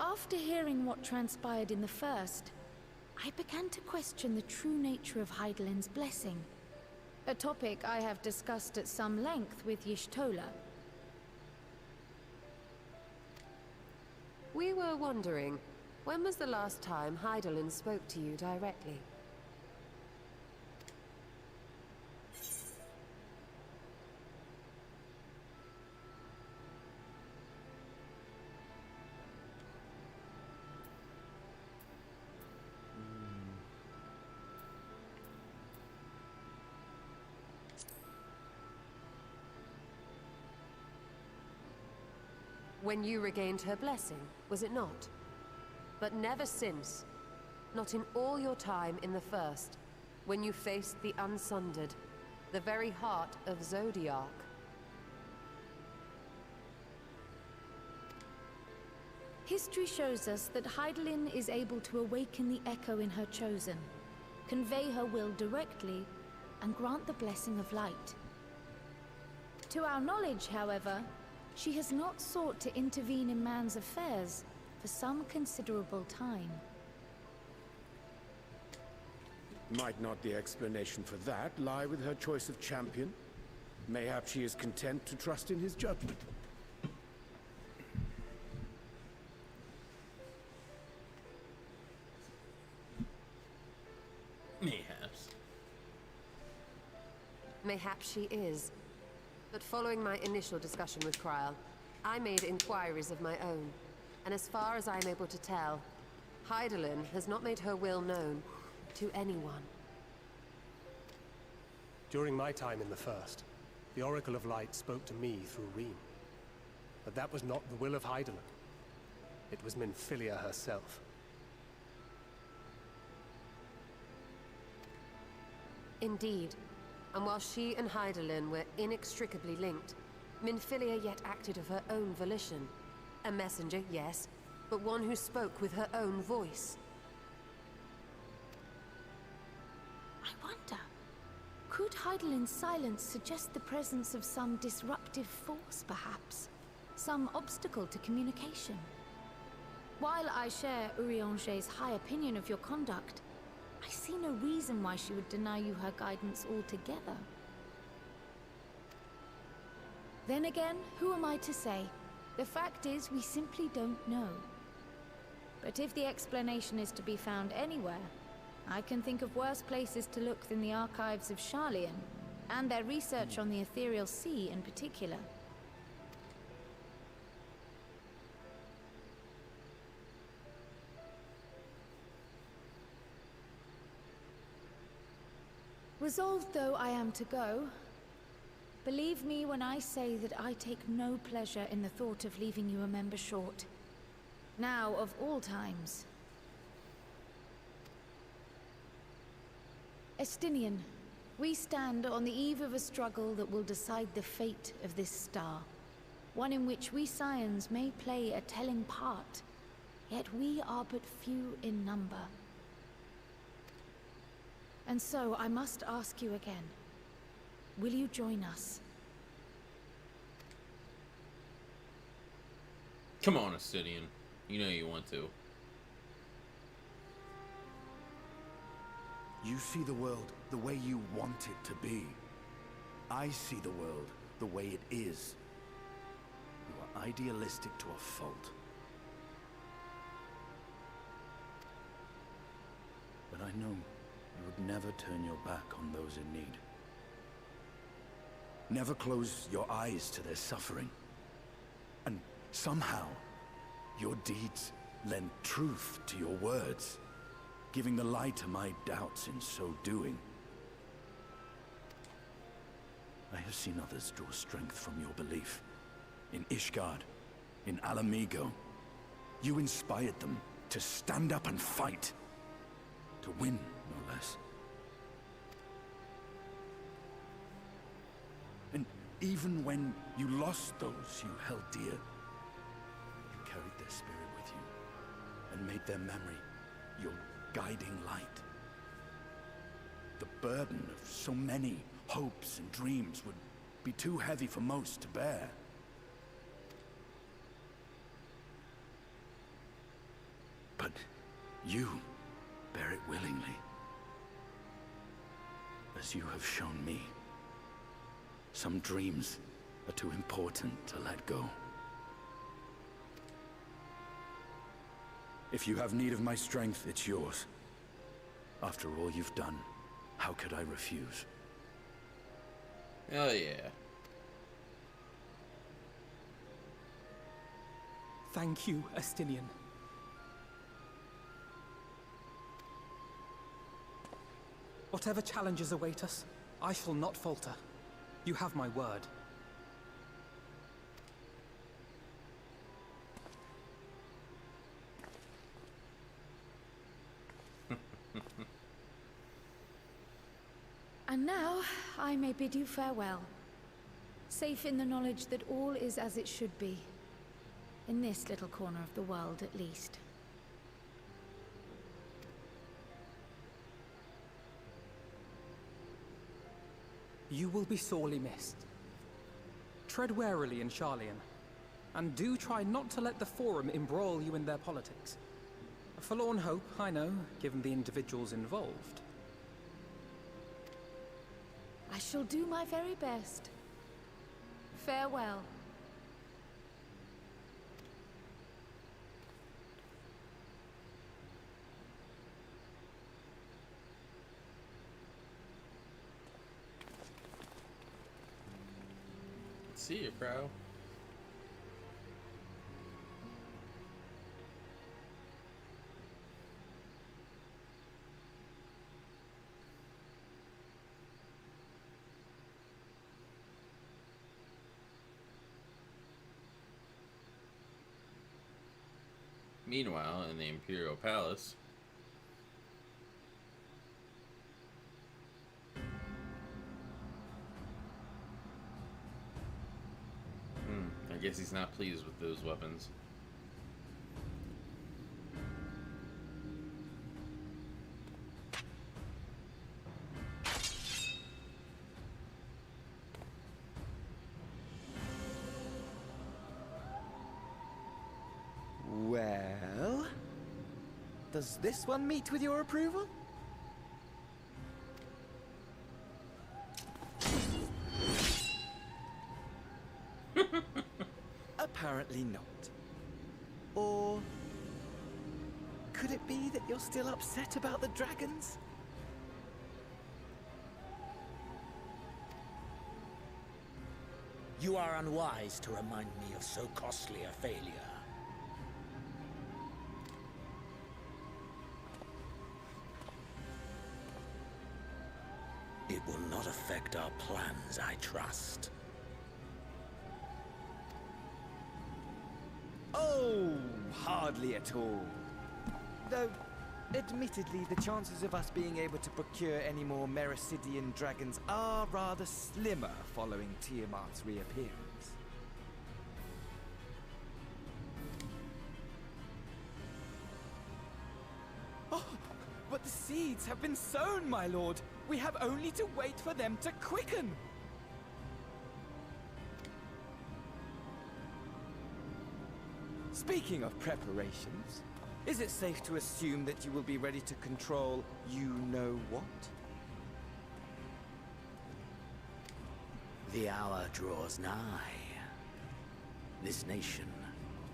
After hearing what transpired in the first, I began to question the true nature of Hydaelyn's blessing. A topic I have discussed at some length with Y'shtola. We were wondering, when was the last time Hydaelyn spoke to you directly? When you regained her blessing, was it not? But never since. Not in all your time in the first, when you faced the Unsundered, the very heart of Zodiark. History shows us that Hydaelyn is able to awaken the echo in her chosen, convey her will directly, and grant the blessing of light. To our knowledge, however, she has not sought to intervene in man's affairs for some considerable time. Might not the explanation for that lie with her choice of champion? Mayhap she is content to trust in his judgment. Mayhaps. Mayhaps she is. But following my initial discussion with Kryl, I made inquiries of my own. And as far as I'm able to tell, Hydaelyn has not made her will known to anyone. During my time in the First, the Oracle of Light spoke to me through Reem. But that was not the will of Hydaelyn. It was Minfilia herself. Indeed. And while she and Hydaelyn were inextricably linked, Minfilia yet acted of her own volition. A messenger, yes, but one who spoke with her own voice. I wonder, could Hydaelyn's silence suggest the presence of some disruptive force, perhaps? Some obstacle to communication? While I share Urianger's high opinion of your conduct, I see no reason why she would deny you her guidance altogether. Then again, who am I to say? The fact is, we simply don't know. But if the explanation is to be found anywhere, I can think of worse places to look than the archives of Sharlayan, and their research on the Ethereal Sea in particular. Resolved though I am to go, believe me when I say that I take no pleasure in the thought of leaving you a member short. Now of all times. Estinian, we stand on the eve of a struggle that will decide the fate of this star. One in which we Scions may play a telling part, yet we are but few in number. And so I must ask you again, will you join us? Come on, Astidian. You know you want to. You see the world the way you want it to be. I see the world the way it is. You are idealistic to a fault. But I know you would never turn your back on those in need. Never close your eyes to their suffering. And somehow, your deeds lend truth to your words, giving the lie to my doubts in so doing. I have seen others draw strength from your belief. In Ishgard, in Alamigo. You inspired them to stand up and fight. To win, no less. And even when you lost those you held dear, you carried their spirit with you and made their memory your guiding light. The burden of so many hopes and dreams would be too heavy for most to bear. But you bear it willingly, as you have shown me. Some dreams are too important to let go. If you have need of my strength, it's yours. After all you've done, how could I refuse? Hell yeah. Thank you, Estinian. Whatever challenges await us, I shall not falter. You have my word. And now, I may bid you farewell. Safe in the knowledge that all is as it should be. In this little corner of the world, at least. You will be sorely missed. Tread warily in Charlian, and do try not to let the Forum embroil you in their politics. A forlorn hope, I know, given the individuals involved. I shall do my very best. Farewell. See you, bro. Meanwhile, in the Imperial Palace, I guess he's not pleased with those weapons. Well, does this one meet with your approval? Apparently not. Or could it be that you're still upset about the dragons? You are unwise to remind me of so costly a failure. It will not affect our plans, I trust. Oh, hardly at all. Though, admittedly, the chances of us being able to procure any more Mericidian dragons are rather slimmer following Tiamat's reappearance. Oh, but the seeds have been sown, my lord. We have only to wait for them to quicken. Speaking of preparations, Is it safe to assume that you will be ready to control you-know-what? The hour draws nigh. This nation,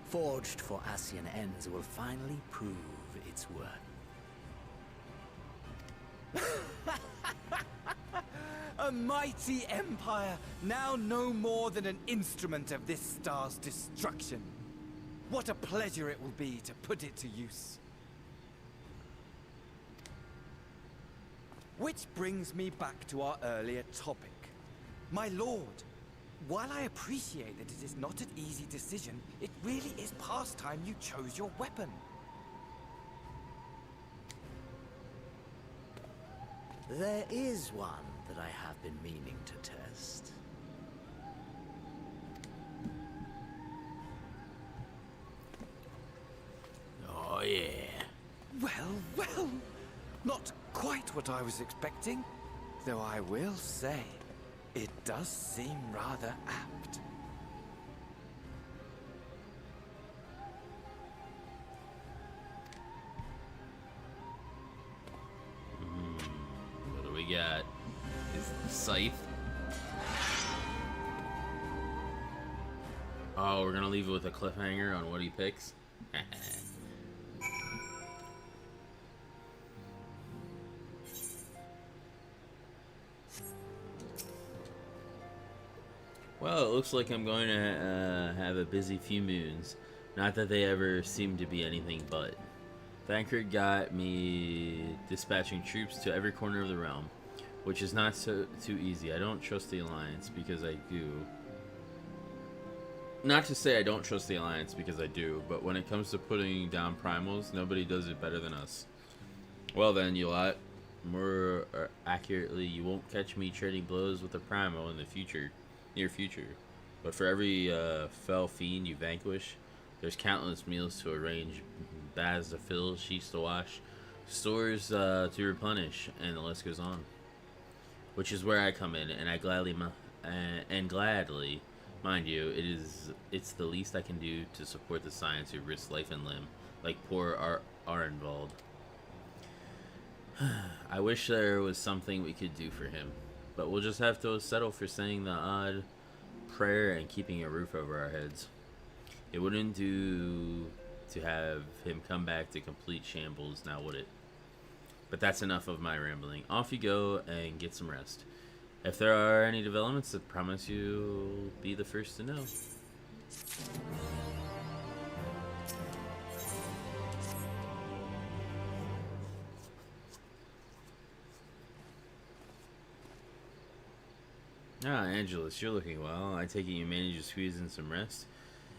forged for Ascian ends, will finally prove its worth. A mighty empire, now no more than an instrument of this star's destruction. What a pleasure it will be to put it to use. Which brings me back to our earlier topic. My lord, while I appreciate that it is not an easy decision, it really is past time you chose your weapon. There is one that I have been meaning to test. Oh yeah. Well, not quite what I was expecting, though I will say, it does seem rather apt. What do we got? Is Scythe? Oh, we're gonna leave it with a cliffhanger on what he picks. Well, it looks like I'm going to have a busy few moons. Not that they ever seem to be anything but. Thancred got me dispatching troops to every corner of the realm, which is not too easy. I don't trust the Alliance because I do. Not to say I don't trust the Alliance because I do, but when it comes to putting down primals, nobody does it better than us. Well then, you lot. More accurately, you won't catch me trading blows with a primal in the near future. But for every fell fiend you vanquish, there's countless meals to arrange, baths to fill, sheets to wash, stores to replenish, and the list goes on. Which is where I come in, and I gladly, mind you, it's the least I can do to support the science who risk life and limb, like poor Arenvald. I wish there was something we could do for him, but we'll just have to settle for saying the odd prayer and keeping a roof over our heads. It wouldn't do to have him come back to complete shambles, now would it? But that's enough of my rambling. Off you go and get some rest. If there are any developments, I promise you'll be the first to know. Ah, Angelus, you're looking well. I take it you managed to squeeze in some rest.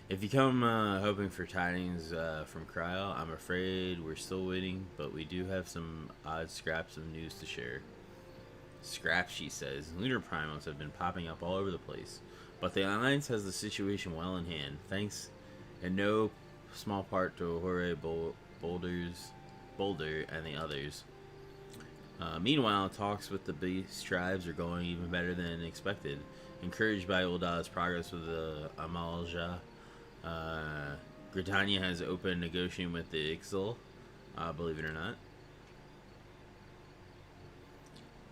If you come hoping for tidings from Cryo, I'm afraid we're still waiting, but we do have some odd scraps of news to share. Scraps, she says. Lunar primals have been popping up all over the place, but the Alliance has the situation well in hand, thanks in no small part to Jorge Boulder and the others. Meanwhile, talks with the beast tribes are going even better than expected. Encouraged by Ulda's progress with the Amalja, Gridania has opened negotiating with the Ixal, believe it or not.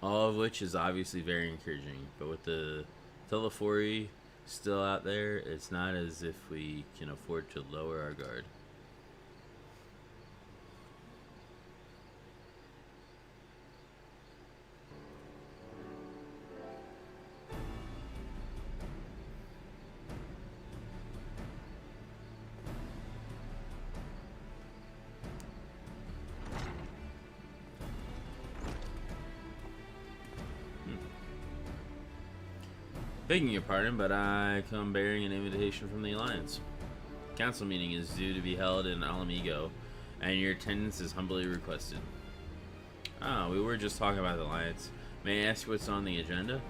All of which is obviously very encouraging, but with the Telephori still out there, it's not as if we can afford to lower our guard. Begging your pardon, but I come bearing an invitation from the Alliance. Council meeting is due to be held in Alamigo, and your attendance is humbly requested. Ah, we were just talking about the Alliance. May I ask what's on the agenda?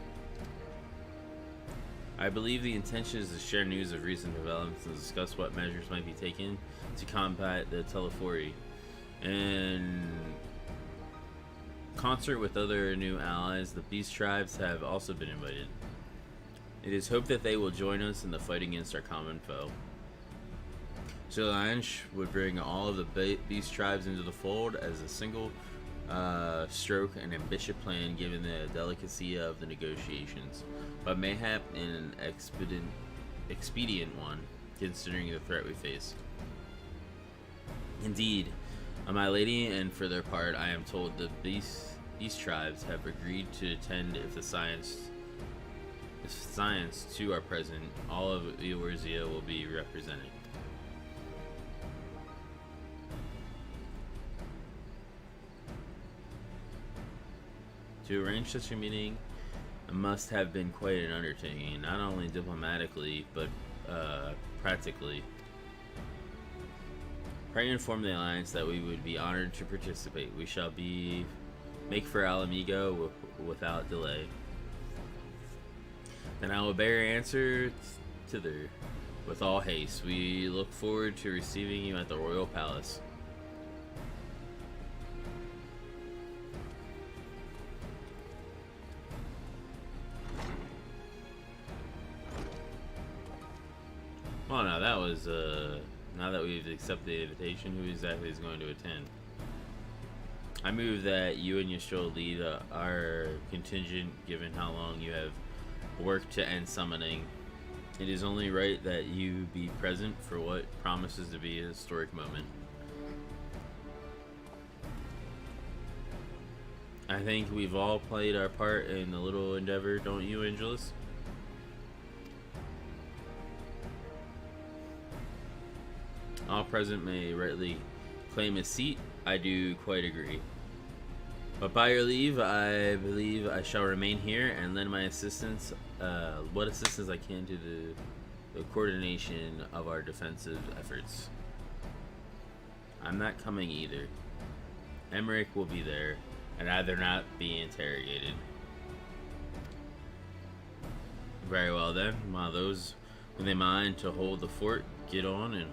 I believe the intention is to share news of recent developments and discuss what measures might be taken to combat the Telephori. In concert with other new allies, the Beast Tribes have also been invited. It is hoped that they will join us in the fight against our common foe. So the alliance would bring all of the beast tribes into the fold as a single stroke and ambitious plan given the delicacy of the negotiations, but mayhap in an expedient one considering the threat we face. Indeed, my lady, and for their part, I am told that these tribes have agreed to attend if the science too are present. All of Eorzea will be represented. To arrange such a meeting must have been quite an undertaking, not only diplomatically, but practically. Pray inform the Alliance that we would be honored to participate. We shall make for Alamigo without delay. Then I will bear answer thither with all haste. We look forward to receiving you at the Royal Palace. Well, now that was, now that we've accepted the invitation, who exactly is going to attend? I move that you and Yashul lead our contingent, given how long you have worked to end summoning. It is only right that you be present for what promises to be a historic moment. I think we've all played our part in the little endeavor, don't you, Angelus? All present may rightly claim a seat. I do quite agree. But by your leave, I believe I shall remain here and lend my assistance, what assistance I can to the coordination of our defensive efforts. I'm not coming either. Emmerich will be there, and either not be interrogated. Very well then, while those when they mind to hold the fort get on and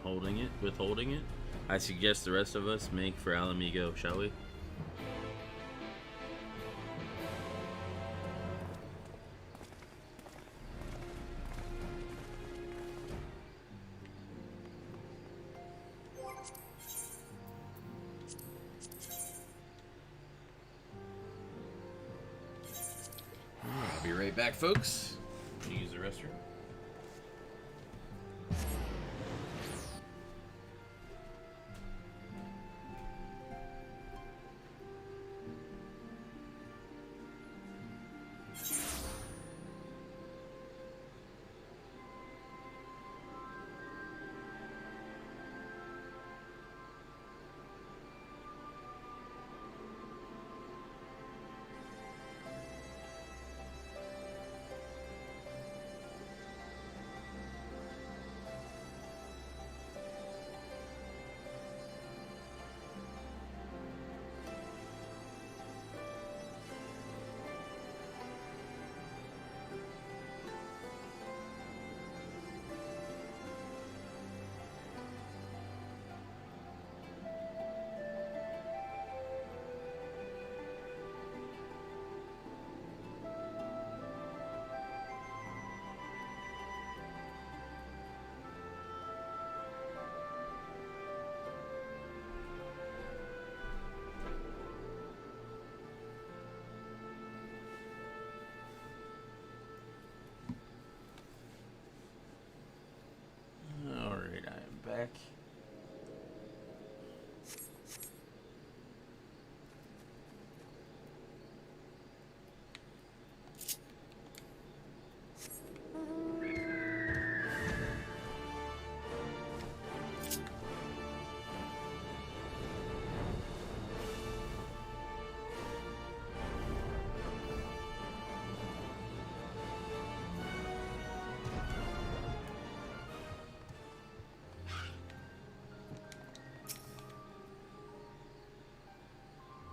withholding it, I suggest the rest of us make for Alamigo, shall we? I'll be right back, folks. Use the restroom. Alright, I am back.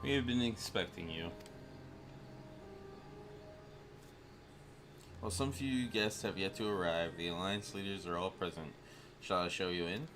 We have been expecting you. While some few guests have yet to arrive, the Alliance leaders are all present. Shall I show you in?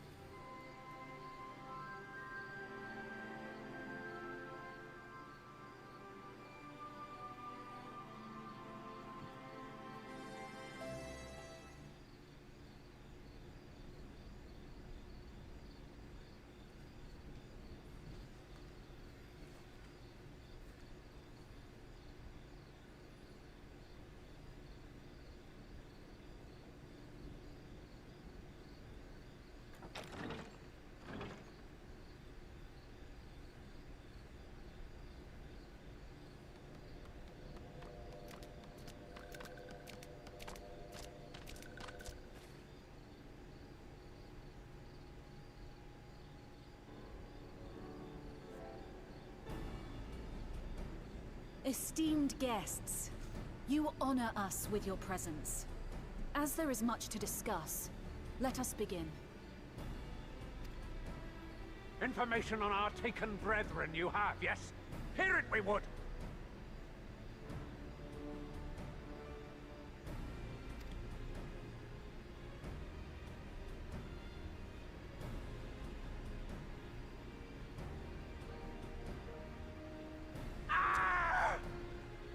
Esteemed guests, you honor us with your presence. As there is much to discuss, let us begin. Information on our taken brethren you have, yes? Hear it we would!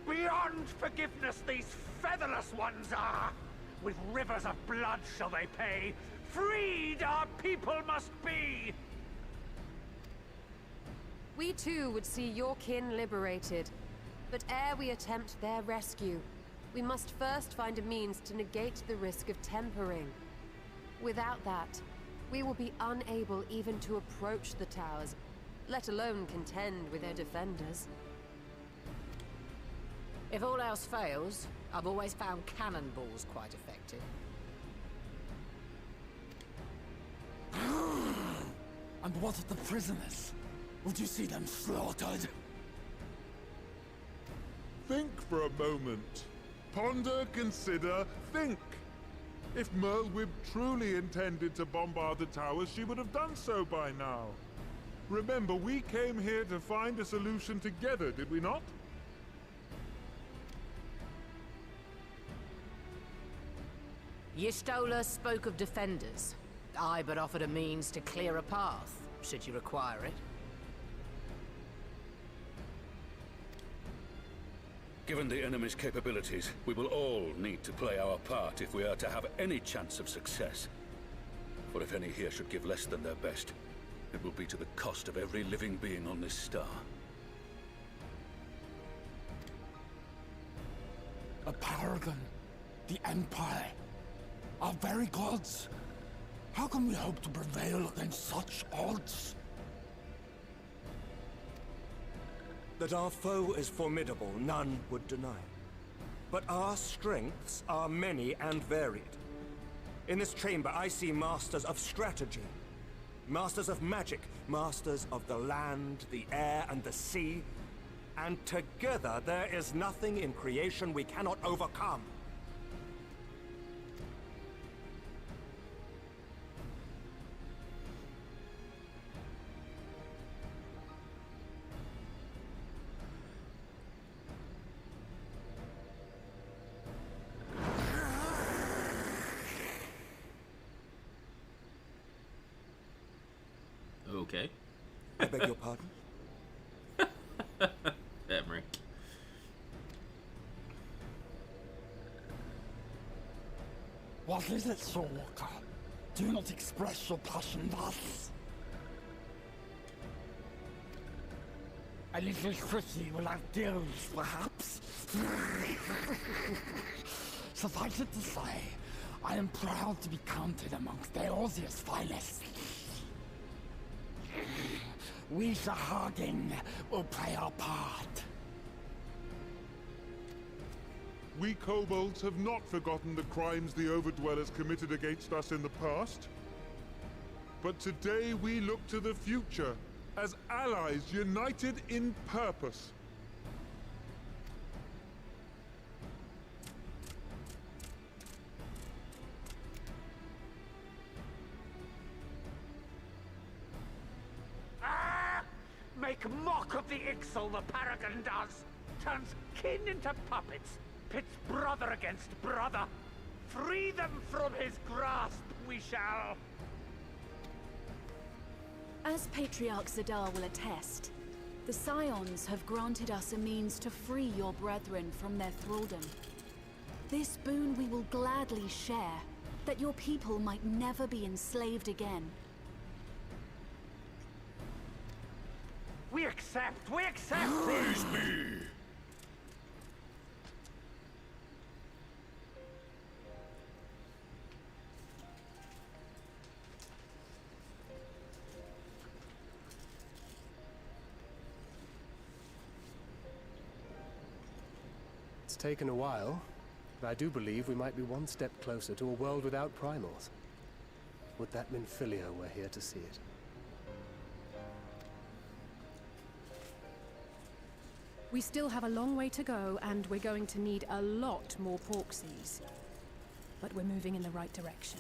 Beyond forgiveness these featherless ones are! With rivers of blood shall they pay! Freed our people must be! We too would see your kin liberated. But ere we attempt their rescue, we must first find a means to negate the risk of tempering. Without that, we will be unable even to approach the towers, let alone contend with their defenders. If all else fails, I've always found cannonballs quite effective. And what of the prisoners? Would you see them slaughtered? Think for a moment. Ponder, consider, think. If Merlwyb truly intended to bombard the towers, she would have done so by now. Remember, we came here to find a solution together, did we not? Y'shtola spoke of defenders. I but offered a means to clear a path, should you require it. Given the enemy's capabilities, we will all need to play our part if we are to have any chance of success. For if any here should give less than their best, it will be to the cost of every living being on this star. A paragon. The Empire. Our very gods. How can we hope to prevail against such odds? That our foe is formidable, none would deny. But our strengths are many and varied. In this chamber, I see masters of strategy, masters of magic, masters of the land, the air, and the sea. And together, there is nothing in creation we cannot overcome. Okay. I beg your pardon? Emery. What is it, Soulwalker? Do not express your passion thus. A little tricky without gills, perhaps? Suffice it to say, I am proud to be counted amongst Eorzea's finest. We Sahagin will play our part. We kobolds have not forgotten the crimes the Overdwellers committed against us in the past. But today we look to the future, as allies united in purpose. Make mock of the Ixal the Paragon does! Turns kin into puppets! Pits brother against brother! Free them from his grasp, we shall! As Patriarch Zadar will attest, the Scions have granted us a means to free your brethren from their thraldom. This boon we will gladly share, that your people might never be enslaved again. We accept! We accept! Praise me! It's taken a while, but I do believe we might be one step closer to a world without primals. Would that Minfilia were here to see it. We still have a long way to go, and we're going to need a lot more porksies. But we're moving in the right direction.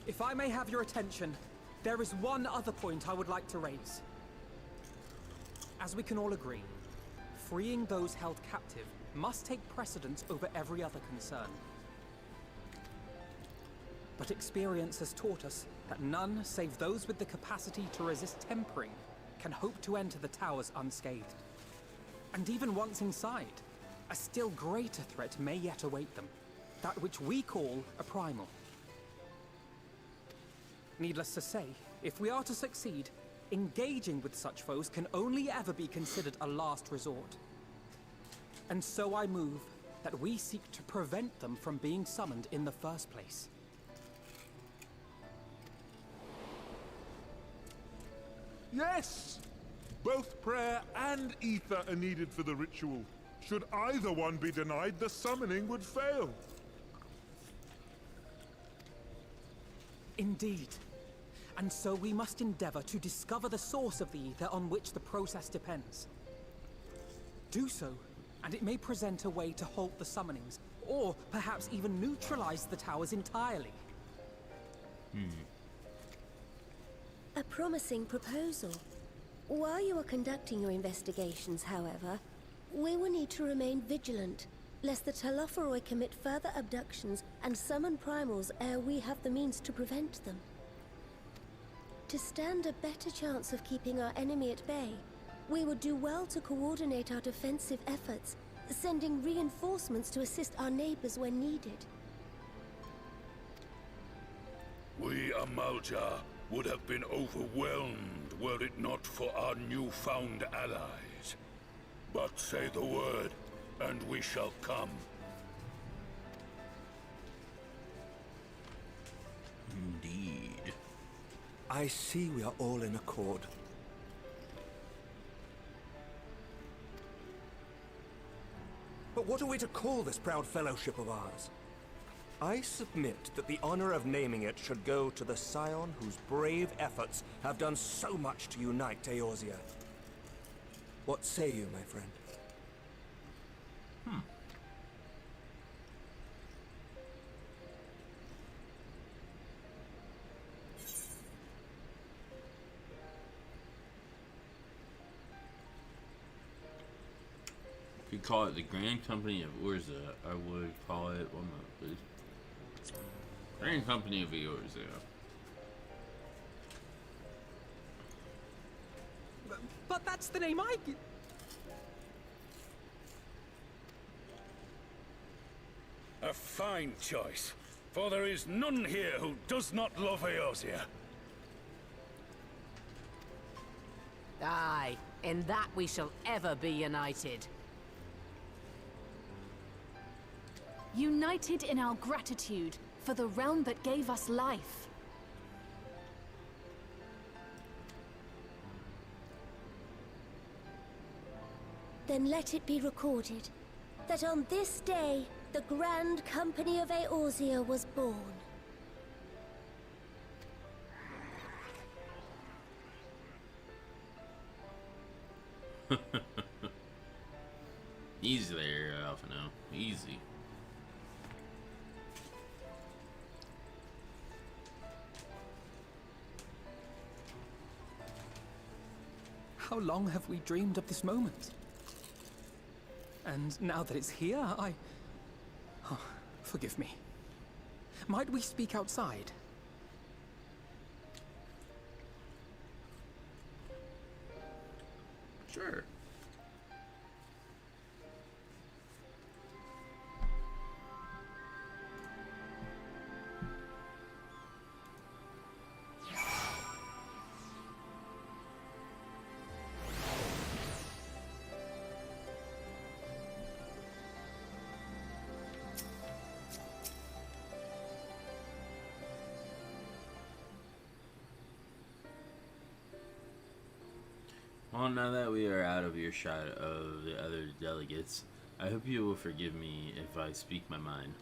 If I may have your attention, there is one other point I would like to raise. As we can all agree, freeing those held captive must take precedence over every other concern. But experience has taught us that none save those with the capacity to resist tempering can hope to enter the towers unscathed. And even once inside, a still greater threat may yet await them, that which we call a primal. Needless to say, if we are to succeed, engaging with such foes can only ever be considered a last resort. And so I move that we seek to prevent them from being summoned in the first place. Yes! Both prayer and ether are needed for the ritual. Should either one be denied, the summoning would fail. Indeed. And so we must endeavor to discover the source of the ether on which the process depends. Do so, and it may present a way to halt the summonings, or perhaps even neutralize the towers entirely. A promising proposal. While you are conducting your investigations, however, we will need to remain vigilant, lest the Telophoroi commit further abductions and summon primals ere we have the means to prevent them. To stand a better chance of keeping our enemy at bay, we would do well to coordinate our defensive efforts, sending reinforcements to assist our neighbors when needed. We Amalja would have been overwhelmed were it not for our newfound allies. But say the word, and we shall come. Indeed. I see we are all in accord. But what are we to call this proud fellowship of ours? I submit that the honor of naming it should go to the scion whose brave efforts have done so much to unite Eorzea. What say you, my friend? If you call it the Grand Company of Urza, I would call it, one moment please. Grand Company of Eorzea. But that's the name I... A fine choice, for there is none here who does not love Eorzea. Aye, in that we shall ever be united. United in our gratitude for the realm that gave us life. Then let it be recorded that on this day, the Grand Company of Eorzea was born. Easy there, Alphino. Easy. How long have we dreamed of this moment? And now that it's here, Oh, forgive me. Might we speak outside? Sure. Well, now that we are out of earshot of the other delegates, I hope you will forgive me if I speak my mind.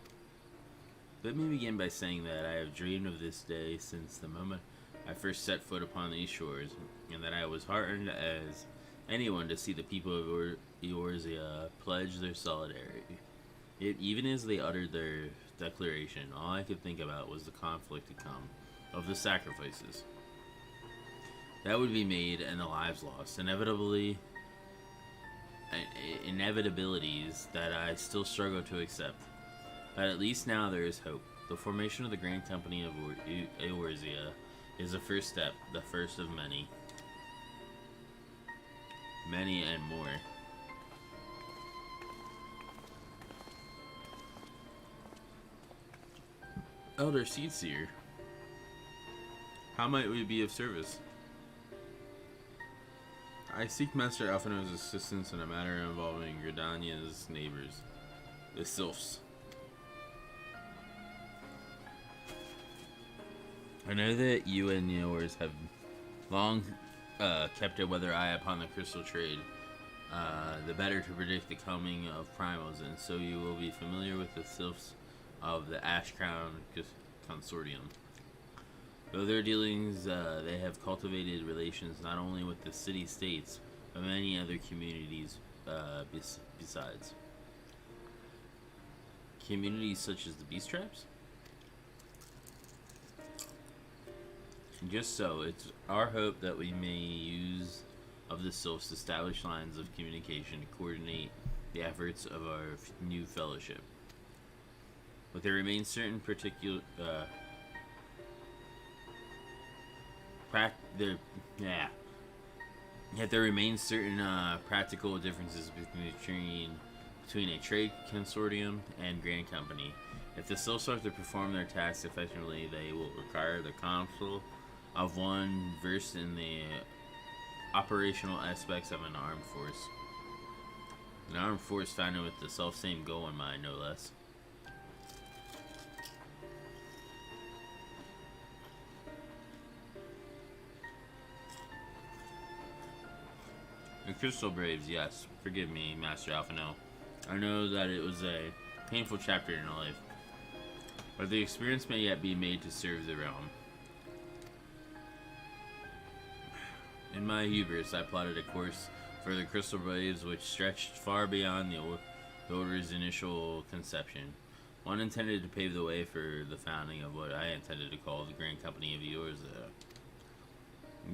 Let me begin by saying that I have dreamed of this day since the moment I first set foot upon these shores, and that I was heartened as anyone to see the people of Eorzea pledge their solidarity. Yet, even as they uttered their declaration, all I could think about was the conflict to come, of the sacrifices that would be made and the lives lost, inevitabilities that I still struggle to accept. But at least now there is hope. The formation of the Grand Company of Eorzea is the first step, the first of many. Many and more. Elder Seedseer, how might we be of service? I seek Master Alphino's assistance in a matter involving Gridania's neighbors, the Sylphs. I know that you and yours have long kept a weather eye upon the crystal trade, the better to predict the coming of primals, and so you will be familiar with the Sylphs of the Ashcrown Consortium. Though their dealings, they have cultivated relations not only with the city-states, but many other communities besides. Communities such as the Beast Traps? Just so, it's our hope that we may use of the Sylphs to establish lines of communication to coordinate the efforts of our new fellowship. But there remains certain particular Yet there remains certain practical differences between a trade consortium and Grand Company. If the Sylphs are to perform their tasks effectively, they will require the counsel of one versed in the operational aspects of an armed force. An armed force founded with the self-same goal in mind, no less. The Crystal Braves, yes. Forgive me, Master Alphino. I know that it was a painful chapter in your life, but the experience may yet be made to serve the realm. In my hubris, I plotted a course for the Crystal Braves which stretched far beyond the Order's initial conception. One intended to pave the way for the founding of what I intended to call the Grand Company of Eorzea.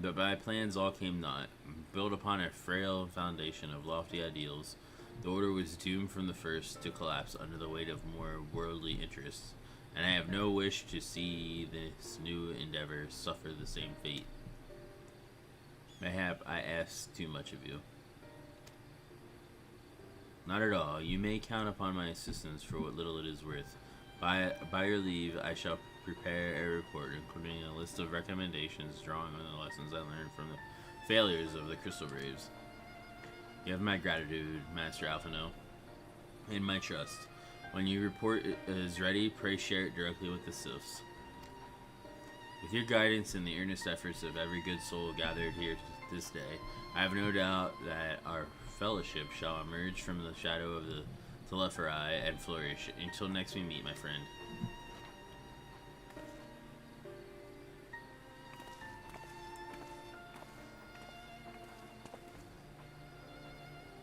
But my plans all came not. Built upon a frail foundation of lofty ideals, the Order was doomed from the first to collapse under the weight of more worldly interests, and I have no wish to see this new endeavor suffer the same fate. Mayhap I ask too much of you. Not at all. You may count upon my assistance for what little it is worth. By your leave, I shall prepare a report, including a list of recommendations drawing on the lessons I learned from the failures of the Crystal Braves. You have my gratitude, Master Alphino, and my trust. When your report is ready, pray share it directly with the Sylphs. With your guidance and the earnest efforts of every good soul gathered here this day, I have no doubt that our fellowship shall emerge from the shadow of the Telephorai and flourish. Until next we meet, my friend.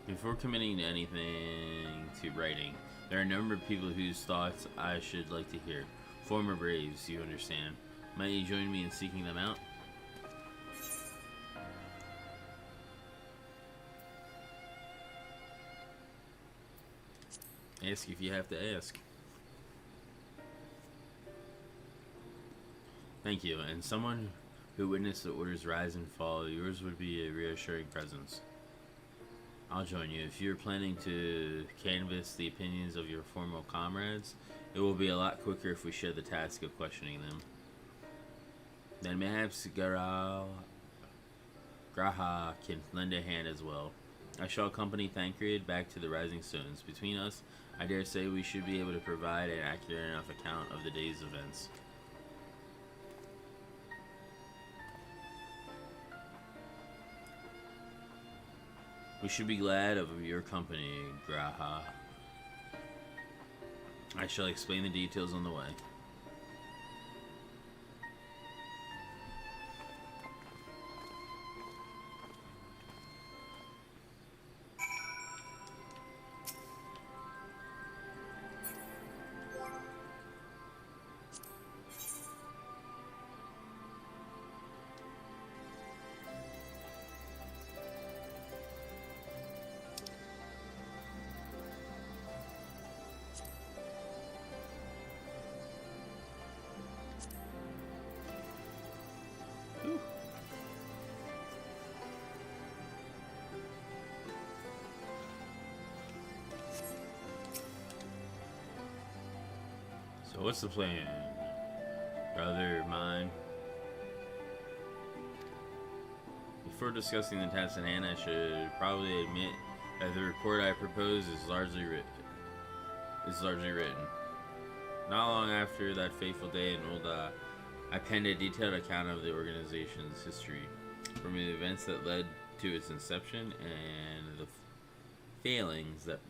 Before committing to anything to writing, there are a number of people whose thoughts I should like to hear. Former Braves, you understand. Might you join me in seeking them out? Ask if you have to ask. Thank you, and someone who witnessed the Order's rise and fall, yours would be a reassuring presence. I'll join you. If you're planning to canvass the opinions of your former comrades, it will be a lot quicker if we share the task of questioning them. Then perhaps Graha can lend a hand as well. I shall accompany Thancred back to the Rising Stones. Between us, I dare say we should be able to provide an accurate enough account of the day's events. We should be glad of your company, Graha. I shall explain the details on the way. So what's the plan, brother mine? Before discussing the task at hand, I should probably admit that the report I propose is largely written. Not long after that fateful day in Ul'dah, I penned a detailed account of the organization's history, from the events that led to its inception and the failings that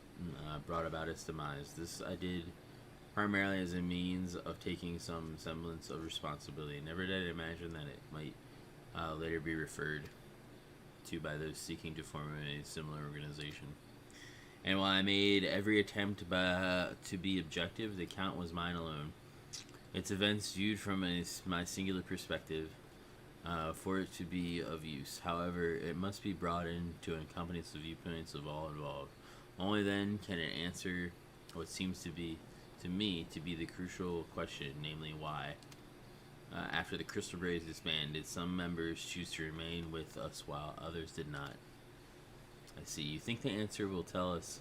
brought about its demise. This I did primarily as a means of taking some semblance of responsibility. Never did I imagine that it might later be referred to by those seeking to form a similar organization. And while I made every attempt to be objective, the account was mine alone. Its events viewed from my singular perspective, for it to be of use. However, it must be brought in to encompass the viewpoints of all involved. Only then can it answer what seems to me to be the crucial question, namely why. After the Crystal Braves disbanded, did some members choose to remain with us while others did not? I see. You think the answer will tell us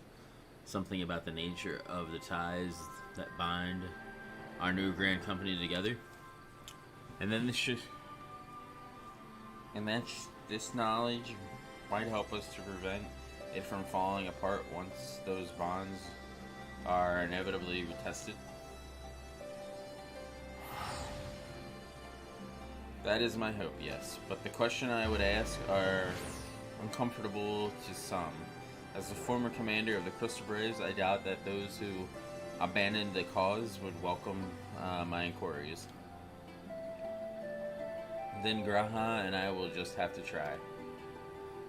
something about the nature of the ties that bind our new grand company together? And then this knowledge might help us to prevent it from falling apart once those bonds are inevitably retested. That is my hope, yes. But the question I would ask are uncomfortable to some. As the former commander of the Crystal Braves, I doubt that those who abandoned the cause would welcome my inquiries. Then Graha and I will just have to try.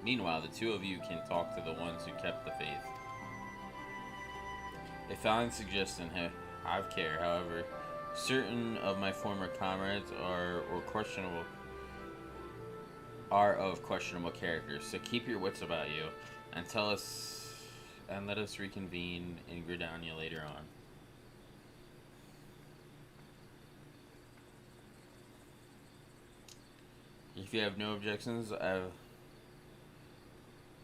Meanwhile, the two of you can talk to the ones who kept the faith. A fine suggestion, have care, however. Certain of my former comrades are of questionable character, so keep your wits about you and let us reconvene in Gridania later on. If you have no objections, I have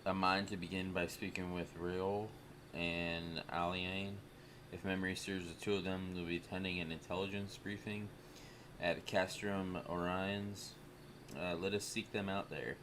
a mind to begin by speaking with Riol and Aliane. If memory serves, the two of them will be attending an intelligence briefing at Castrum Orions. Let us seek them out there.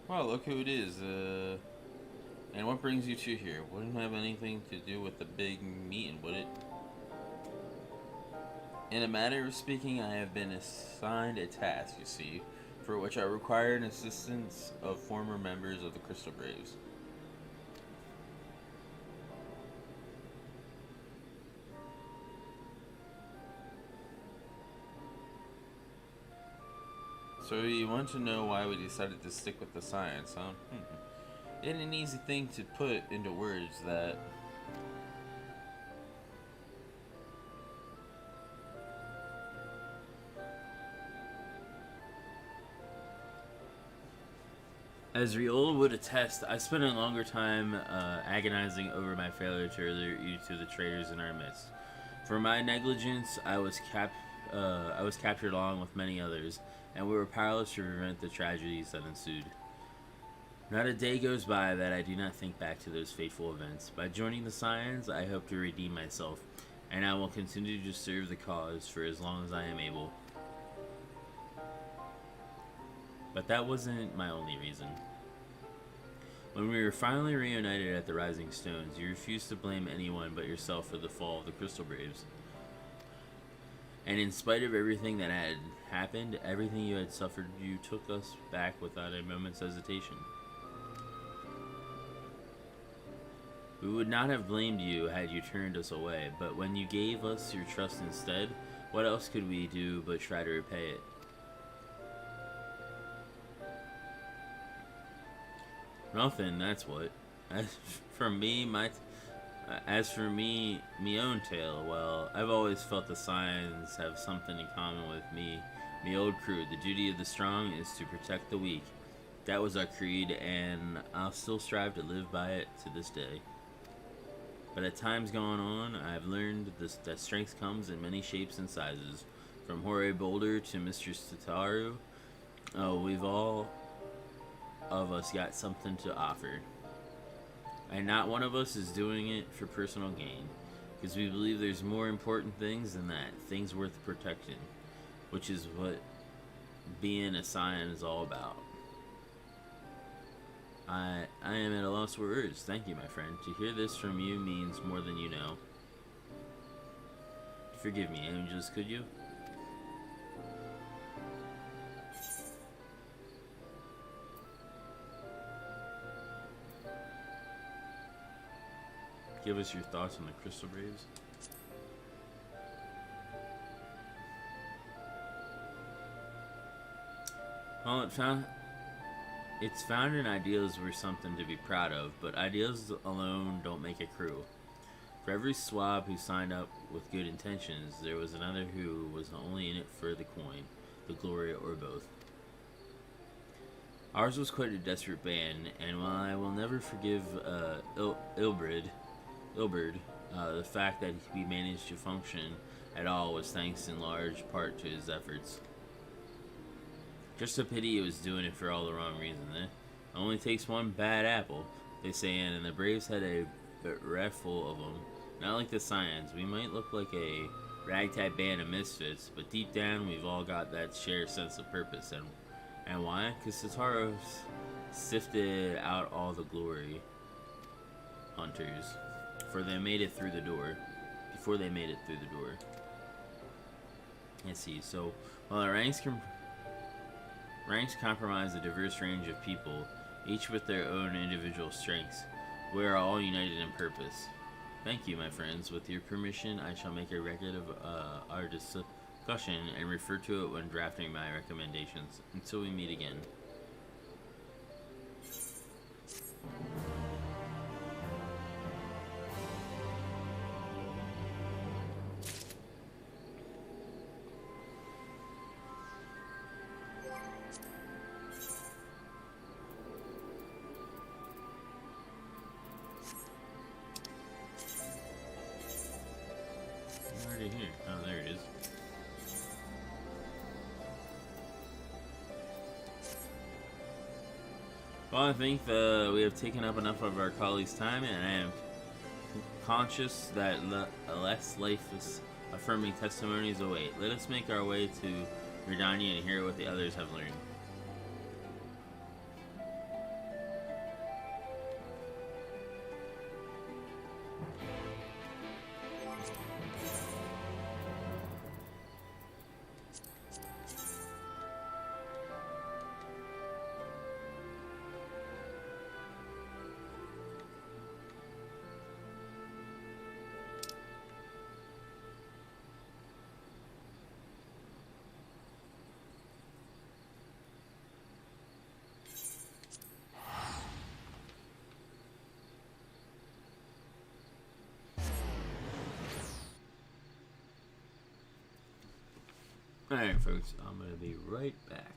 Well, look who it is. And what brings you two here? Wouldn't have anything to do with the big meeting, would it? In a matter of speaking, I have been assigned a task, you see, for which I require an assistance of former members of the Crystal Braves. So you want to know why we decided to stick with the science, huh? It ain't an easy thing to put into words that... As Riol would attest, I spent a longer time agonizing over my failure to alert you to the traitors in our midst. For my negligence, I was captured along with many others, and we were powerless to prevent the tragedies that ensued. Not a day goes by that I do not think back to those fateful events. By joining the Scions, I hope to redeem myself, and I will continue to serve the cause for as long as I am able. But that wasn't my only reason. When we were finally reunited at the Rising Stones, you refused to blame anyone but yourself for the fall of the Crystal Braves. And in spite of everything that had happened, everything you had suffered, you took us back without a moment's hesitation. We would not have blamed you had you turned us away, but when you gave us your trust instead, what else could we do but try to repay it? Nothing, that's what. As for me, me own tale, well, I've always felt the Scions have something in common with me old crew. The duty of the strong is to protect the weak. That was our creed, and I'll still strive to live by it to this day. But as time's gone on, I've learned that strength comes in many shapes and sizes. From Horay Boulder to Mr. Stataru, we've all of us got something to offer. And not one of us is doing it for personal gain, because we believe there's more important things than that, things worth protecting, which is what being a Scion is all about. I am at a loss for words. Thank you, my friend. To hear this from you means more than you know. Forgive me, angels, could you? Give us your thoughts on the Crystal Braves. Well, it's found in ideals were something to be proud of, but ideals alone don't make a crew. For every swab who signed up with good intentions, there was another who was only in it for the coin, the glory, or both. Ours was quite a desperate band, and while I will never forgive Ilberd, the fact that we managed to function at all was thanks in large part to his efforts. Just a pity he was doing it for all the wrong reasons, eh? It only takes one bad apple, they say, and the Braves had a bereft-full of them. Not like the Scions. We might look like a ragtag band of misfits, but deep down we've all got that shared sense of purpose. And why? Because Sataru sifted out all the glory hunters before they made it through the door. Let's see. So while our ranks comprise a diverse range of people, each with their own individual strengths, we are all united in purpose. Thank you, my friends. With your permission, I shall make a record of our discussion and refer to it when drafting my recommendations. Until we meet again. Here. Oh, there it is. Well, I think we have taken up enough of our colleagues' time, and I am conscious that less life-affirming testimonies await. Let us make our way to Redania and hear what the others have learned. Alright, folks, I'm going to be right back.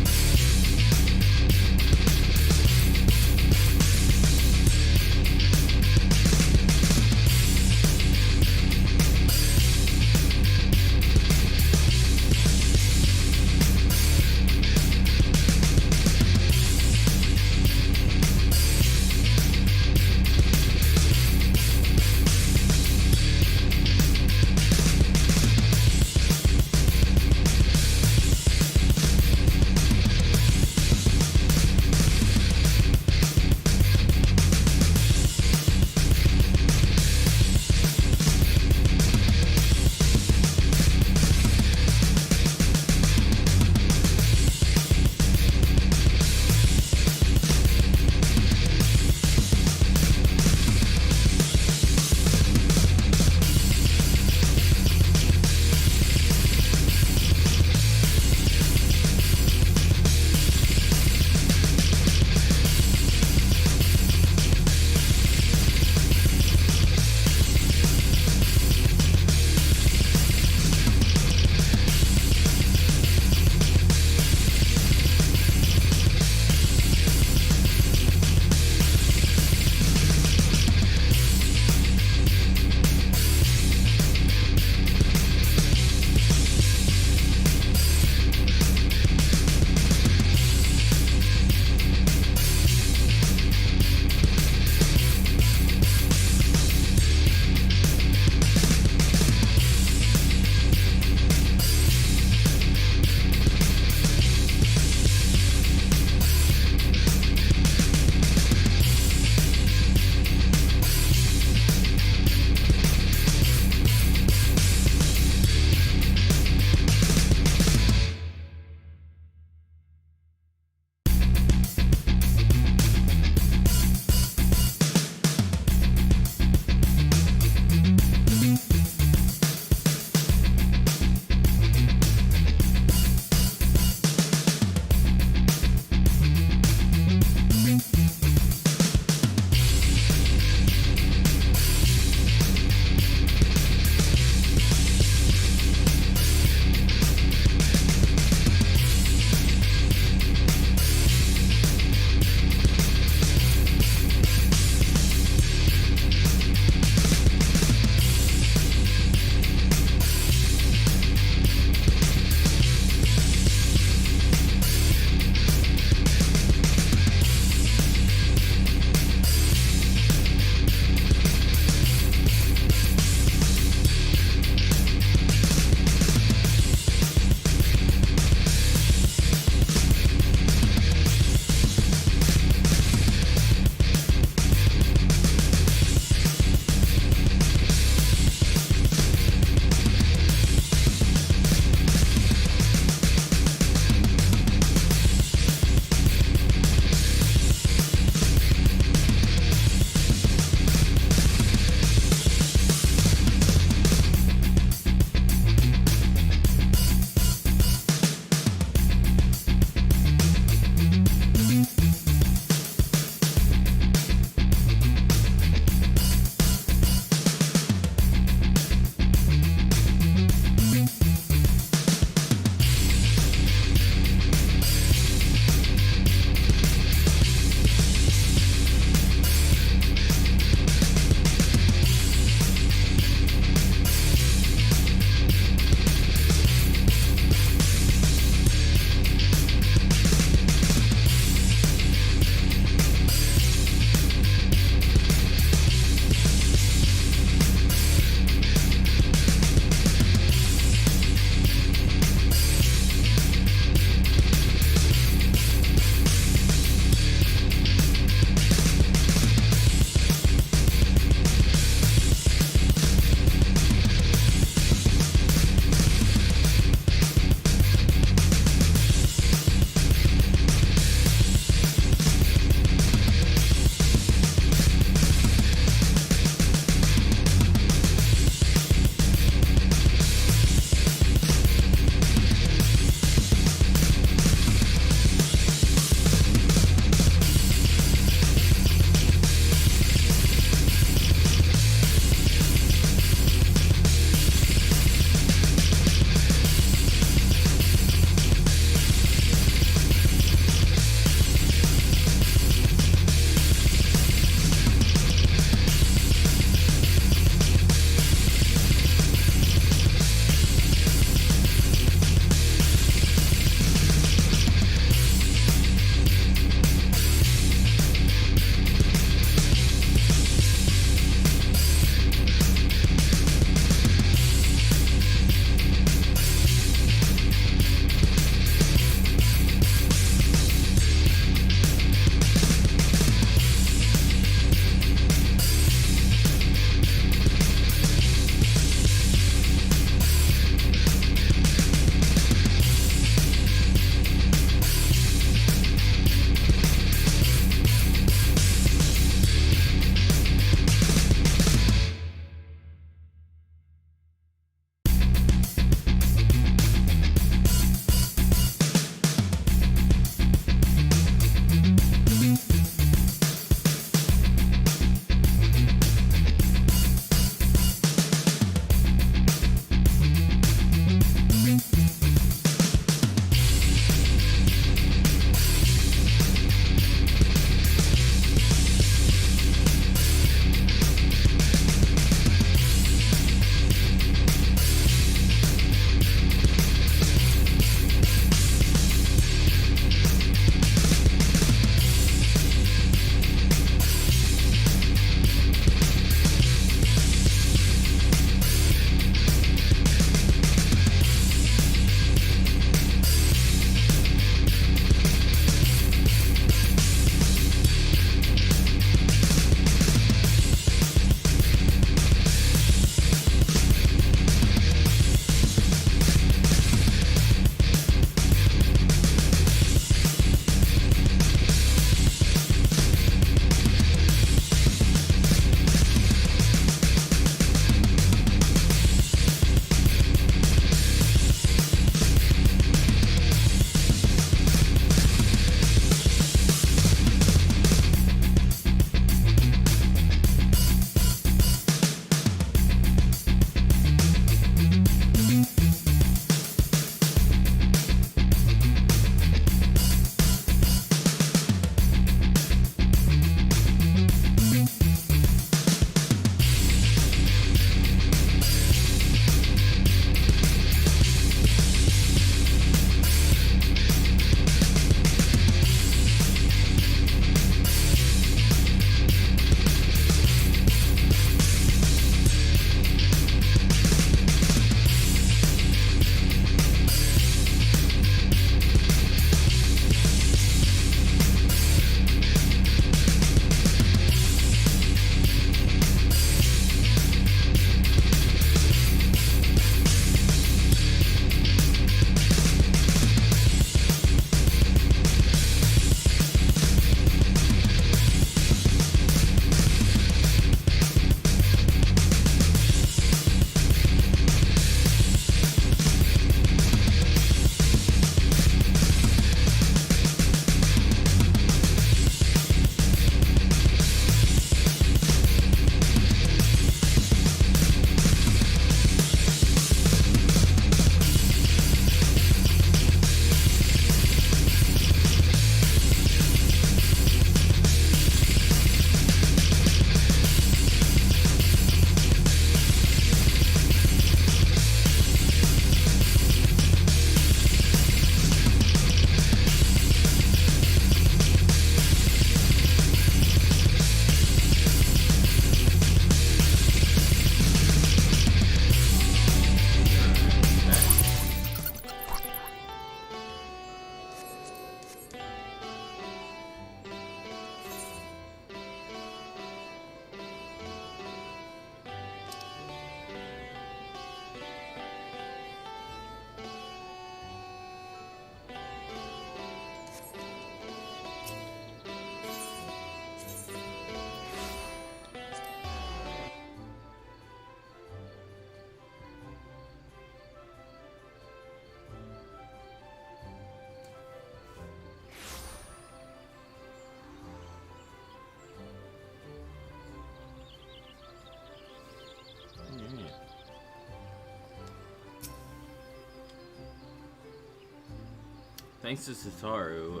Thanks to Sataru,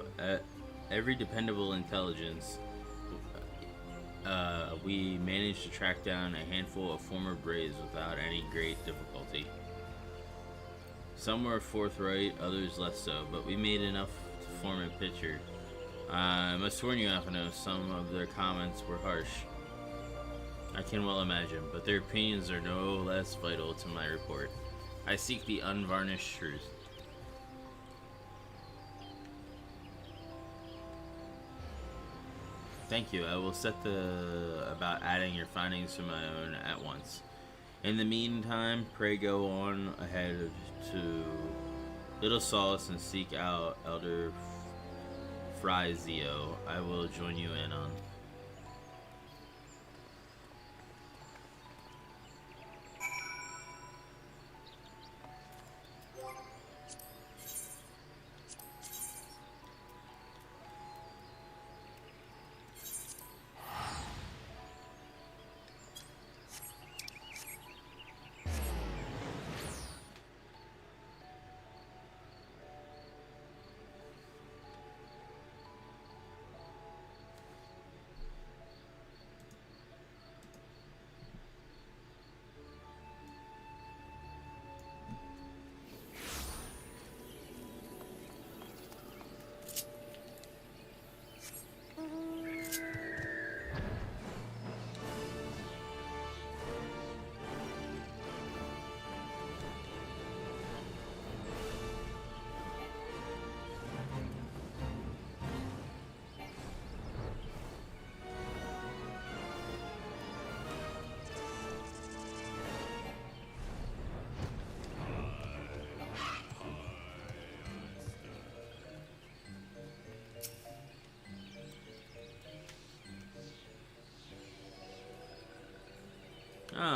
every dependable intelligence, we managed to track down a handful of former Braves without any great difficulty. Some were forthright, others less so, but we made enough to form a picture. I must warn you, Alphino, some of their comments were harsh. I can well imagine, but their opinions are no less vital to my report. I seek the unvarnished truth. Thank you. I will set about adding your findings to my own at once. In the meantime, pray go on ahead to Little Solace and seek out Elder Frizio. I will join you in on.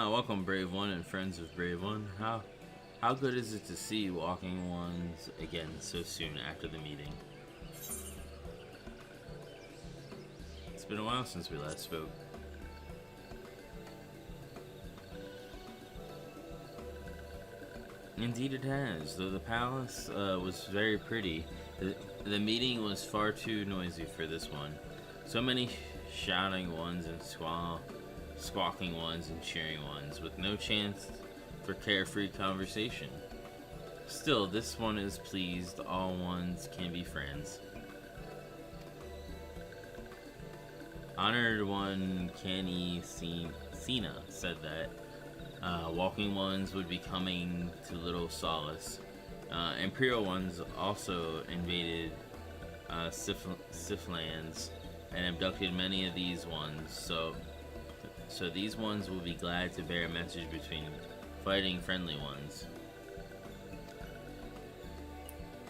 Welcome, Brave One and friends of Brave One. How good is it to see walking ones again so soon after the meeting? It's been a while since we last spoke. Indeed it has. Though the palace was very pretty, the meeting was far too noisy for this one. So many shouting ones and squawking ones and cheering ones, with no chance for carefree conversation. Still, this one is pleased. All ones can be friends. Honored one Kenny Cena said that walking ones would be coming to Little Solace. Imperial ones also invaded Siflands and abducted many of these ones, so these ones will be glad to bear a message between fighting friendly ones.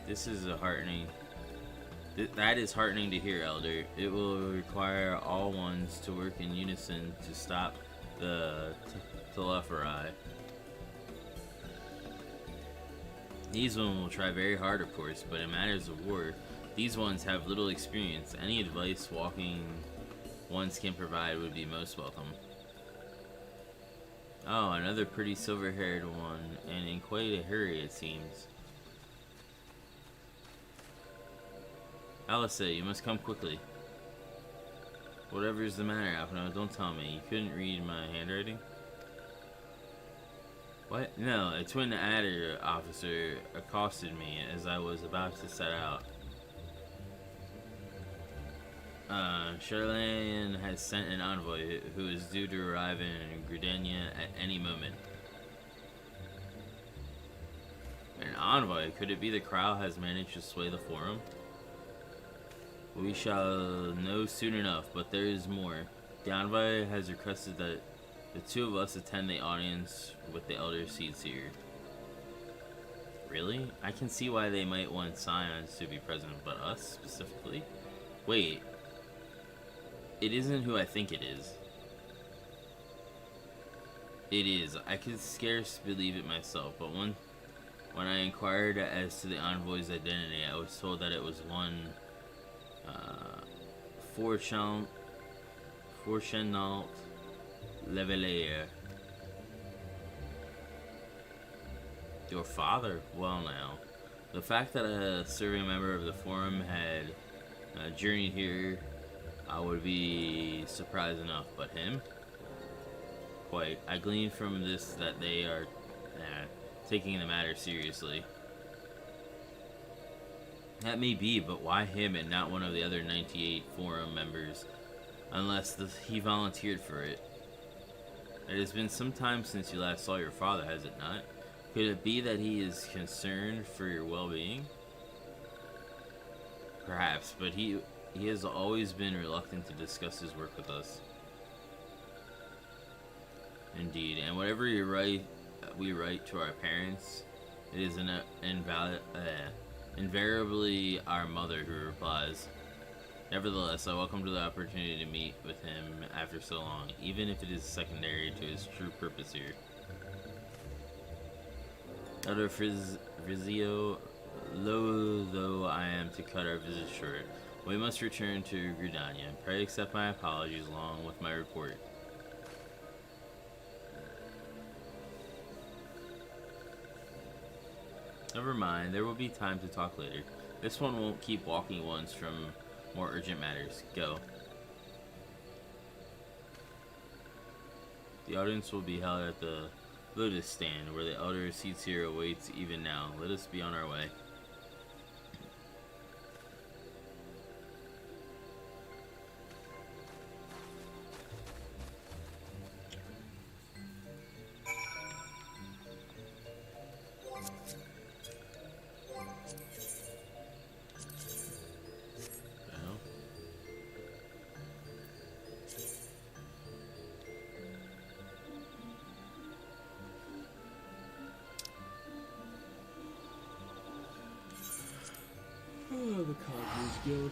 This is that is heartening to hear, Elder. It will require all ones to work in unison to stop the Telephorai. These ones will try very hard, of course, but in matters of war, these ones have little experience. Any advice walking ones can provide would be most welcome. Oh, another pretty silver-haired one, and in quite a hurry, it seems. Alice, you must come quickly. Whatever is the matter, Alphino, don't tell me. You couldn't read my handwriting? What? No, a twin adder officer accosted me as I was about to set out. Charlene has sent an envoy who is due to arrive in Gridania at any moment. An envoy? Could it be the Crow has managed to sway the Forum? We shall know soon enough, but there is more. The envoy has requested that the two of us attend the audience with the Elder Seeds here. Really? I can see why they might want Scions to be present, but us specifically? Wait. It isn't who I think it is. It is. I could scarce believe it myself, but when I inquired as to the envoy's identity, I was told that it was one Forchanalt Levelier. Your father? Well now. The fact that a serving member of the Forum had journeyed here would be surprise enough, but him? Quite. I gleaned from this that they are taking the matter seriously. That may be, but why him and not one of the other 98 Forum members? Unless he volunteered for it. It has been some time since you last saw your father, has it not? Could it be that he is concerned for your well-being? Perhaps, but he has always been reluctant to discuss his work with us. Indeed, and whatever we write to our parents, it is invariably our mother who replies. Nevertheless, I welcome the opportunity to meet with him after so long, even if it is secondary to his true purpose here. Elder Frizio, loath though I am to cut our visit short, we must return to Gridania. Pray accept my apologies along with my report. Never mind, there will be time to talk later. This one won't keep walking ones from more urgent matters. Go. The audience will be held at the Lotus Stand, where the Elder Seats here awaits even now. Let us be on our way. Oh, the Coggers Guild.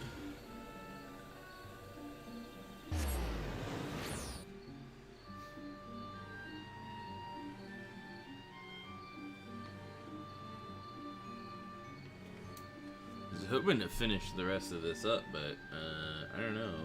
I was hoping to finish the rest of this up, but I don't know.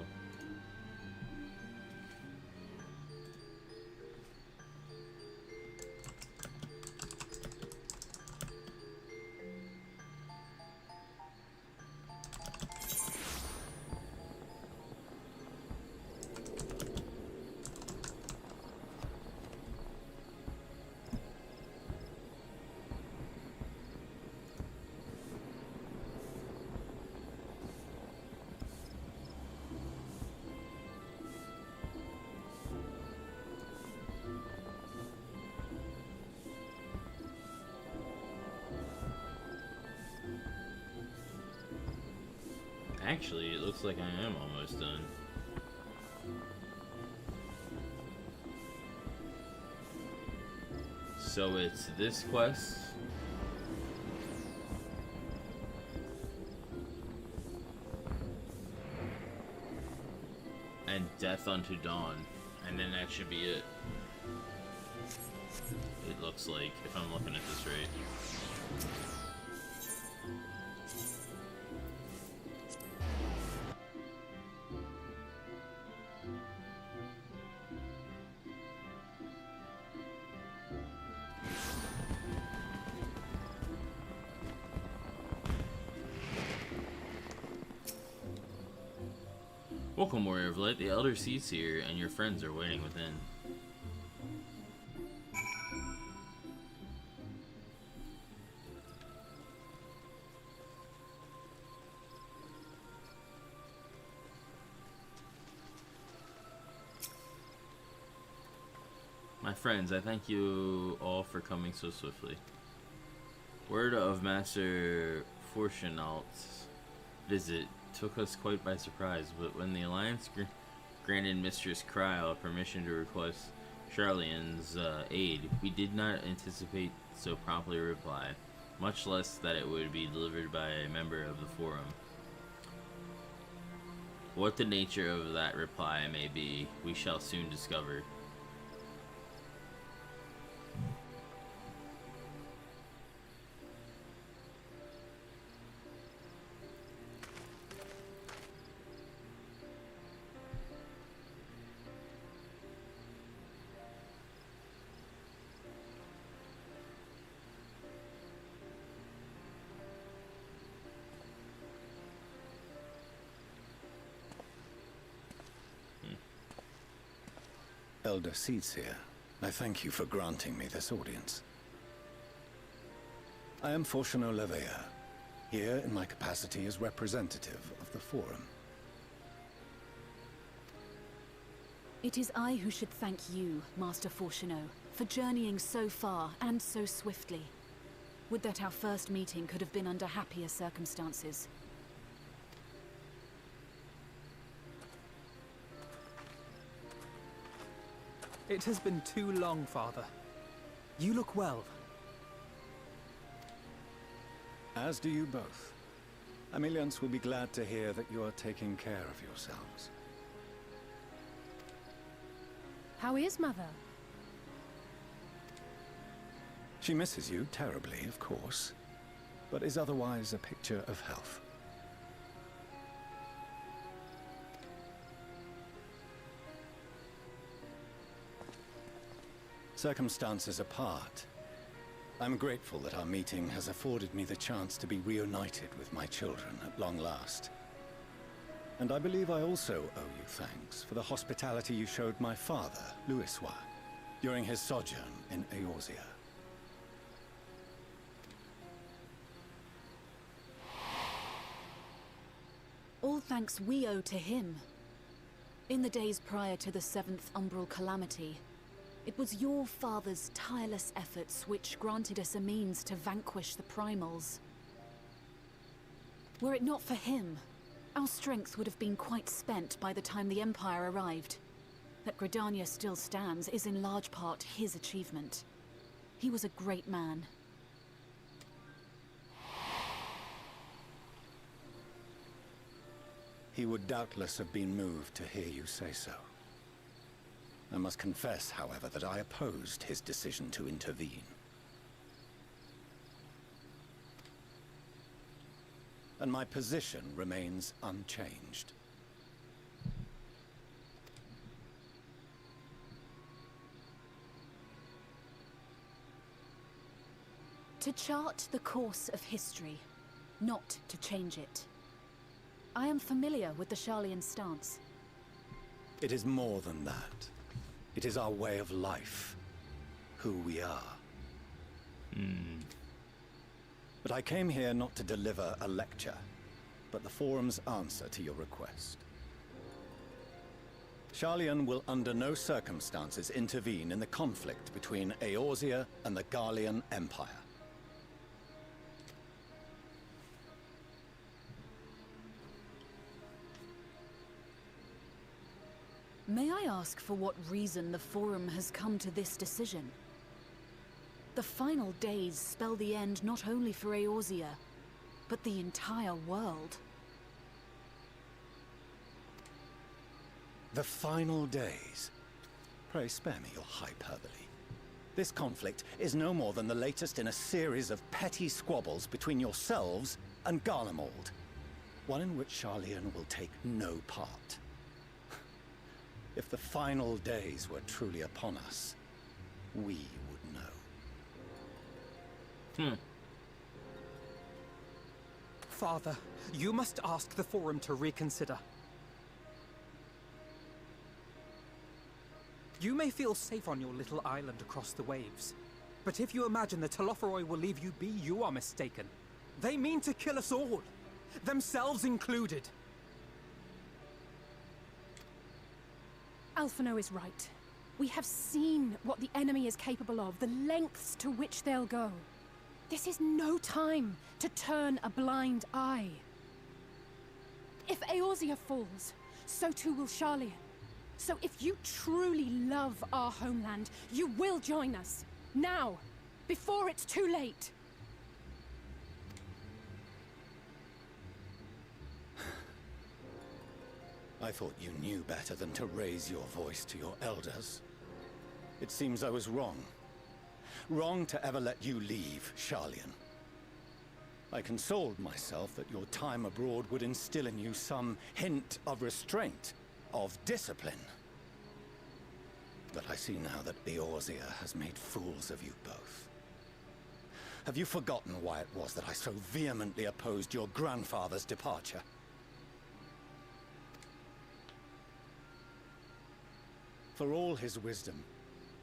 Actually, it looks like I am almost done. So it's this quest. And Death unto Dawn. And then that should be it. It looks like, if I'm looking at this right. Welcome, Warrior of Light. The Elder Seats here, and your friends are waiting within. My friends, I thank you all for coming so swiftly. Word of Master Fortunault's visit took us quite by surprise, but when the Alliance granted Mistress Kryl permission to request Charlene's aid, we did not anticipate so promptly a reply, much less that it would be delivered by a member of the Forum. What the nature of that reply may be, we shall soon discover. Elder Seeds here. I thank you for granting me this audience. I am Fortuno Levea, here in my capacity as representative of the Forum. It is I who should thank you, Master Fortuno, for journeying so far and so swiftly. Would that our first meeting could have been under happier circumstances. It has been too long, Father. You look well. As do you both. Ameliance will be glad to hear that you are taking care of yourselves. How is Mother? She misses you terribly, of course, but is otherwise a picture of health. Circumstances apart, I'm grateful that our meeting has afforded me the chance to be reunited with my children at long last. And I believe I also owe you thanks for the hospitality you showed my father, Louisois, during his sojourn in Eorzea. All thanks we owe to him. In the days prior to the 7th Umbral Calamity, it was your father's tireless efforts which granted us a means to vanquish the Primals. Were it not for him, our strength would have been quite spent by the time the Empire arrived. That Gridania still stands is in large part his achievement. He was a great man. He would doubtless have been moved to hear you say so. I must confess, however, that I opposed his decision to intervene. And my position remains unchanged. To chart the course of history, not to change it. I am familiar with the Sharlayan stance. It is more than that. It is our way of life. Who we are. But I came here not to deliver a lecture, but the Forum's answer to your request. Sharlayan will under no circumstances intervene in the conflict between Eorzea and the Garlean Empire. May I ask for what reason the Forum has come to this decision? The final days spell the end not only for Eorzea, but the entire world. The final days? Pray spare me your hyperbole. This conflict is no more than the latest in a series of petty squabbles between yourselves and Garlemald. One in which Sharlayan will take no part. If the final days were truly upon us, we would know. Father, you must ask the Forum to reconsider. You may feel safe on your little island across the waves, but if you imagine the Telophoroi will leave you be, you are mistaken. They mean to kill us all, themselves included. Alphino is right. We have seen what the enemy is capable of, the lengths to which they'll go. This is no time to turn a blind eye. If Eorzea falls, so too will Sharlayan. So if you truly love our homeland, you will join us. Now, before it's too late. I thought you knew better than to raise your voice to your elders. It seems I was wrong. Wrong to ever let you leave, Sharlayan. I consoled myself that your time abroad would instill in you some hint of restraint, of discipline. But I see now that Eorzea has made fools of you both. Have you forgotten why it was that I so vehemently opposed your grandfather's departure? For all his wisdom,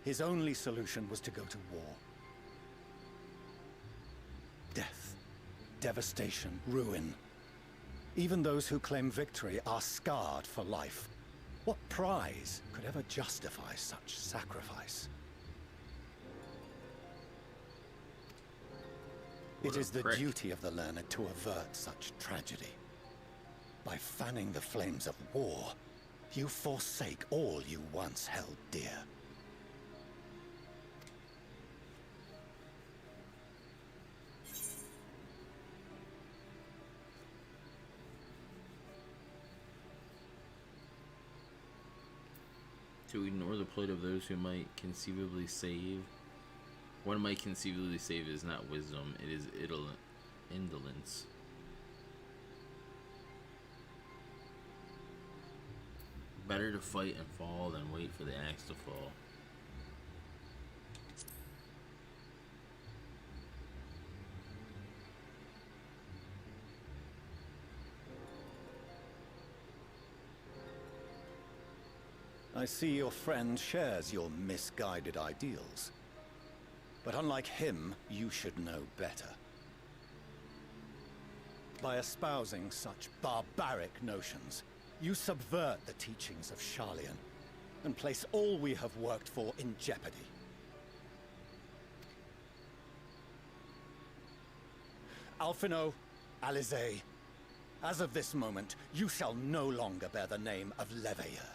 his only solution was to go to war. Death, devastation, ruin. Even those who claim victory are scarred for life. What prize could ever justify such sacrifice? It is the duty of the learned to avert such tragedy. By fanning the flames of war, you forsake all you once held dear. To ignore the plight of those who might conceivably save. One might conceivably save is not wisdom, it is indolence. Better to fight and fall than wait for the axe to fall. I see your friend shares your misguided ideals. But unlike him, you should know better. By espousing such barbaric notions, you subvert the teachings of Sharlayan and place all we have worked for in jeopardy. Alphino, Alizé, as of this moment, you shall no longer bear the name of Leveilleur.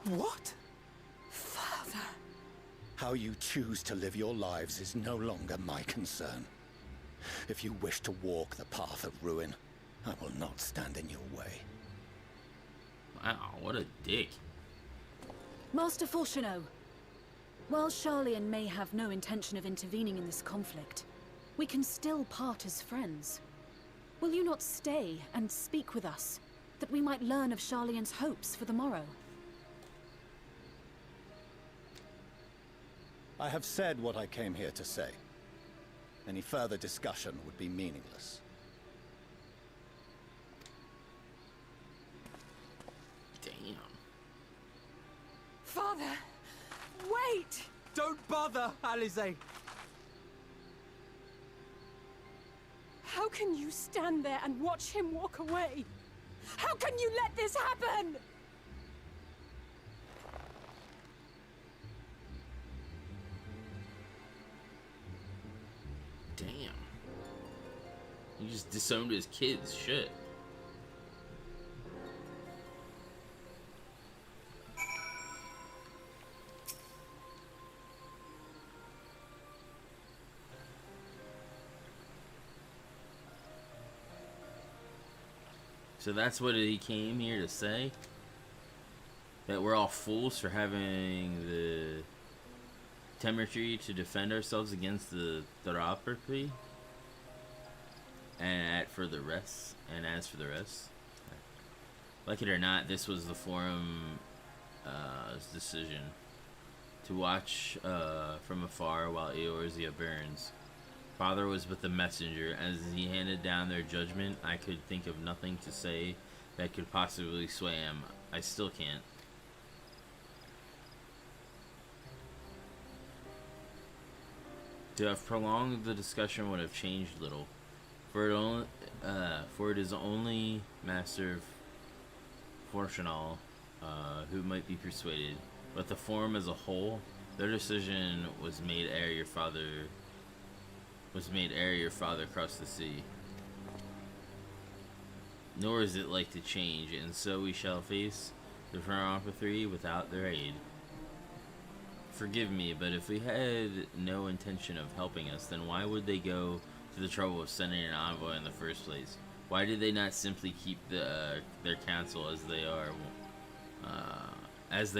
What? Father. How you choose to live your lives is no longer my concern. If you wish to walk the path of ruin, I will not stand in your way. Wow, what a dick. Master Fourcheneau, while Sharlayan may have no intention of intervening in this conflict, we can still part as friends. Will you not stay and speak with us, that we might learn of Sharlayan's hopes for the morrow? I have said what I came here to say. Any further discussion would be meaningless. Damn. Father, wait! Don't bother, Alizé. How can you stand there and watch him walk away? How can you let this happen? Damn. He just disowned his kids. Shit. So that's what he came here to say? That we're all fools for having the temerity to defend ourselves against the Theropathy? And as for the rest, like it or not, this was the Forum's decision to watch from afar while Eorzea burns. Father was but the messenger. As he handed down their judgment, I could think of nothing to say that could possibly sway him. I still can't. To have prolonged the discussion would have changed little, for it is only Master Fourcheneau who might be persuaded, but the Forum as a whole, their decision was made ere your father crossed the sea. Nor is it like to change, and so we shall face the Theropathy without their aid. Forgive me, but if we had no intention of helping us, then why would they go to the trouble of sending an envoy in the first place? Why did they not simply keep their counsel as they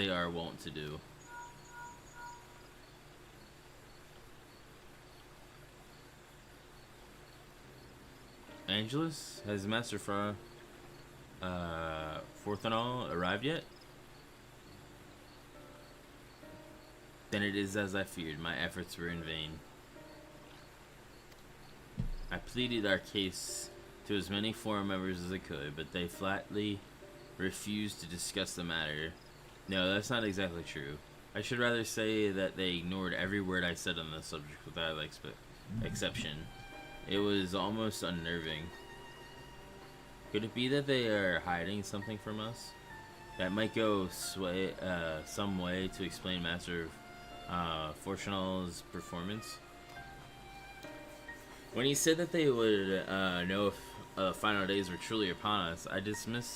are wont to do? Angelus, has Master Fourcheneau arrived yet? Then it is as I feared. My efforts were in vain. I pleaded our case to as many Forum members as I could, but they flatly refused to discuss the matter. No, that's not exactly true. I should rather say that they ignored every word I said on the subject without exception. It was almost unnerving. Could it be that they are hiding something from us? That might go some way to explain Master Fortunal's performance. When he said that they would know if final days were truly upon us, I dismiss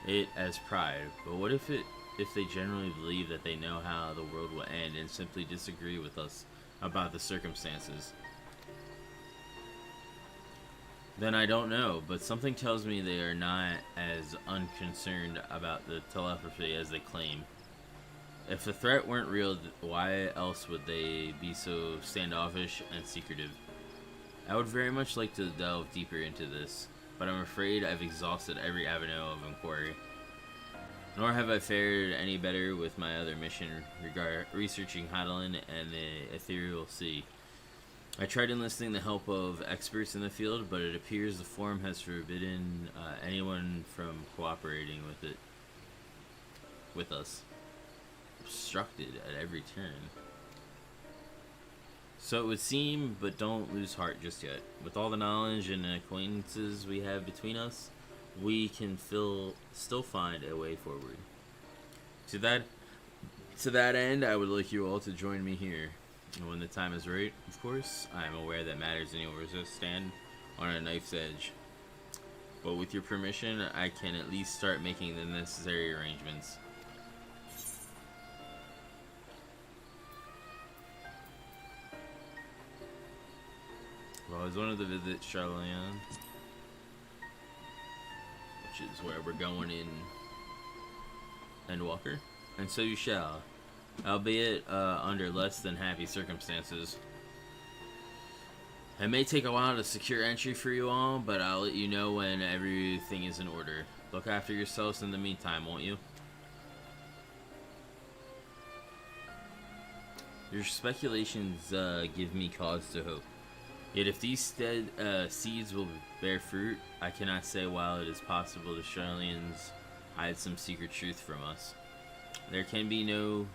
it as pride. But what if they genuinely believe that they know how the world will end and simply disagree with us about the circumstances? Then I don't know, but something tells me they are not as unconcerned about the telepathy as they claim. If the threat weren't real, why else would they be so standoffish and secretive? I would very much like to delve deeper into this, but I'm afraid I've exhausted every avenue of inquiry. Nor have I fared any better with my other mission researching Hydaelyn and the Ethereal Sea. I tried enlisting the help of experts in the field, but it appears the Forum has forbidden anyone from cooperating with us. Obstructed at every turn. So it would seem, but don't lose heart just yet. With all the knowledge and acquaintances we have between us, we can still find a way forward. To that end, I would like you all to join me here. And when the time is right, of course, I am aware that matters in yours stand on a knife's edge. But with your permission, I can at least start making the necessary arrangements. Well, I was wanted to visit Charlene, which is where we're going in Endwalker, and so you shall, albeit under less than happy circumstances. It may take a while to secure entry for you all, but I'll let you know when everything is in order. Look after yourselves in the meantime, won't you? Your speculations give me cause to hope. Yet if these seeds will bear fruit, I cannot say while it is possible the Charlians hide some secret truth from us. There can be no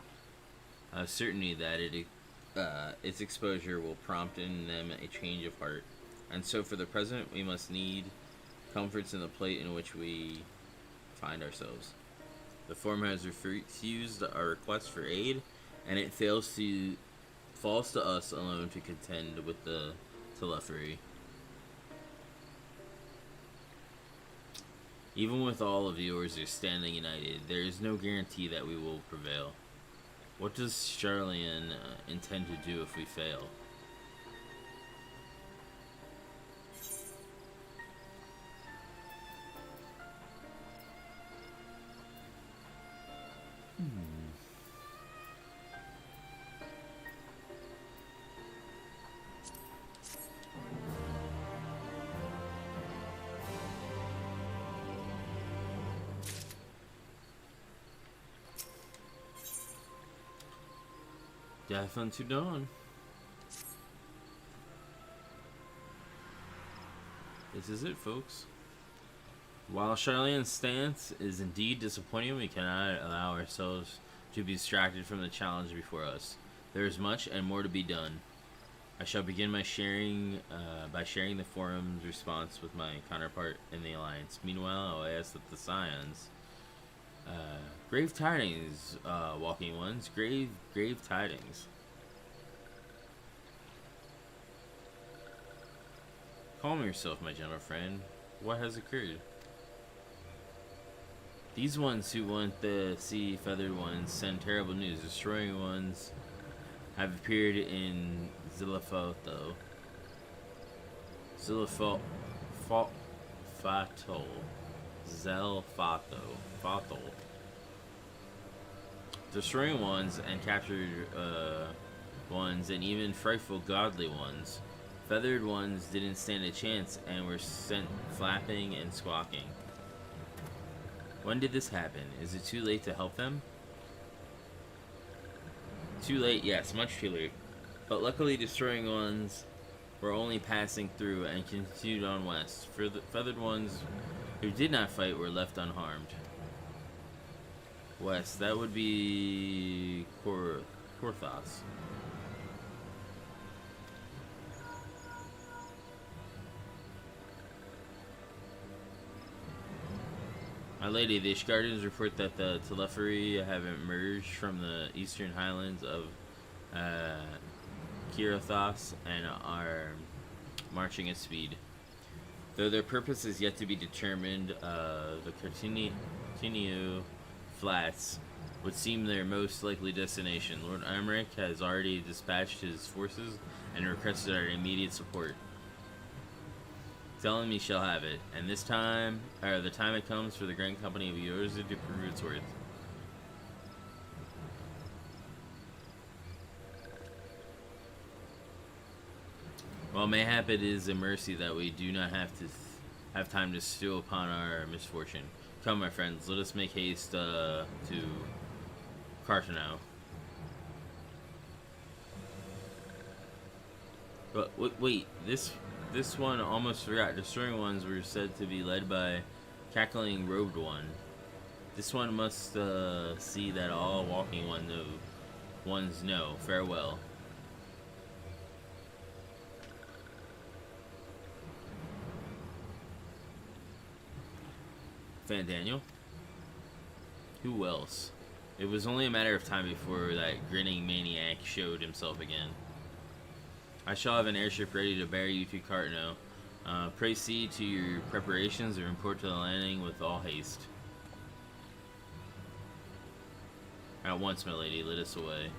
certainty that its exposure will prompt in them a change of heart. And so for the present, we must need comforts in the plight in which we find ourselves. The Forum has refused our request for aid, and it falls to us alone to contend with the telepathy. Even with all of yours are standing united, there is no guarantee that we will prevail. What does Charlian intend to do if we fail? Death unto dawn. This is it, folks. While Charlian's stance is indeed disappointing, we cannot allow ourselves to be distracted from the challenge before us. There is much and more to be done. I shall begin by sharing the Forum's response with my counterpart in the Alliance. Meanwhile, I'll ask that the Scions... grave tidings, walking ones. Grave tidings. Calm yourself, my gentle friend. What has occurred? These ones who want the sea feathered ones send terrible news. Destroying ones have appeared in Zilfato. Destroying ones and captured ones and even frightful godly ones. Feathered ones didn't stand a chance and were sent flapping and squawking. When did this happen? Is it too late to help them? Too late, yes, much too late. But luckily destroying ones were only passing through and continued on west. For the feathered ones who did not fight were left unharmed. west. That would be Korthos. My lady, the Ishgardens report that the Telephory have emerged from the eastern highlands of Kirathos and are marching at speed. Though their purpose is yet to be determined, the Cartinio Flats would seem their most likely destination. Lord Imric has already dispatched his forces and requested our immediate support. Tell him he shall have it, and this time, or the time it comes for the Grand Company of Eorza to prove its worth. Well, mayhap it is a mercy that we do not have time to stew upon our misfortune. Come, my friends, let us make haste to Cartano. But wait, this one almost forgot. Destroying ones were said to be led by cackling robed one. This one must see that all walking ones know. Farewell. Fan Daniel? Who else? It was only a matter of time before that grinning maniac showed himself again. I shall have an airship ready to bear you to Cartano. Pray see to your preparations and report to the landing with all haste. At once, my lady, let us away.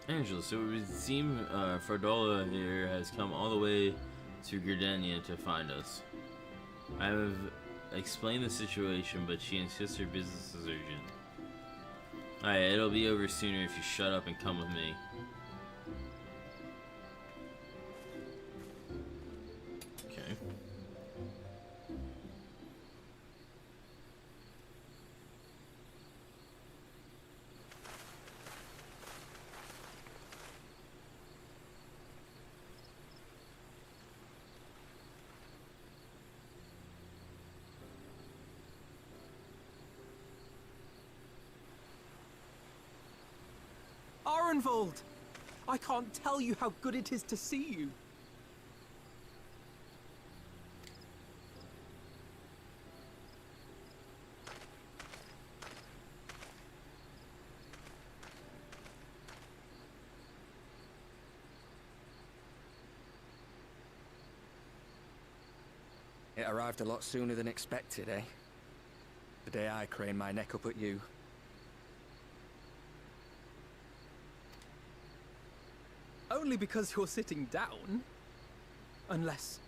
Angela, so it would seem Fardola here has come all the way to Gardenia to find us. I have explained the situation, but she insists her business is urgent. Alright, it'll be over sooner if you shut up and come with me. Okay. Arenvold! I can't tell you how good it is to see you. It arrived a lot sooner than expected, eh? The day I craned my neck up at you. Only because you're sitting down. Unless...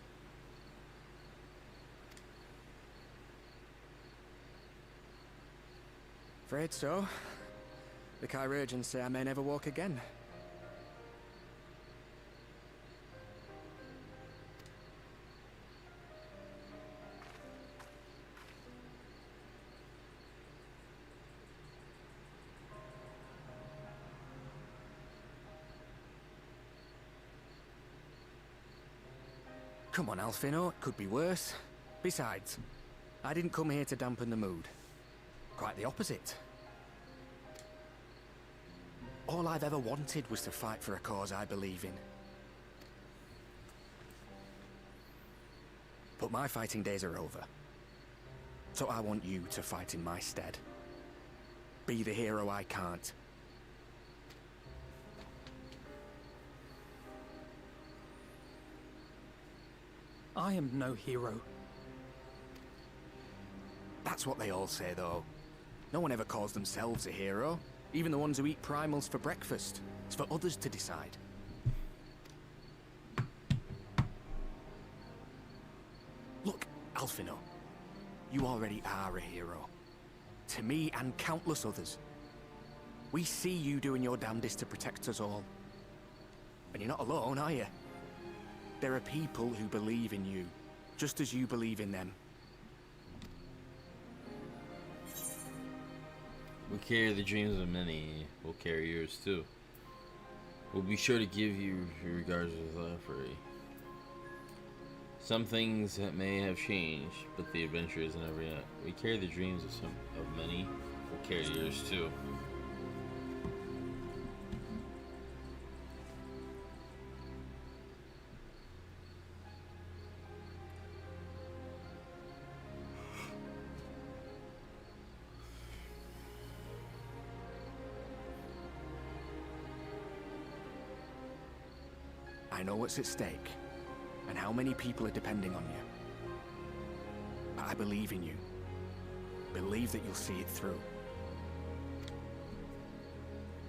Afraid so. The Chirurgeons say I may never walk again. Come on, Alfino, it could be worse. Besides, I didn't come here to dampen the mood. Quite the opposite. All I've ever wanted was to fight for a cause I believe in. But my fighting days are over. So I want you to fight in my stead. Be the hero I can't. I am no hero. That's what they all say, though. No one ever calls themselves a hero. Even the ones who eat primals for breakfast. It's for others to decide. Look, Alfino. You already are a hero. To me and countless others. We see you doing your damnedest to protect us all. And you're not alone, are you? There are people who believe in you, just as you believe in them. We carry the dreams of many. We'll carry yours too. We'll be sure to give you your regards with Laffery. Some things that may have changed, but the adventure isn't over yet. We carry the dreams of many. We'll carry yours too. I know what's at stake, and how many people are depending on you. But I believe in you. Believe that you'll see it through.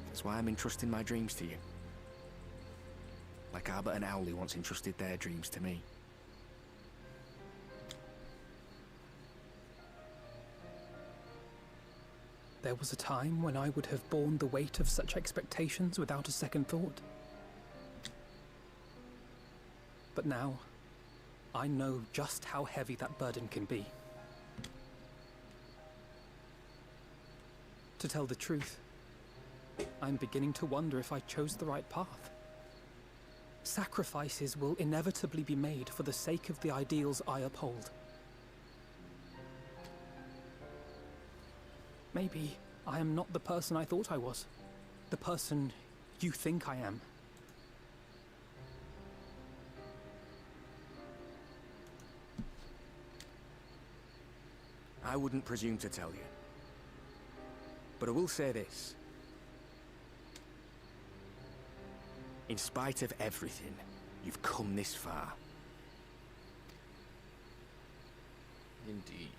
That's why I'm entrusting my dreams to you. Like Albert and Owley once entrusted their dreams to me. There was a time when I would have borne the weight of such expectations without a second thought. But now, I know just how heavy that burden can be. To tell the truth, I'm beginning to wonder if I chose the right path. Sacrifices will inevitably be made for the sake of the ideals I uphold. Maybe I am not the person I thought I was. The person you think I am. I wouldn't presume to tell you. But I will say this. In spite of everything, you've come this far. Indeed.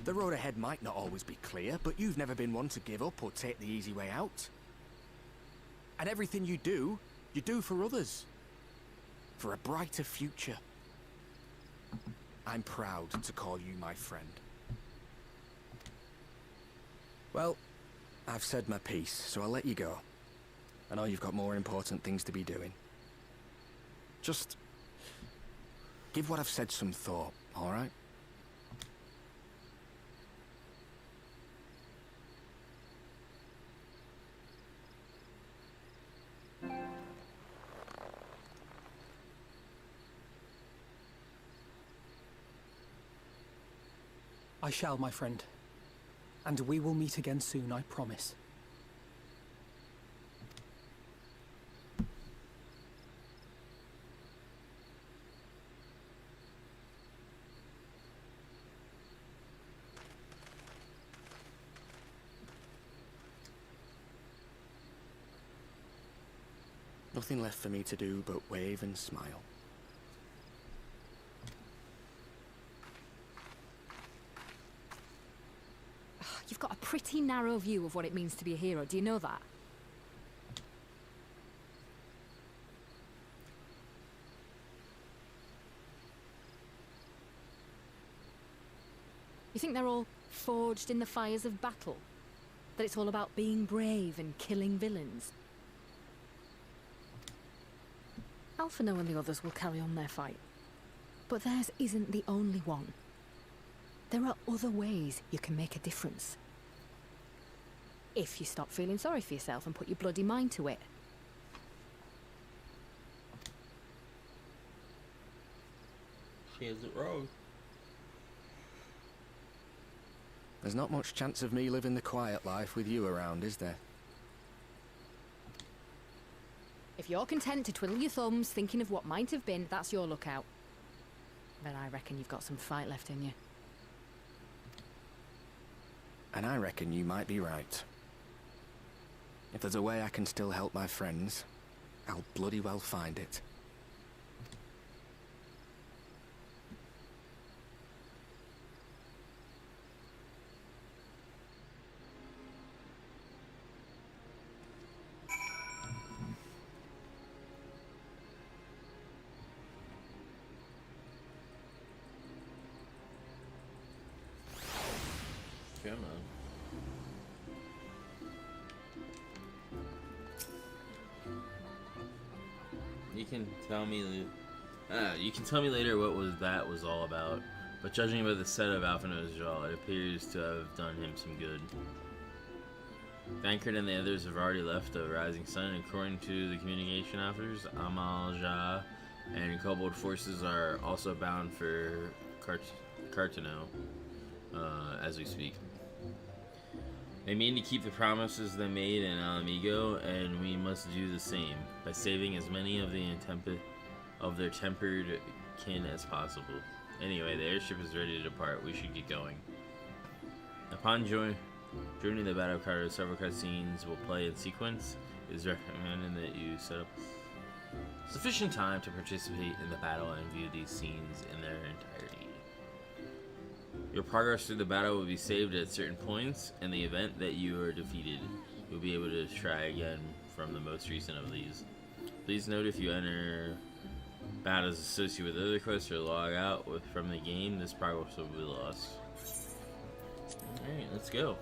The road ahead might not always be clear, but you've never been one to give up or take the easy way out. And everything you do for others. For a brighter future. I'm proud to call you my friend. Well, I've said my piece, so I'll let you go. I know you've got more important things to be doing. Just give what I've said some thought, all right? I shall, my friend. And we will meet again soon, I promise. Nothing left for me to do but wave and smile. You've got a pretty narrow view of what it means to be a hero. Do you know that? You think they're all forged in the fires of battle? That it's all about being brave and killing villains? Alphino and the others will carry on their fight. But theirs isn't the only one. There are other ways you can make a difference. If you stop feeling sorry for yourself and put your bloody mind to it. He has it wrong. There's not much chance of me living the quiet life with you around, is there? If you're content to twiddle your thumbs thinking of what might have been, that's your lookout. But I reckon you've got some fight left in you. And I reckon you might be right. If there's a way I can still help my friends, I'll bloody well find it. Come on. You can tell me. You can tell me later what that was all about. But judging by the set of Alphinaud's jaw, it appears to have done him some good. Thancred and the others have already left the Rising Sun. According to the communication officers, Amal Jah and Kobold forces are also bound for Cartano as we speak. They mean to keep the promises they made in Alamigo, and we must do the same by saving as many of their tempered kin as possible. Anyway, the airship is ready to depart. We should get going. Upon joining the battle card, several cutscenes will play in sequence. It is recommended that you set up sufficient time to participate in the battle and view these scenes in their entirety. Your progress through the battle will be saved at certain points. In the event that you are defeated, you'll be able to try again from the most recent of these. Please note, if you enter battles associated with other quests or log out from the game, this progress will be lost. Alright, let's go.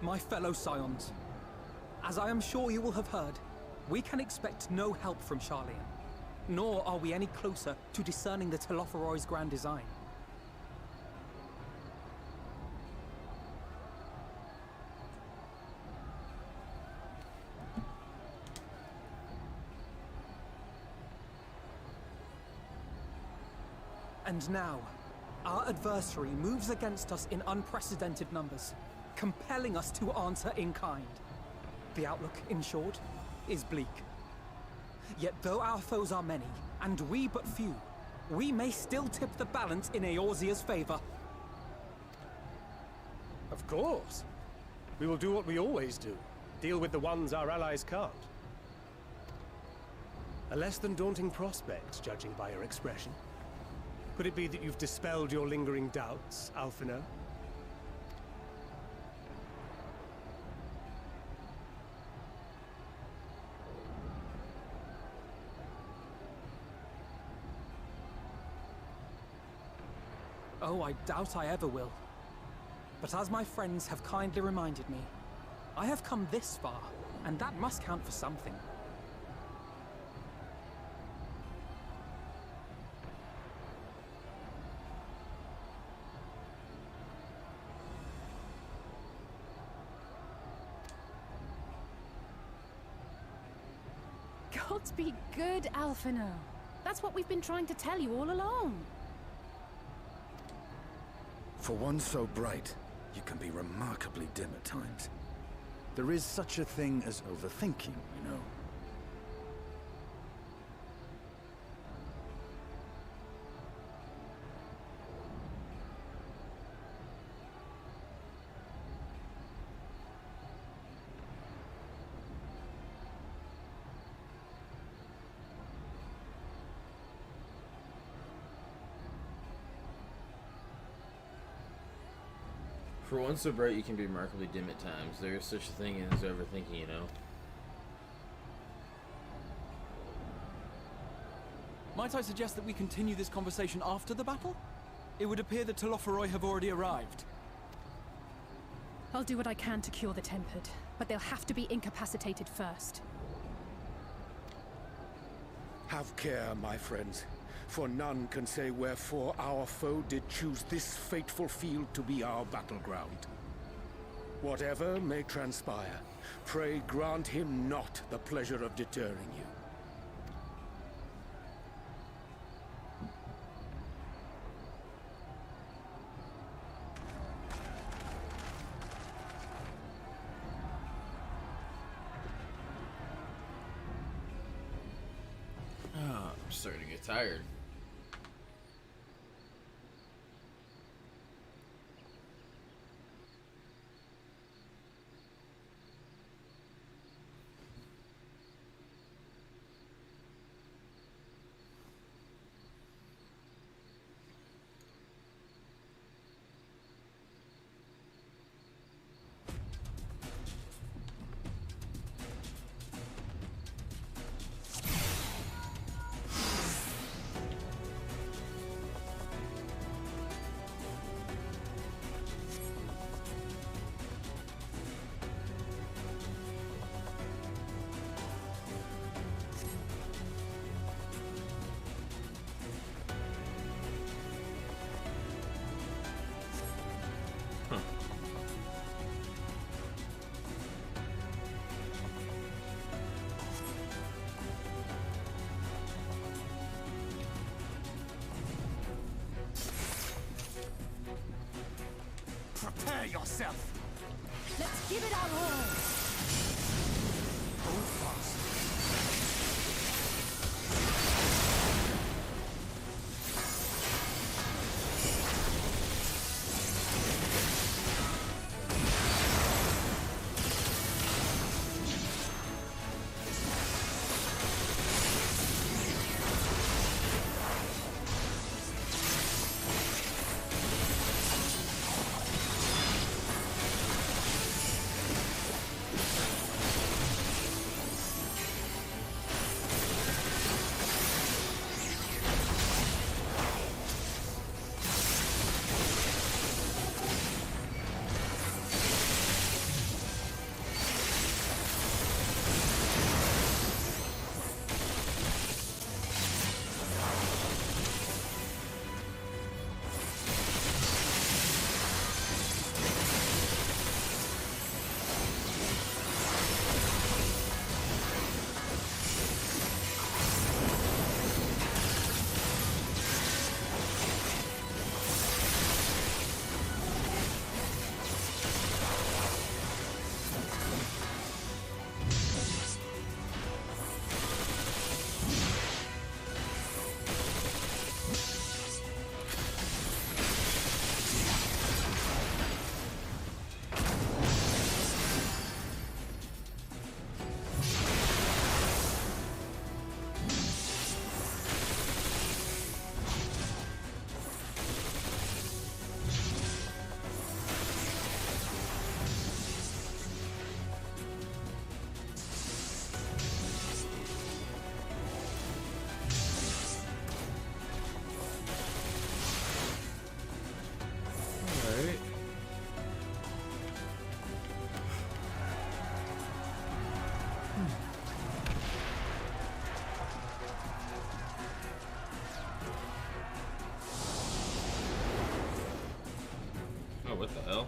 My fellow Scions, as I am sure you will have heard, we can expect no help from Charlian, nor are we any closer to discerning the Telophoroi's grand design. And now, our adversary moves against us in unprecedented numbers, compelling us to answer in kind. The outlook, in short, is bleak. Yet though our foes are many, and we but few, we may still tip the balance in Eorzea's favor. Of course. We will do what we always do. Deal with the ones our allies can't. A less than daunting prospect, judging by your expression. Could it be that you've dispelled your lingering doubts, Alphinaud? Oh, I doubt I ever will. But as my friends have kindly reminded me, I have come this far, and that must count for something. Gods be good, Alphinaud. That's what we've been trying to tell you all along. For one so bright, you can be remarkably dim at times. There is such a thing as overthinking, you know. For one so bright, you can be remarkably dim at times. There is such a thing as overthinking, you know. Might I suggest that we continue this conversation after the battle? It would appear that Telophoroi have already arrived. I'll do what I can to cure the Tempered, but they'll have to be incapacitated first. Have care, my friends, for none can say wherefore our foe did choose this fateful field to be our battleground. Whatever may transpire, pray grant him not the pleasure of deterring you. I'm starting to get tired. Prepare yourself! Let's give it our all! Hold fast. What the hell?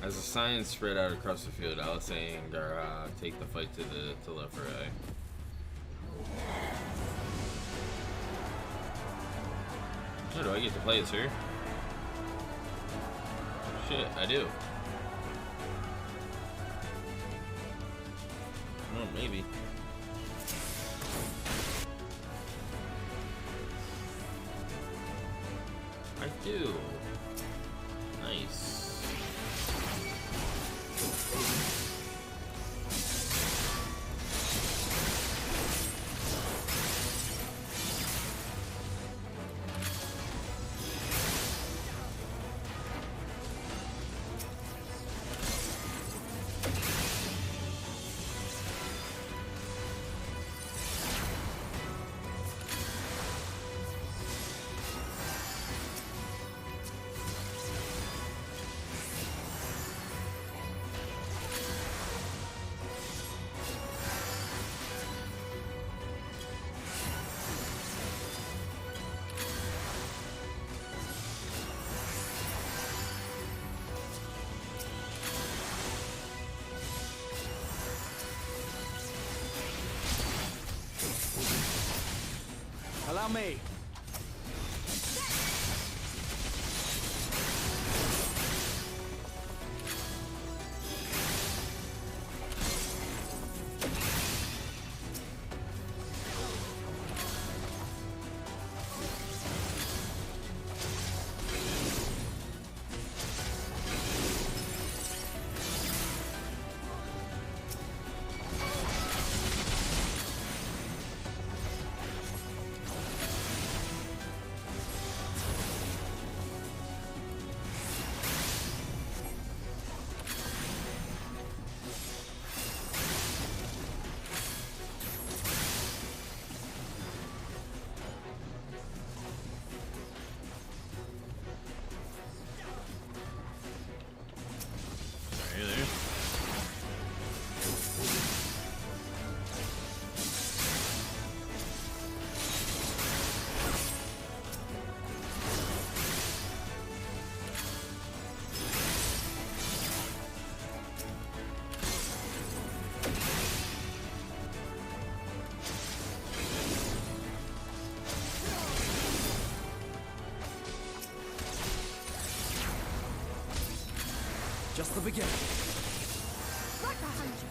As the signs spread out across the field, Alisane and Gara take the fight to the Telophoroi. Oh, do I get to play as her? Shit, I do. Oh, maybe. I do. Nice. Allow me. Just the beginning. Right behind you.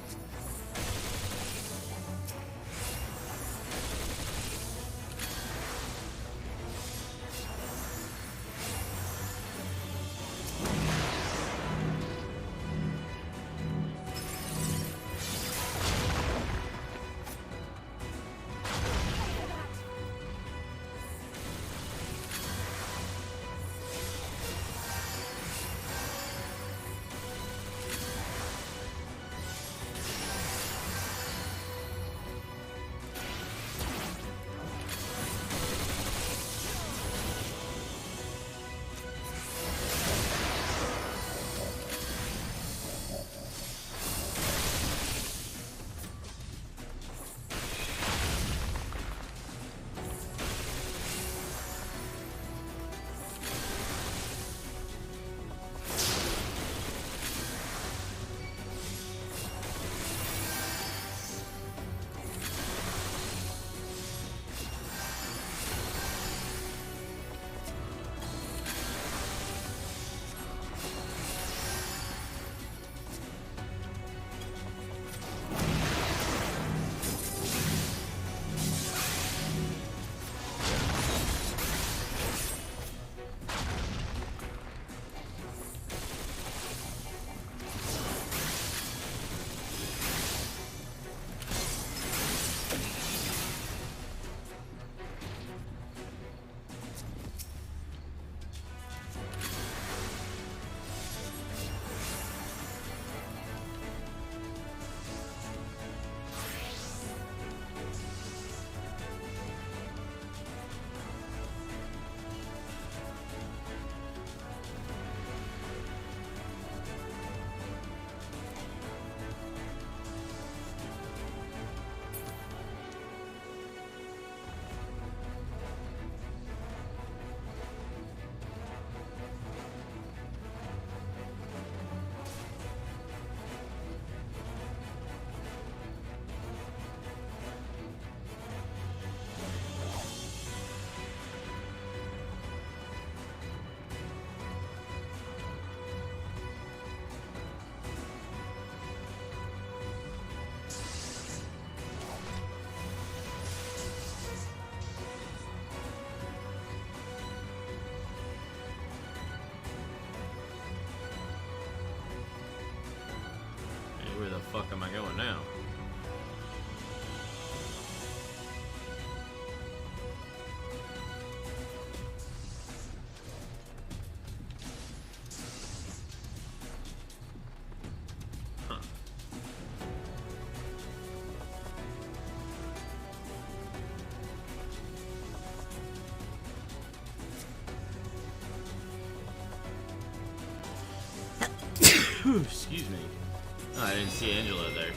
Where the fuck am I going now? Huh. Excuse me. Oh, I didn't see Angela there.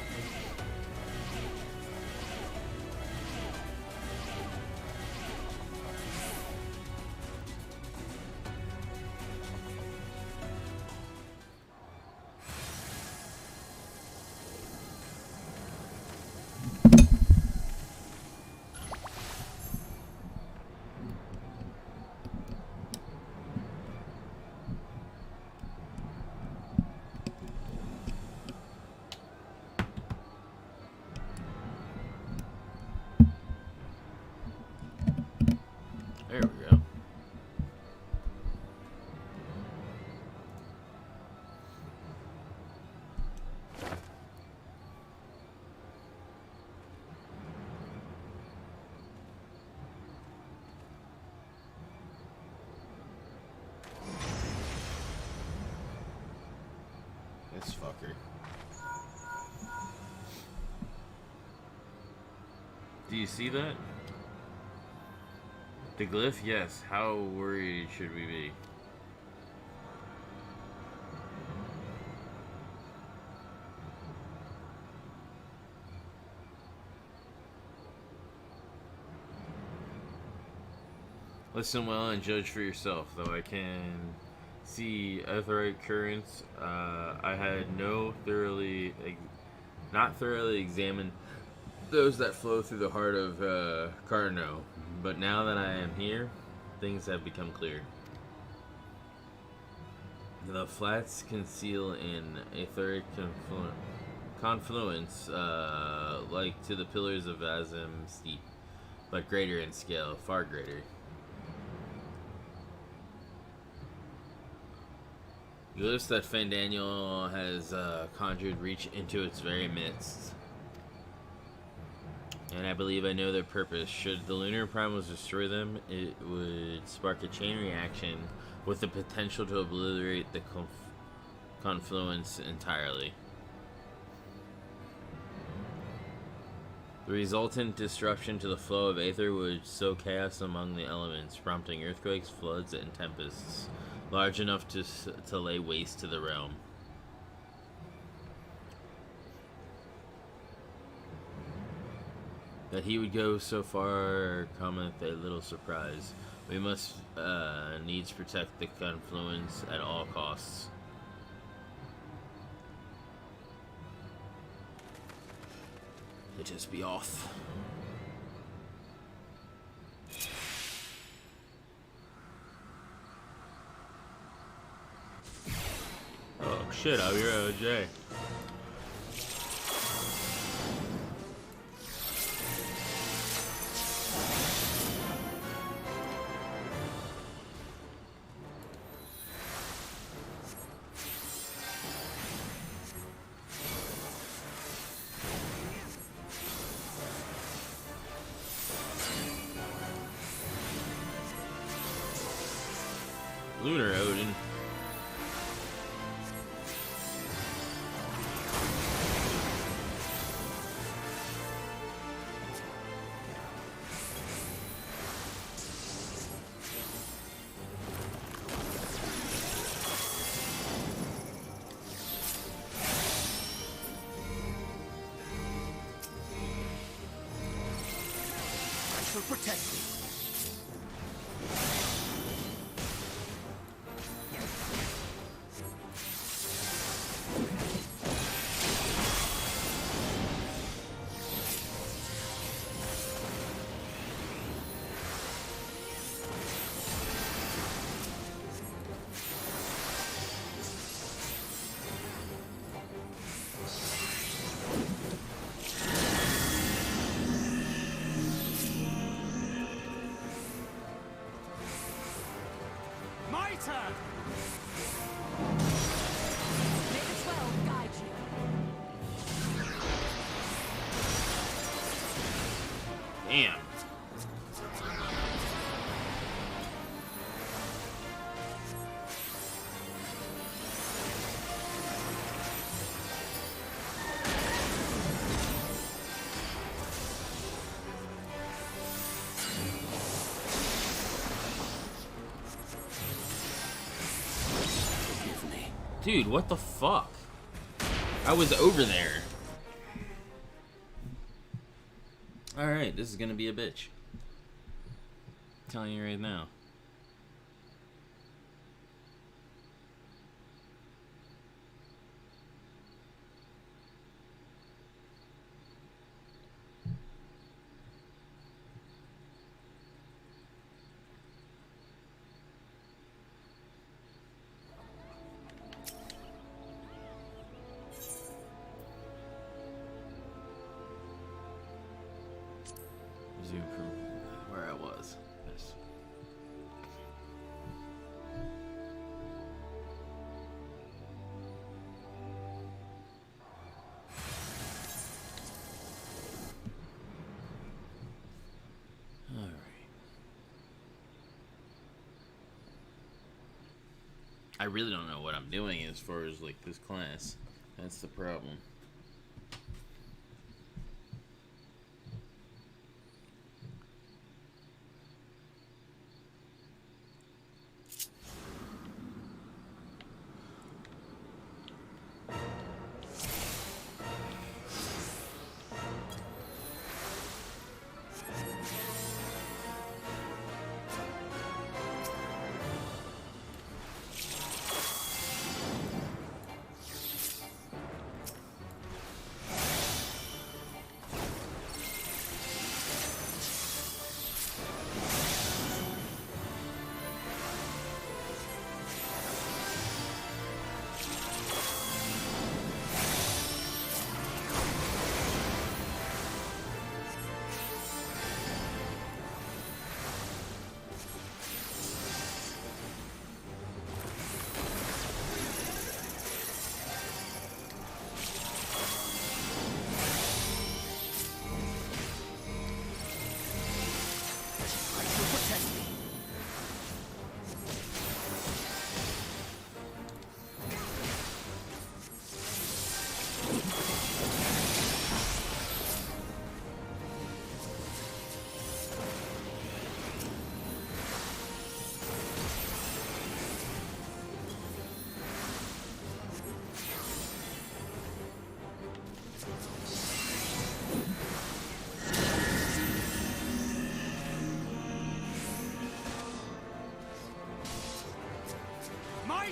This fucker. Do you see that? The glyph? Yes. How worried should we be? Listen well and judge for yourself, though I can see aetheryte currents. I had not thoroughly examined those that flow through the heart of Carno, but now that I am here, things have become clear. The flats conceal an aetheric confluence, like to the pillars of Azim Steep, but greater in scale, far greater. Glyphs that Fandaniel has conjured reach into its very midst. And I believe I know their purpose. Should the lunar primals destroy them, it would spark a chain reaction with the potential to obliterate the confluence entirely. The resultant disruption to the flow of aether would sow chaos among the elements, prompting earthquakes, floods, and tempests large enough to lay waste to the realm. That he would go so far cometh a little surprise. We must needs protect the confluence at all costs. Let us be off. Oh shit, I'm your OJ. Lunar Odin. I shall protect you. Damn. Dude, what the fuck? I was over there. Alright, this is gonna be a bitch. I'm telling you right now. Zoom from where I was. Yes. All right. I really don't know what I'm doing as far as like this class. That's the problem.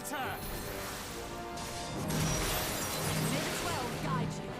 Turn. May the 12 guide you.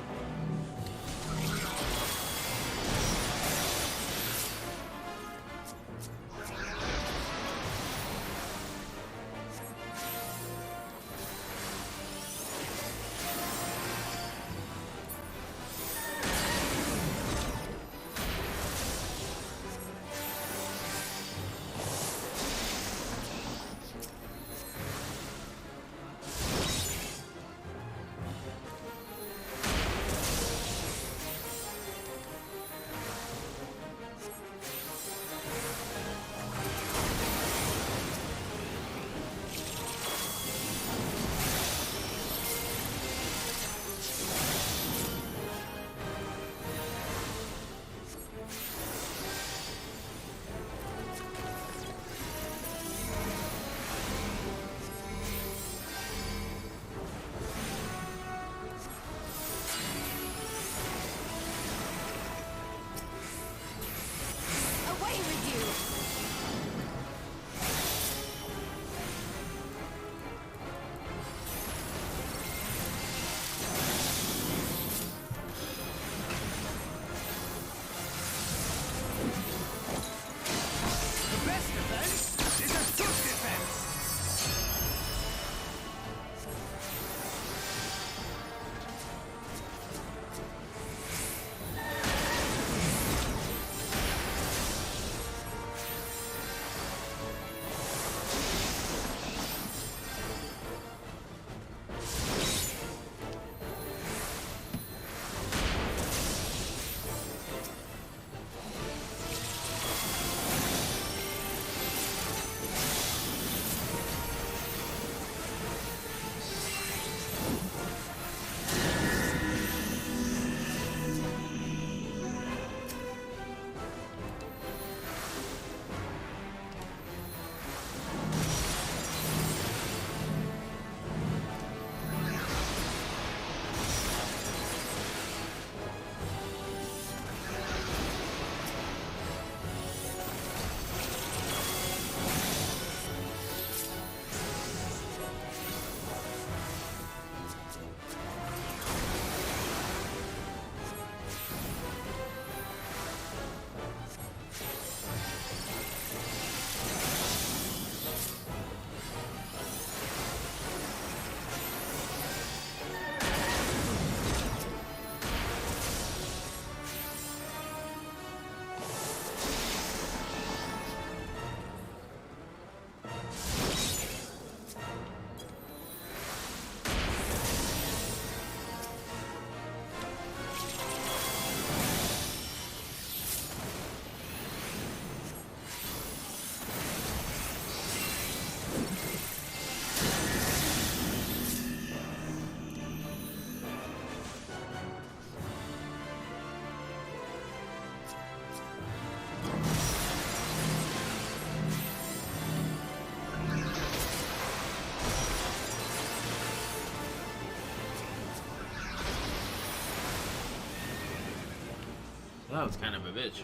That was kind of a bitch.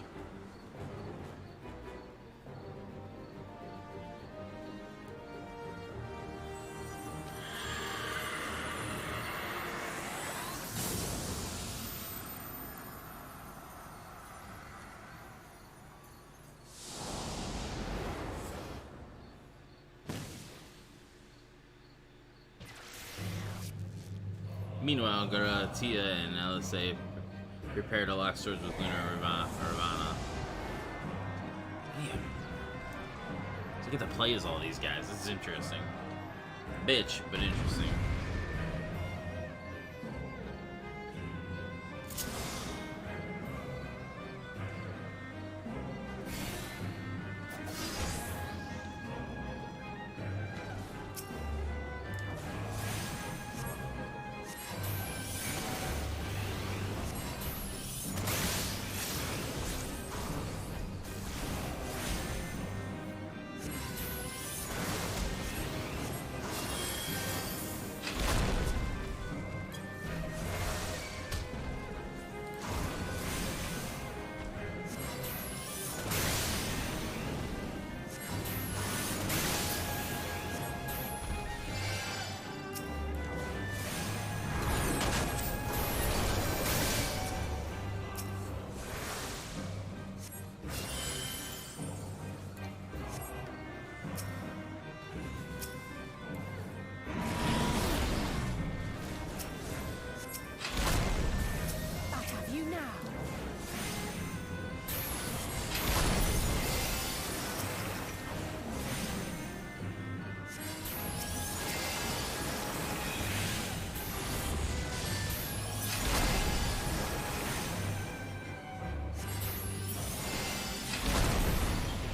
Meanwhile, Tia and LSA prepare to lock swords with Luna Ravana. Damn. So I get to play as all these guys. This is interesting. Bitch, but interesting.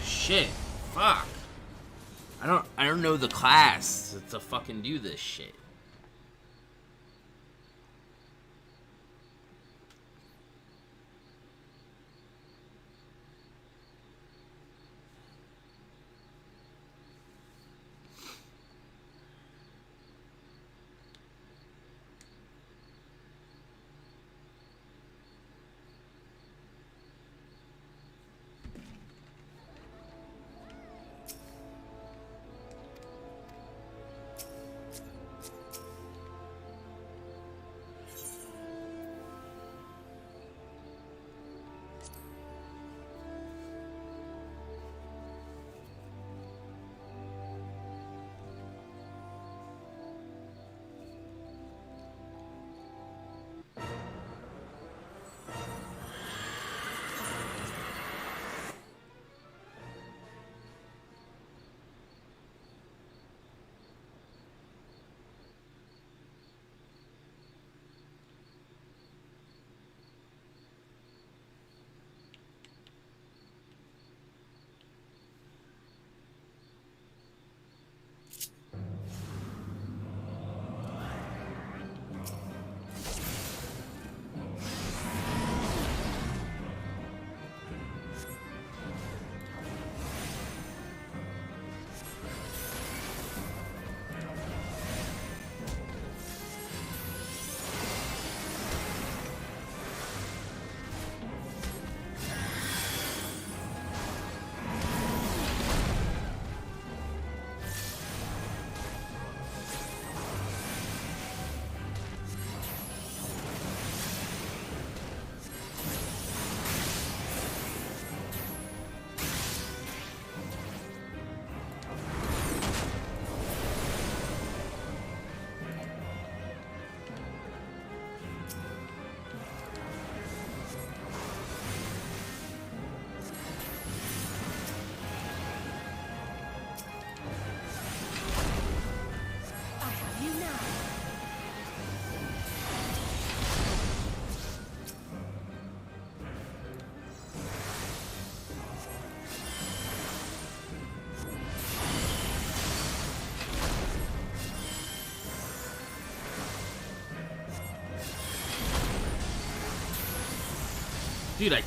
Shit. Fuck. I don't know the class to fucking do this shit. Dude, I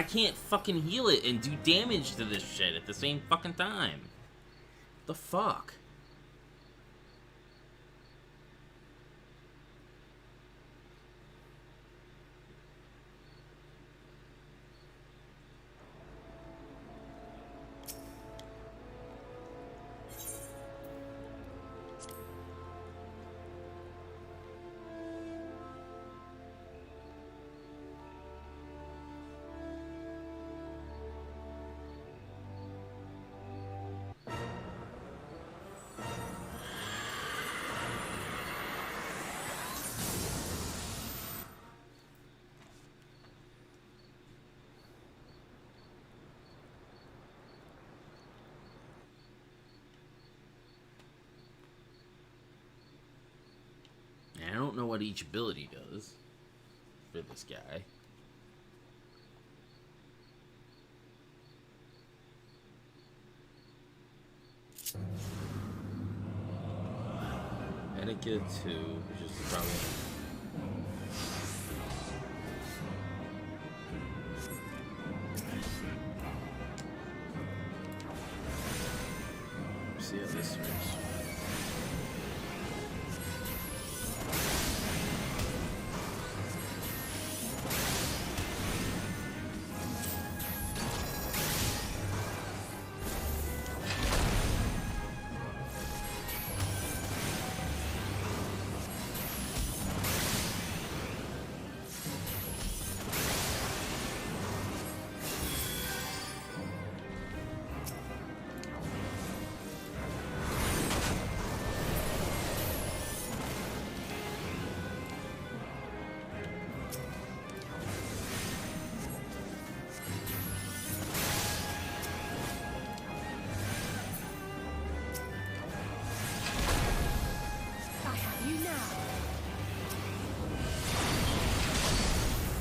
can't fucking heal it and do damage to this shit at the same fucking time. The fuck? And I don't know what each ability does for this guy. Etiquette 2, which is probably... See how this works.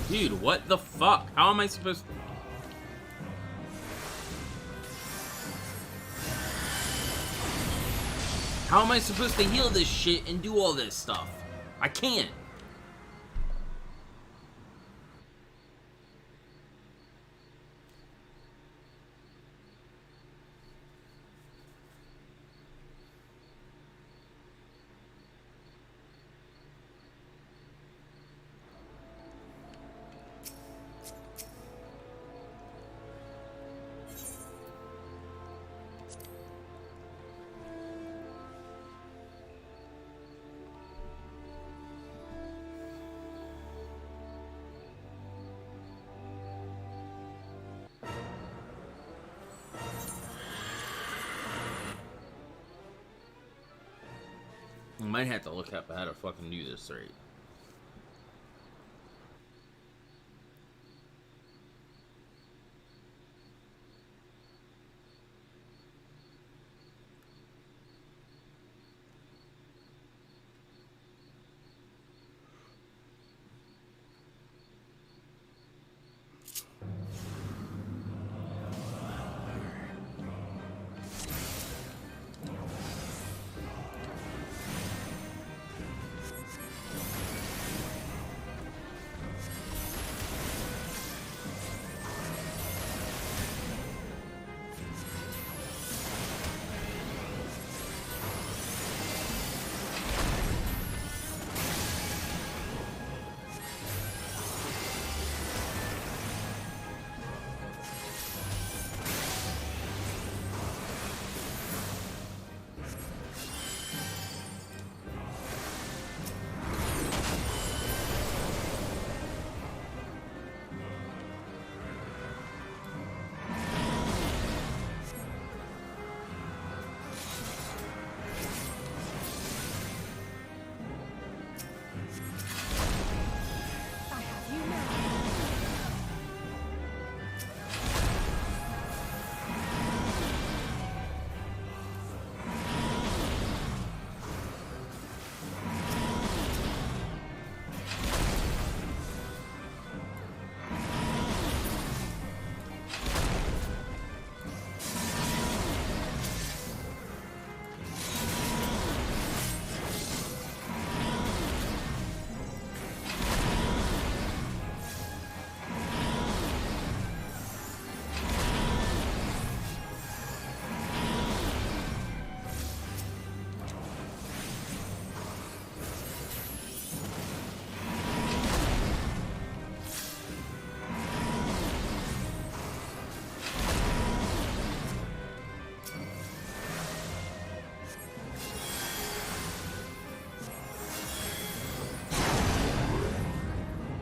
Dude, what the fuck? How am I supposed to... How am I supposed to heal this shit and do all this stuff? I can't. I might have to look up how to fucking do this right.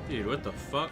Dude, what the fuck?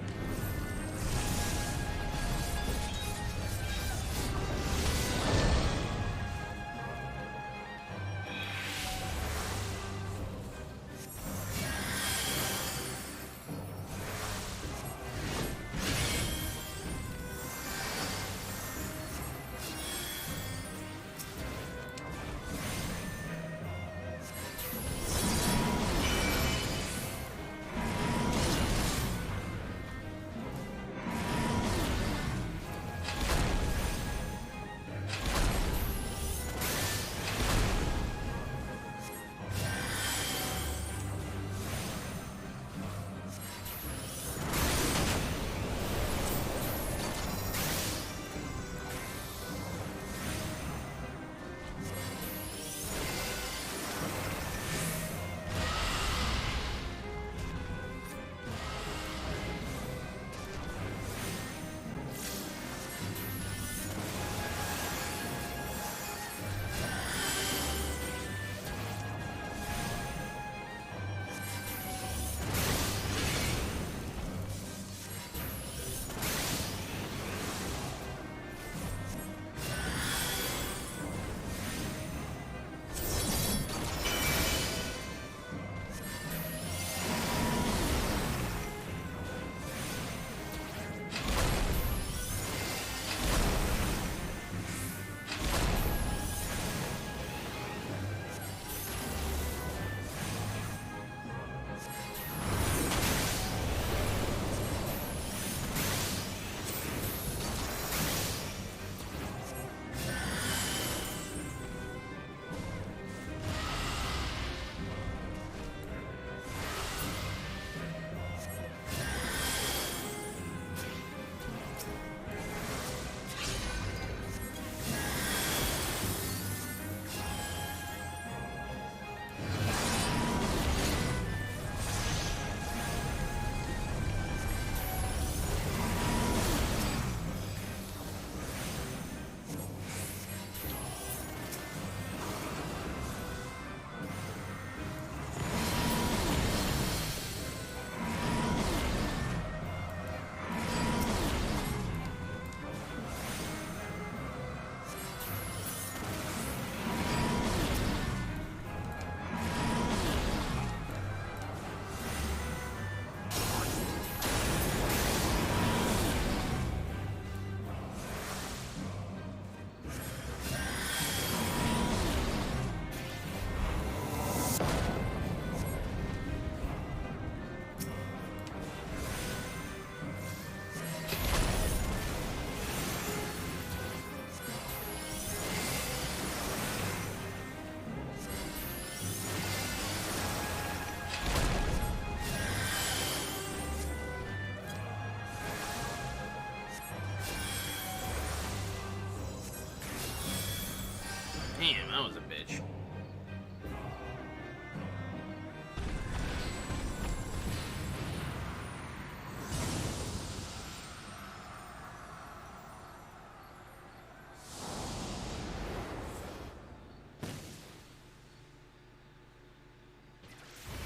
Damn, that was a bitch.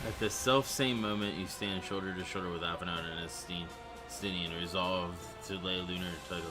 At the self-same moment, you stand shoulder to shoulder with Avenant and Estinian, resolved to lay lunar title.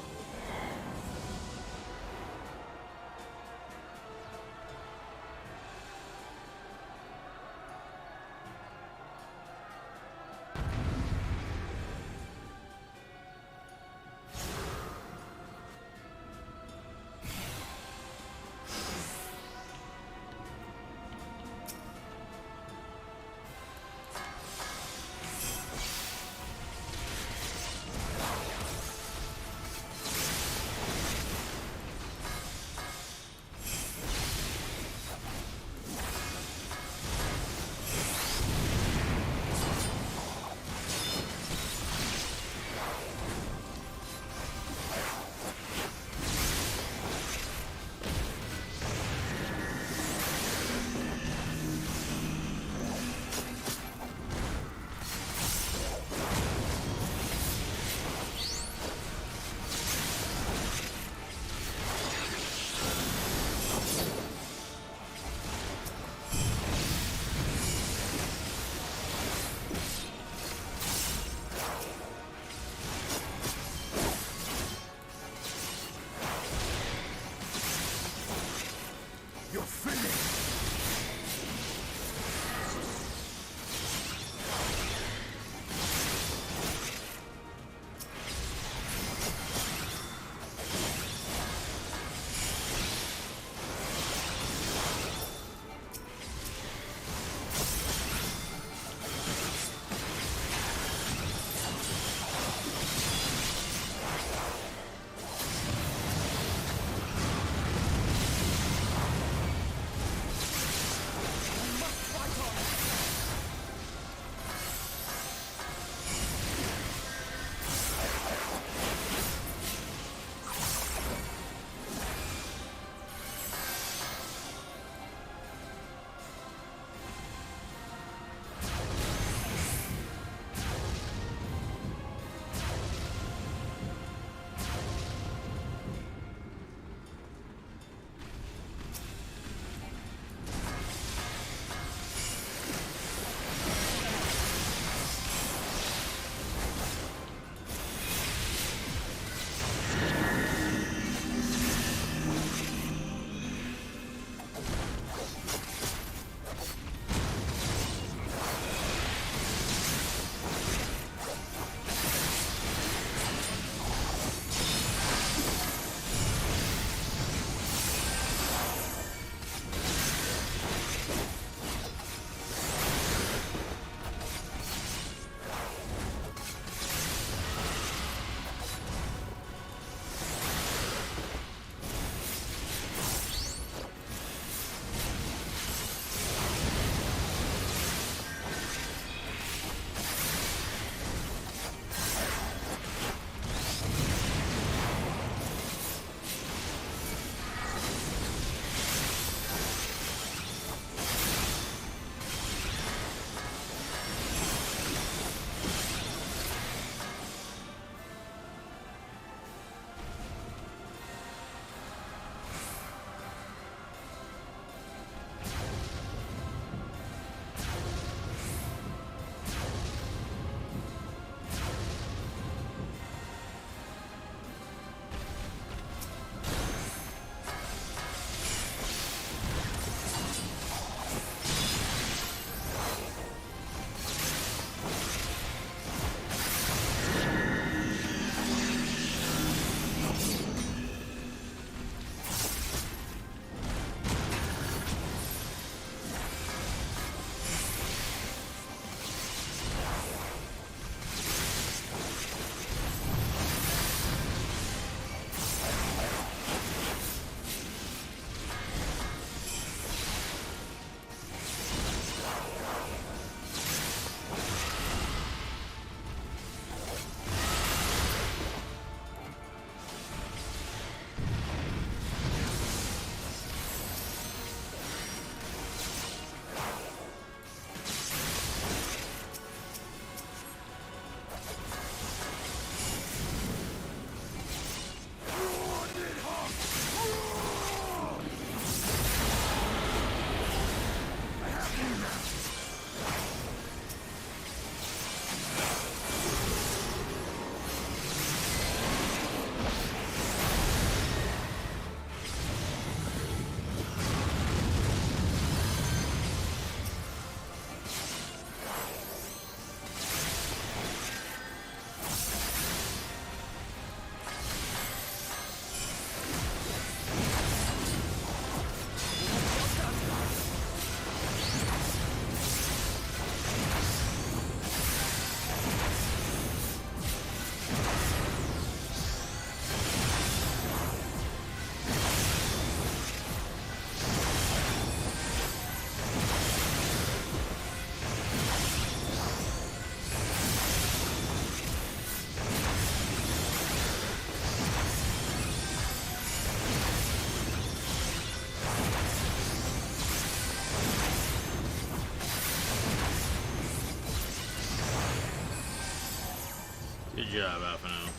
Good job, Alphino.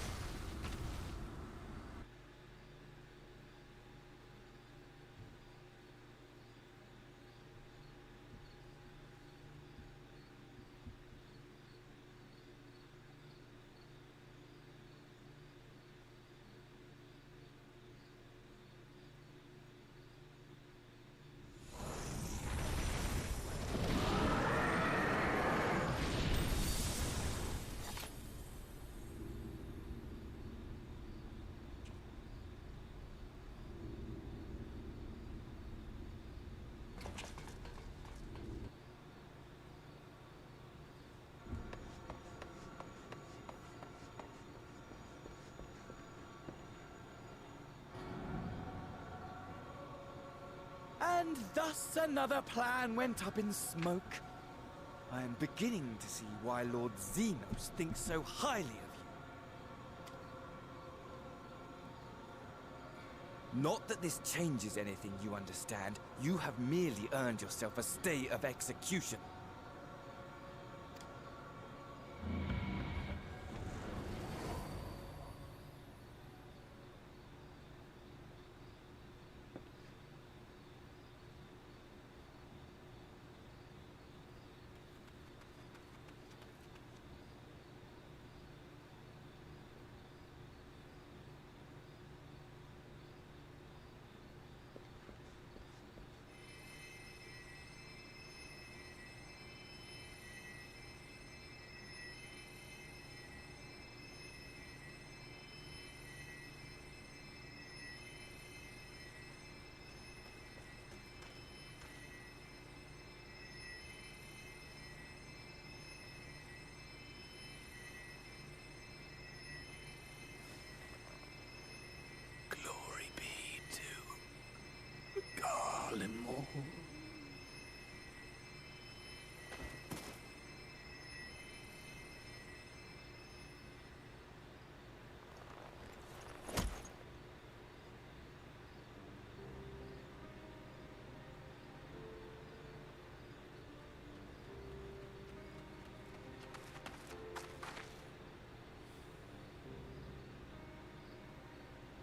And thus another plan went up in smoke. I am beginning to see why Lord Xenos thinks so highly of you. Not that this changes anything, you understand. You have merely earned yourself a stay of execution.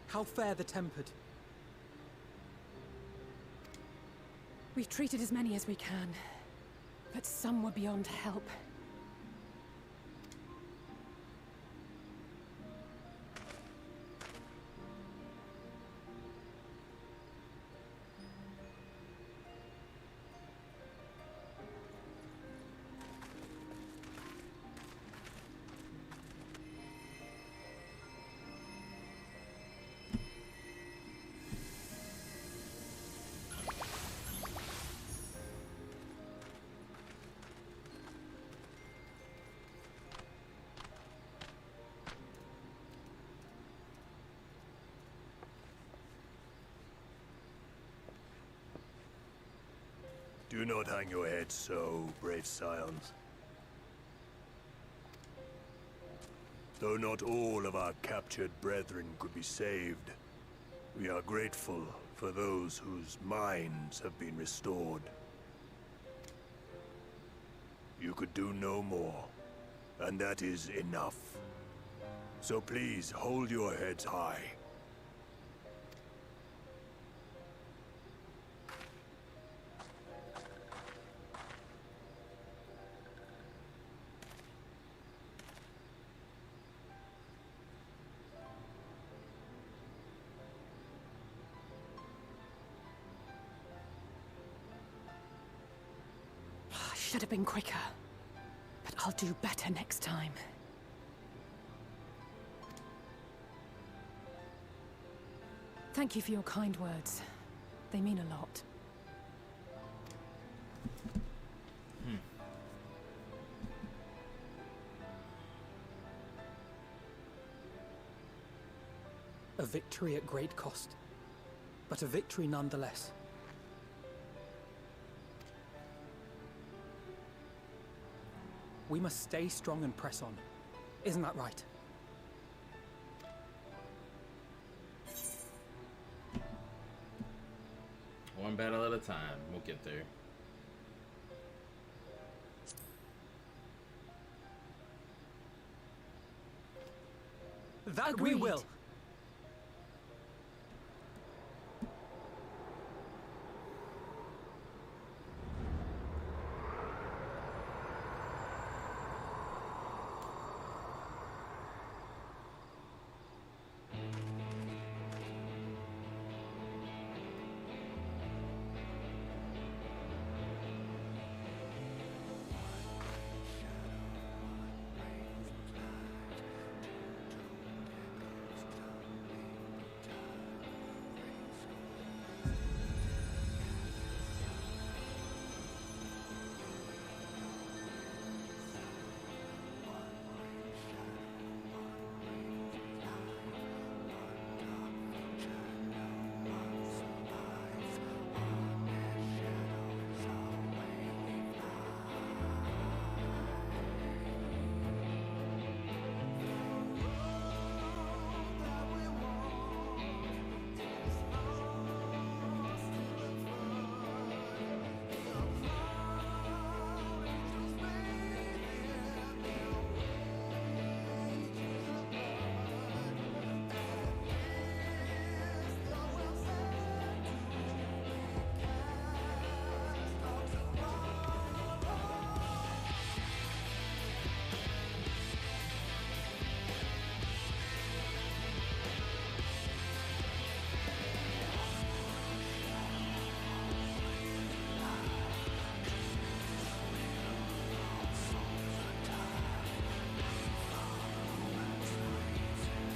How fare the tempered? We've treated as many as we can, but some were beyond help. Do not hang your head so, brave scions. Though not all of our captured brethren could be saved, we are grateful for those whose minds have been restored. You could do no more, and that is enough. So please hold your heads high. Should have been quicker, but I'll do better next time. Thank you for your kind words. They mean a lot. A victory at great cost, but a victory nonetheless. We must stay strong and press on. Isn't that right? One battle at a time. We'll get there. That we will.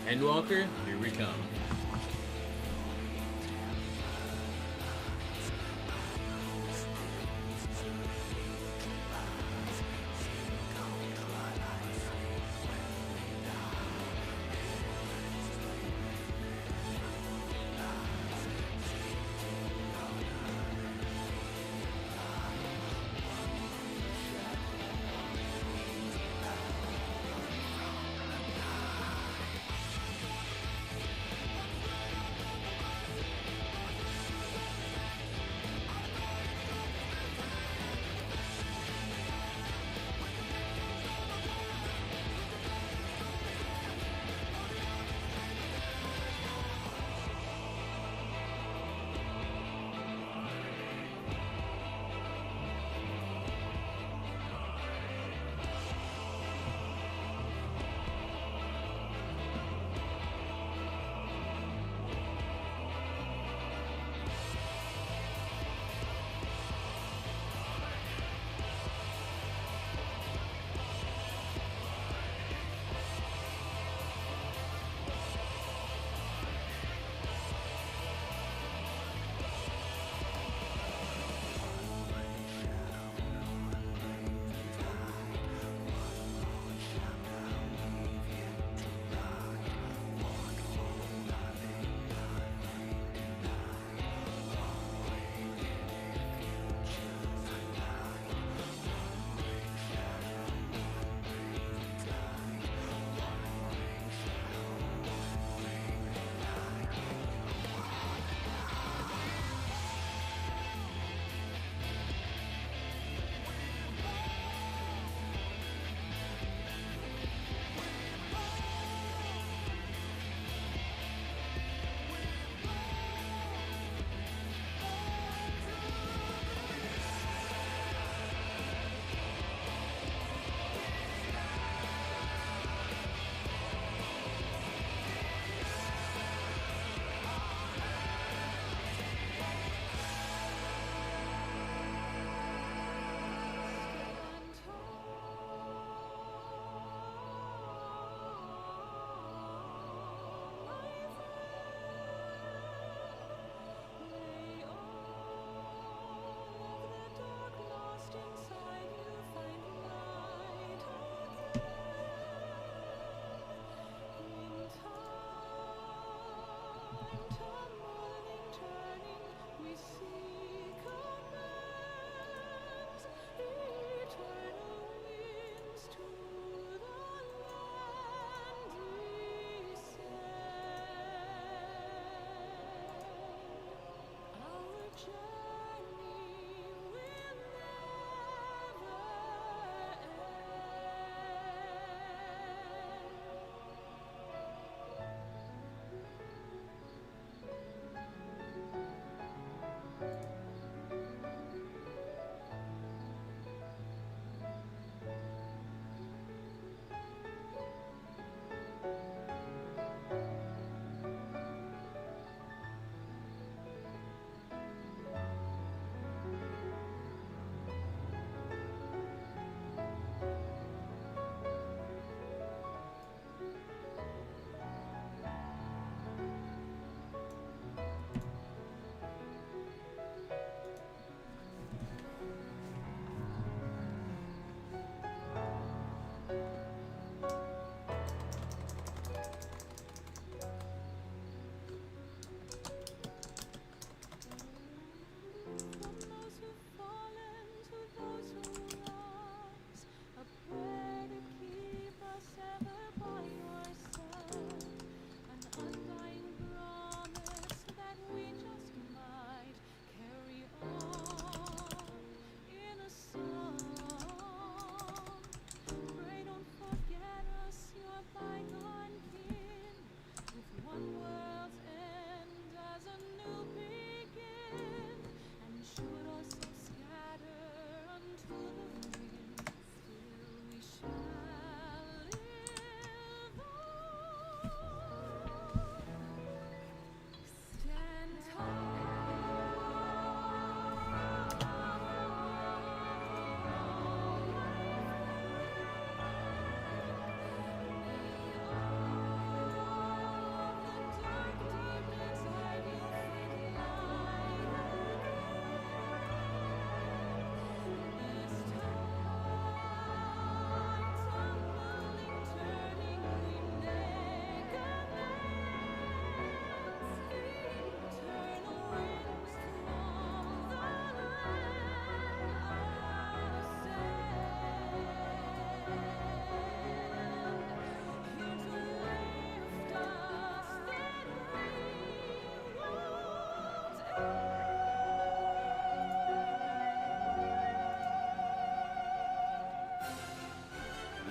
Endwalker, here we come.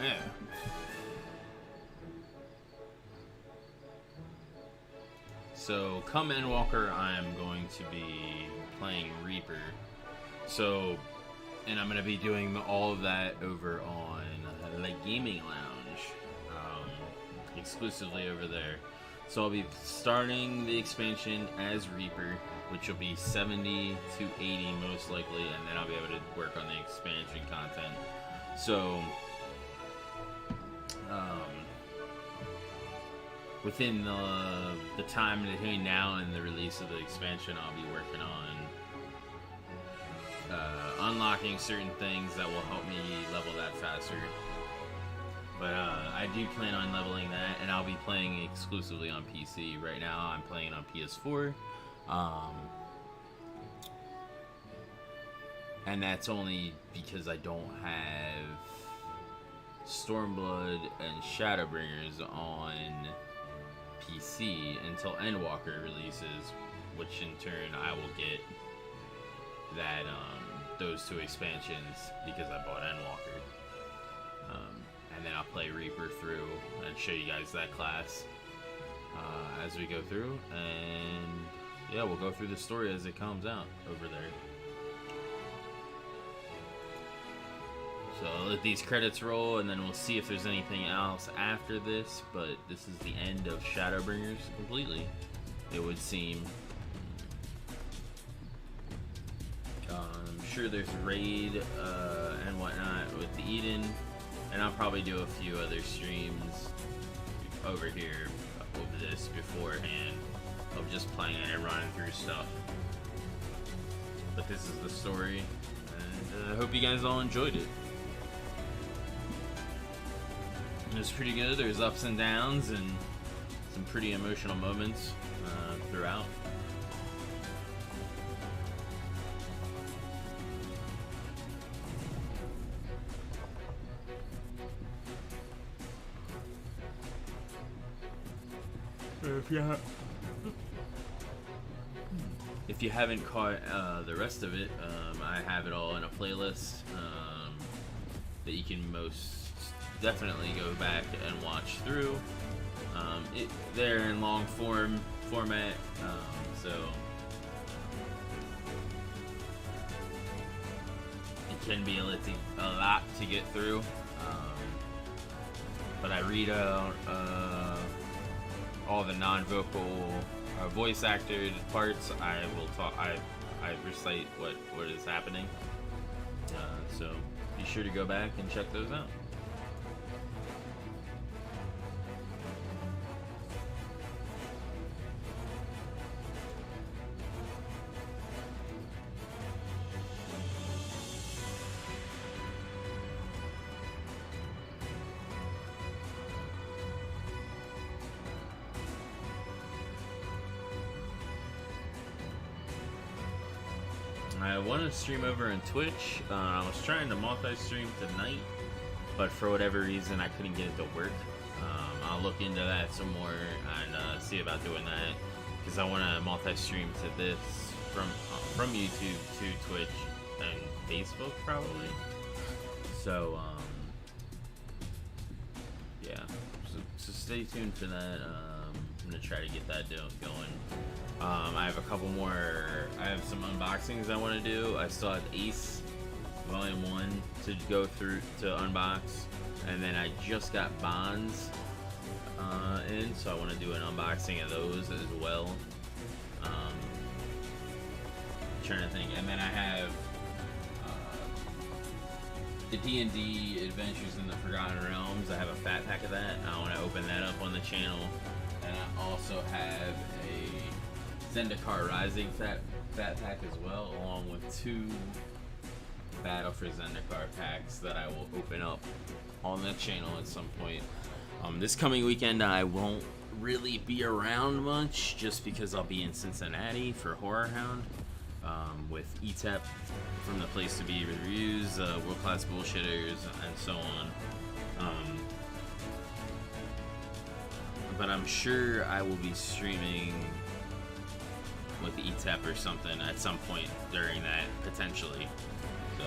Yeah. So, come Endwalker, I am going to be playing Reaper. So, and I'm going to be doing all of that over on the Gaming Lounge, exclusively over there. So I'll be starting the expansion as Reaper, which will be 70 to 80 most likely, and then I'll be able to work on the expansion content. So, within the time between now and the release of the expansion, I'll be working on unlocking certain things that will help me level that faster. But I do plan on leveling that, and I'll be playing exclusively on PC. Right now, I'm playing on PS4. And that's only because I don't have Stormblood and Shadowbringers on PC until Endwalker releases, which in turn I will get that those two expansions because I bought Endwalker. And then I'll play Reaper through and show you guys that class as we go through, and yeah, we'll go through the story as it comes out over there. So I'll let these credits roll, and then we'll see if there's anything else after this, but this is the end of Shadowbringers completely, it would seem. I'm sure there's raid and whatnot with the Eden, and I'll probably do a few other streams over here over this beforehand of just playing it and running through stuff. But this is the story, and I hope you guys all enjoyed it. It was pretty good. There's ups and downs and some pretty emotional moments throughout. If you haven't caught the rest of it, I have it all in a playlist that you can most definitely go back and watch through. They're in long format, so it can be a lot to get through. But I read out all the non-vocal voice acted parts. I will talk. I recite what is happening. So be sure to go back and check those out. I want to stream over on Twitch. I was trying to multi-stream tonight, but for whatever reason I couldn't get it to work. I'll look into that some more and see about doing that, because I want to multi-stream to this from YouTube to Twitch and Facebook probably. So yeah, so stay tuned for that. I'm gonna try to get that going. I have a couple more. I have some unboxings I want to do. I still have Ace Volume 1 to go through to unbox, and then I just got Bonds in, so I want to do an unboxing of those as well. Trying to think, and then I have the D&D Adventures in the Forgotten Realms. I have a fat pack of that. I want to open that up on the channel, and I also have a Zendikar Rising fat pack as well, along with 2 Battle for Zendikar packs that I will open up on the channel at some point. This coming weekend I won't really be around much, just because I'll be in Cincinnati for Horror Hound with ETEP from the Place to Be reviews, World Class Bullshitters, and so on. But I'm sure I will be streaming with ETEP or something at some point during that, potentially. So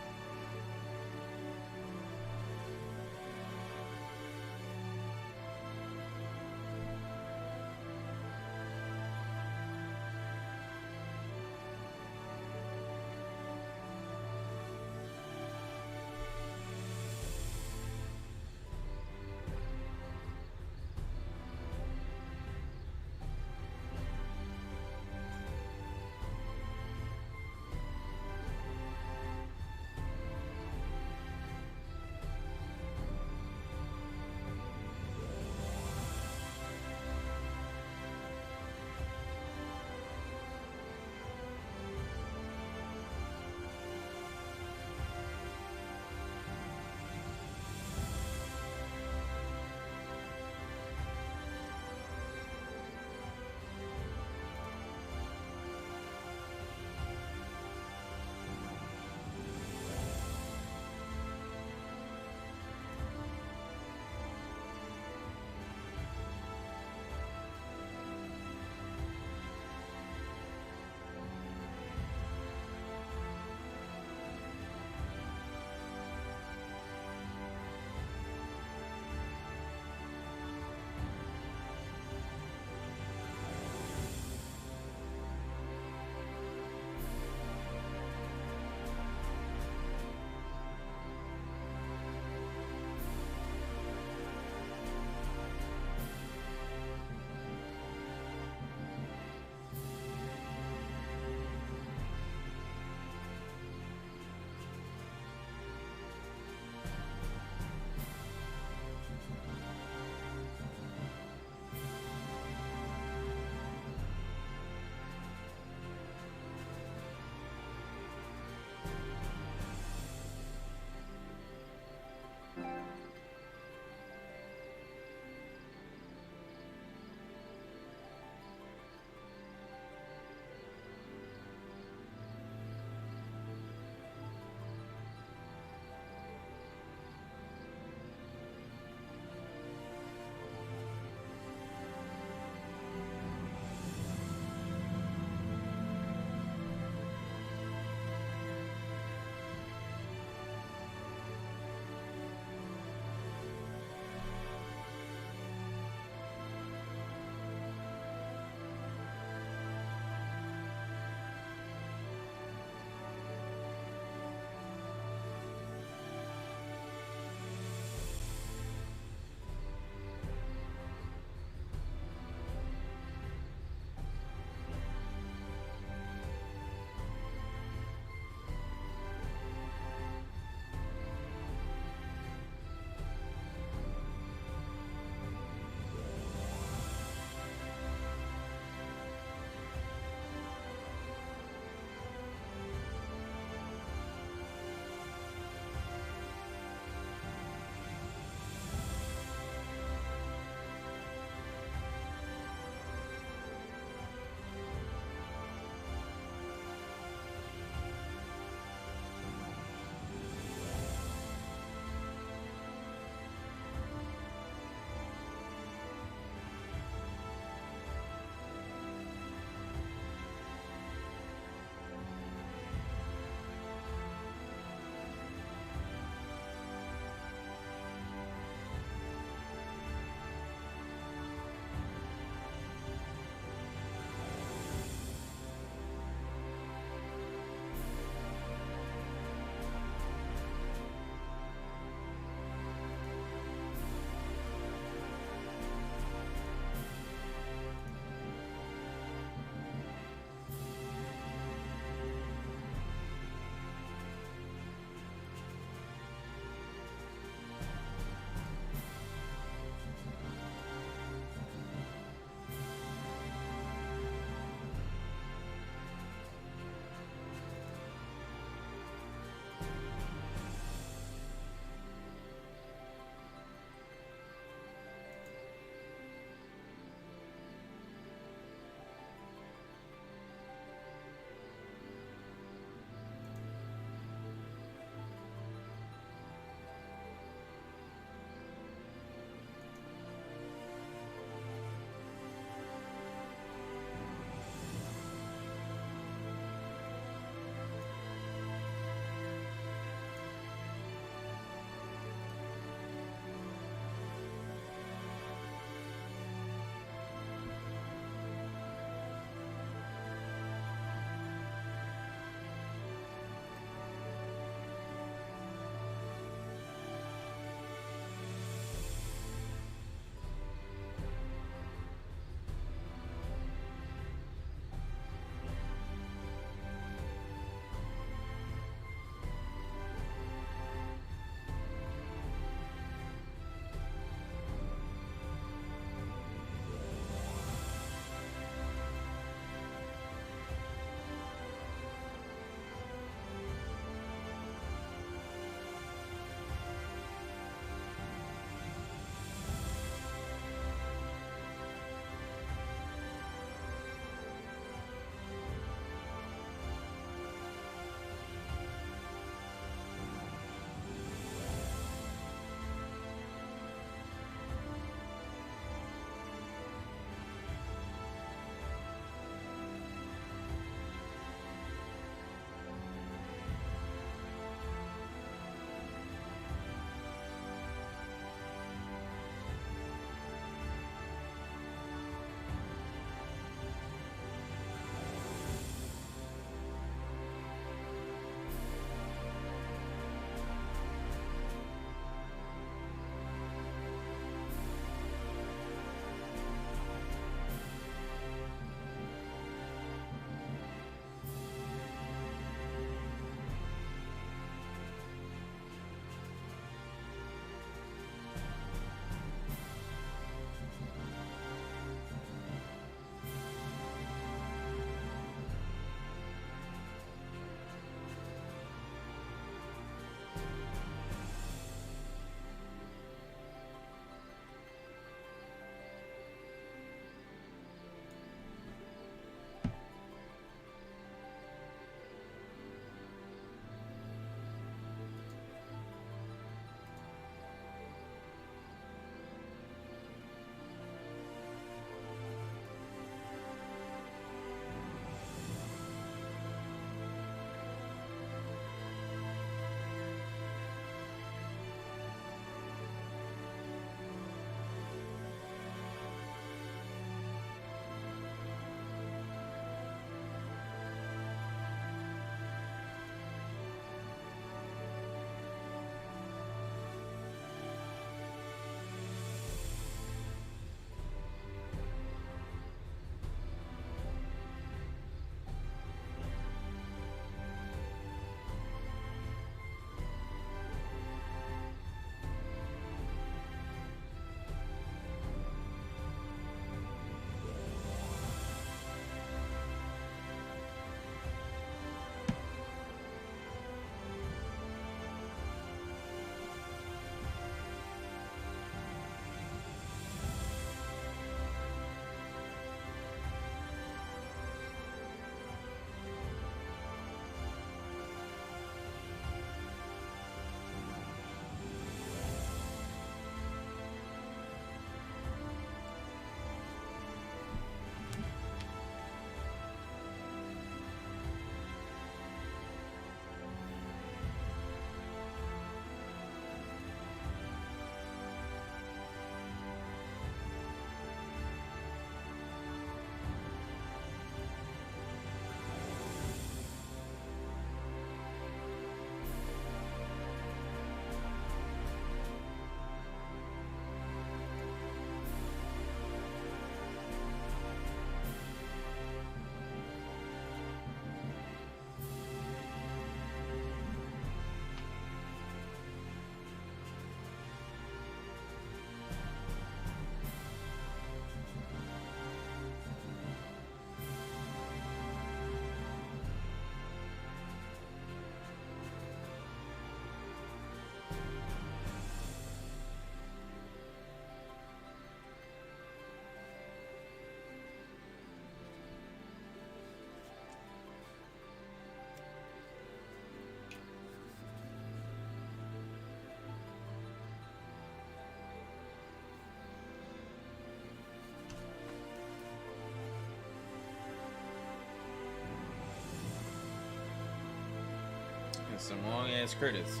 That's some long ass credits.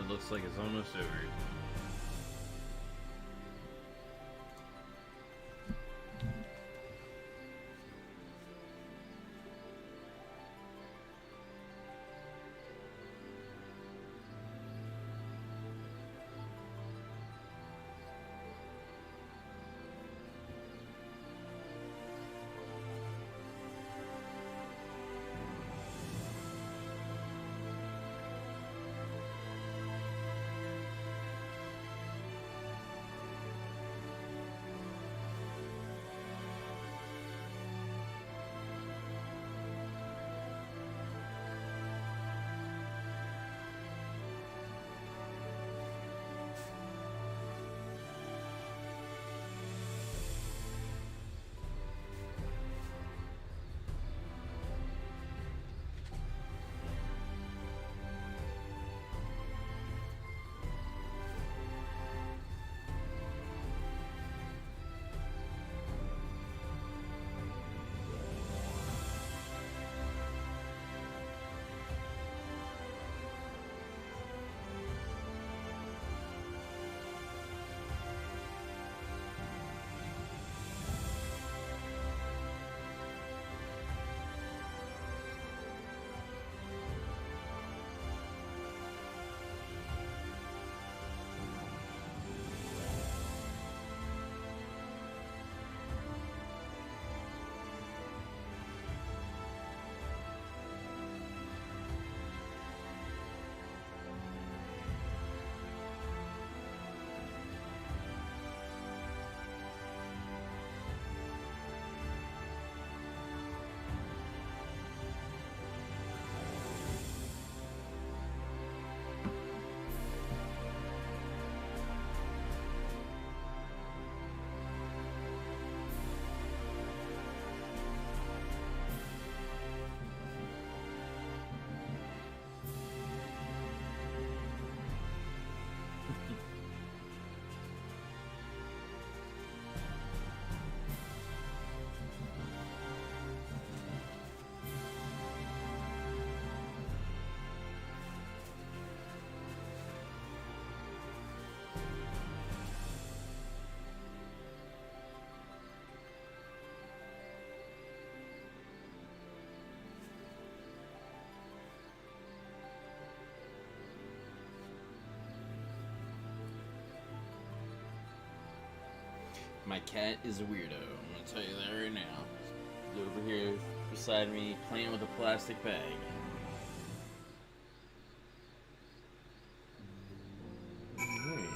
Looks like it's almost over. My cat is a weirdo. I'm gonna tell you that right now. He's over here beside me playing with a plastic bag. Alright.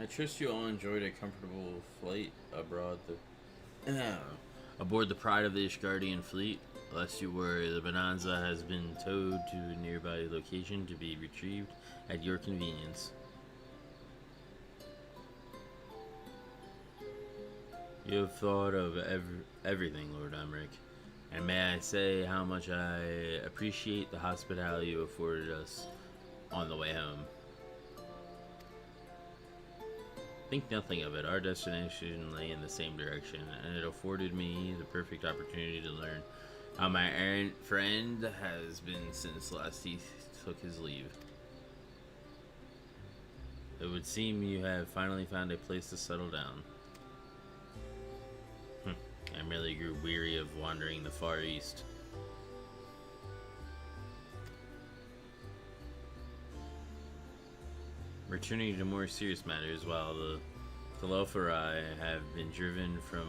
I trust you all enjoyed a comfortable flight aboard the Pride of the Ishgardian fleet. Lest you worry, the Bonanza has been towed to a nearby location to be retrieved at your convenience. You have thought of everything, Lord Emmerich, and may I say how much I appreciate the hospitality you afforded us on the way home. Think nothing of it. Our destination lay in the same direction, and it afforded me the perfect opportunity to learn how my errant friend has been since last he took his leave. It would seem you have finally found a place to settle down. I merely grew weary of wandering the Far East. Returning to more serious matters, while the Telophori have been driven from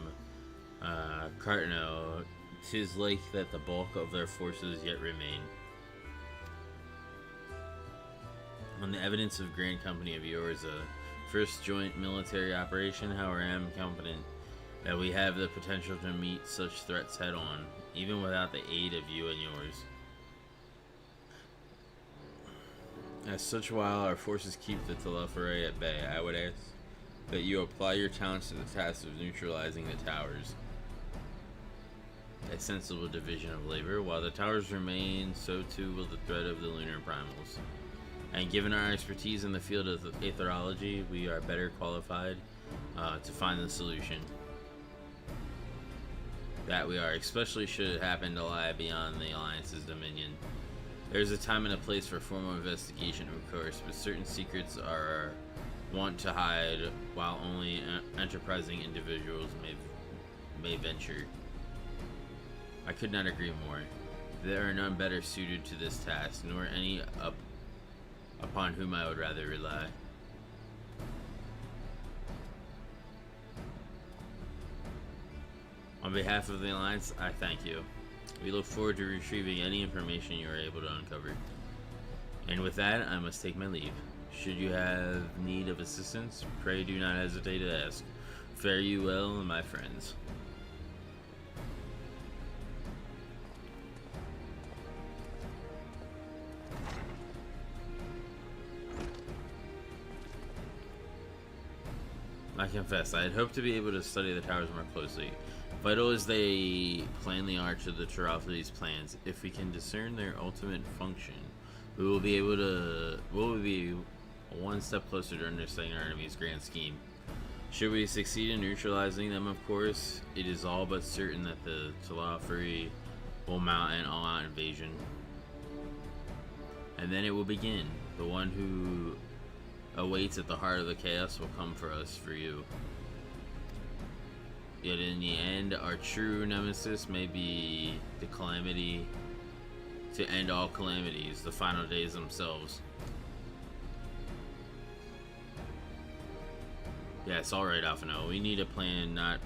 Cartno, 'tis like that the bulk of their forces yet remain. On the evidence of Grand Company of yours, first joint military operation, however, I am confident that we have the potential to meet such threats head on, even without the aid of you and yours. As such, while our forces keep the Telophori at bay, I would ask that you apply your talents to the task of neutralizing the towers. A sensible division of labor. While the towers remain, so too will the threat of the lunar primals. And given our expertise in the field of aetherology, we are better qualified to find the solution. That we are, especially should it happen to lie beyond the Alliance's dominion. There's a time and a place for formal investigation, of course, but certain secrets are wont to hide, while only enterprising individuals may venture. I could not agree more. There are none better suited to this task, nor any upon whom I would rather rely. On behalf of the Alliance, I thank you. We look forward to retrieving any information you are able to uncover. And with that, I must take my leave. Should you have need of assistance, pray do not hesitate to ask. Fare you well, my friends. I confess, I had hoped to be able to study the towers more closely. Vital as they plainly are to the Telophori's plans, if we can discern their ultimate function, we will be one step closer to understanding our enemy's grand scheme. Should we succeed in neutralizing them, of course, it is all but certain that the Telophori will mount an all-out invasion. And then it will begin. The one who awaits at the heart of the chaos will come for us, for you. Yet in the end, our true nemesis may be the calamity to end all calamities, the final days themselves. Yes, alright, Alphino. We need a plan, not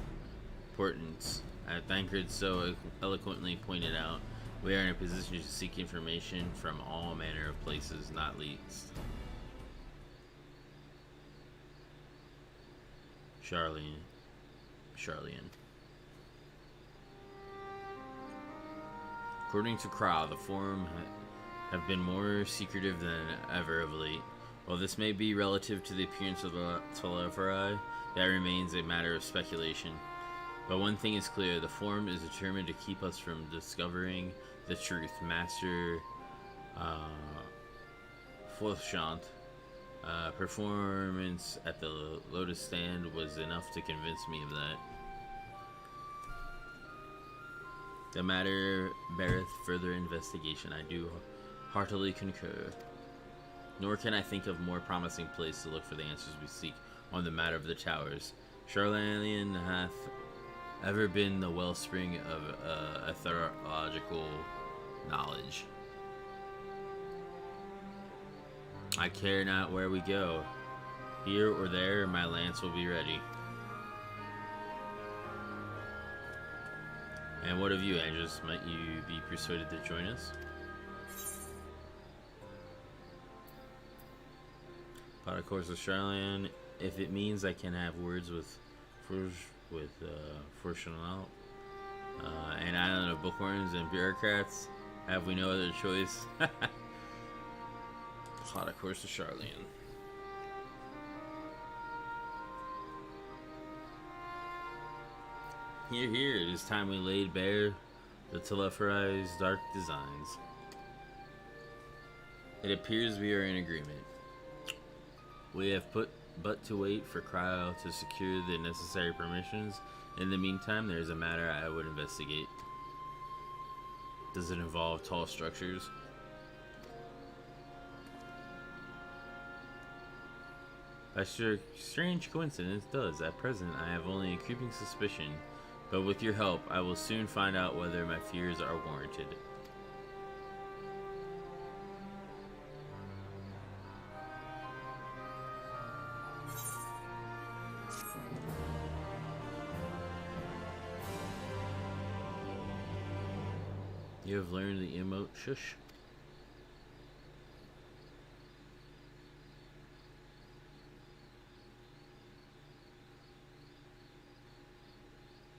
importance. As Thancred so eloquently pointed out, we are in a position to seek information from all manner of places, not least. Charlian. According to Kra, the Forum have been more secretive than ever of late. While this may be relative to the appearance of the Telophori, that remains a matter of speculation. But one thing is clear, the Forum is determined to keep us from discovering the truth. Master Flochant performance at the Lotus Stand was enough to convince me of that. The matter beareth further investigation, I do heartily concur. Nor can I think of more promising place to look for the answers we seek on the matter of the towers. Charlanian hath ever been the wellspring of etheriological knowledge. I care not where we go. Here or there, my lance will be ready. And what of you, Andres? Might you be persuaded to join us? Pot of course, Australian. If it means I can have words with Fortunal, an island of bookworms and bureaucrats, have we no other choice? Pot of course, Charlian. Here, here, it is time we laid bare the Teleferi's dark designs. It appears we are in agreement. We have but to wait for Cryo to secure the necessary permissions. In the meantime, there is a matter I would investigate. Does it involve tall structures? By strange coincidence, it does. At present, I have only a creeping suspicion, but with your help, I will soon find out whether my fears are warranted. You have learned the emote shush.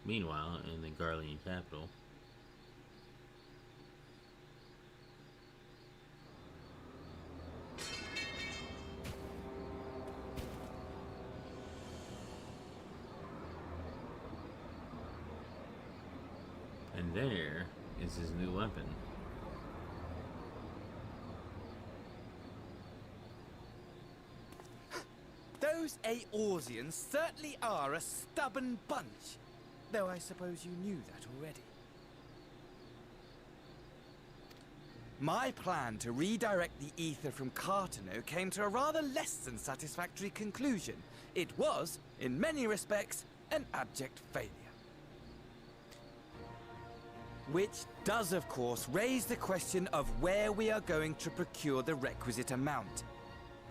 Meanwhile, in the Garlean capital, and there is his new weapon. Those Eorzeans certainly are a stubborn bunch. Though I suppose you knew that already. My plan to redirect the ether from Cartano came to a rather less than satisfactory conclusion. It was, in many respects, an abject failure. Which does, of course, raise the question of where we are going to procure the requisite amount.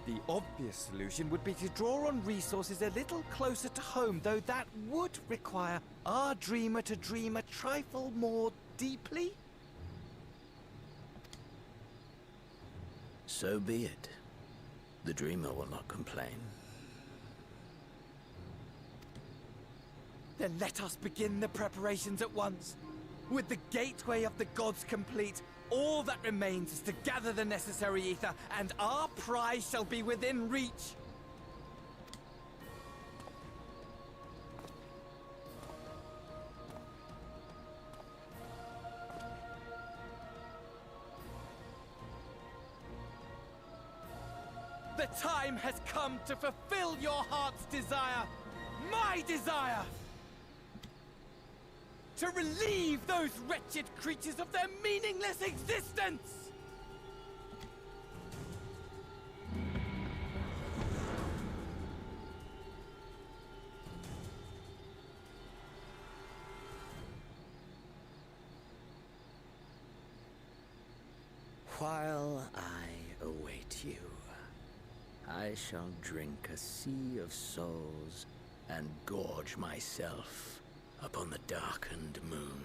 The obvious solution would be to draw on resources a little closer to home, though that would require our dreamer to dream a trifle more deeply. So be it. The dreamer will not complain. Then let us begin the preparations at once. With the gateway of the gods complete, all that remains is to gather the necessary ether, and our prize shall be within reach. The time has come to fulfill your heart's desire, my desire! To relieve those wretched creatures of their meaningless existence! While I await you, I shall drink a sea of souls and gorge myself upon the darkened moon.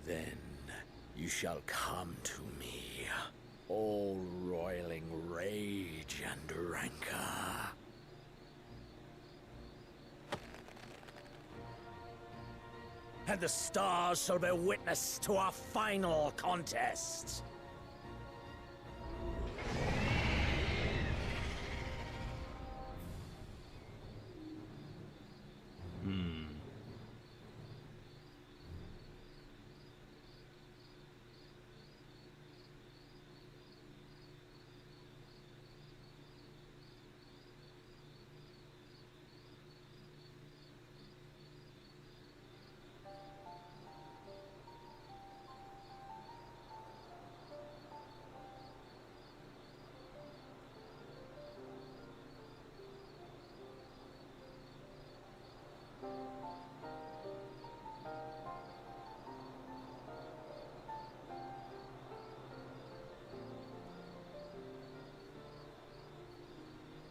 Then you shall come to me, all roiling rage and rancor. And the stars shall bear witness to our final contest.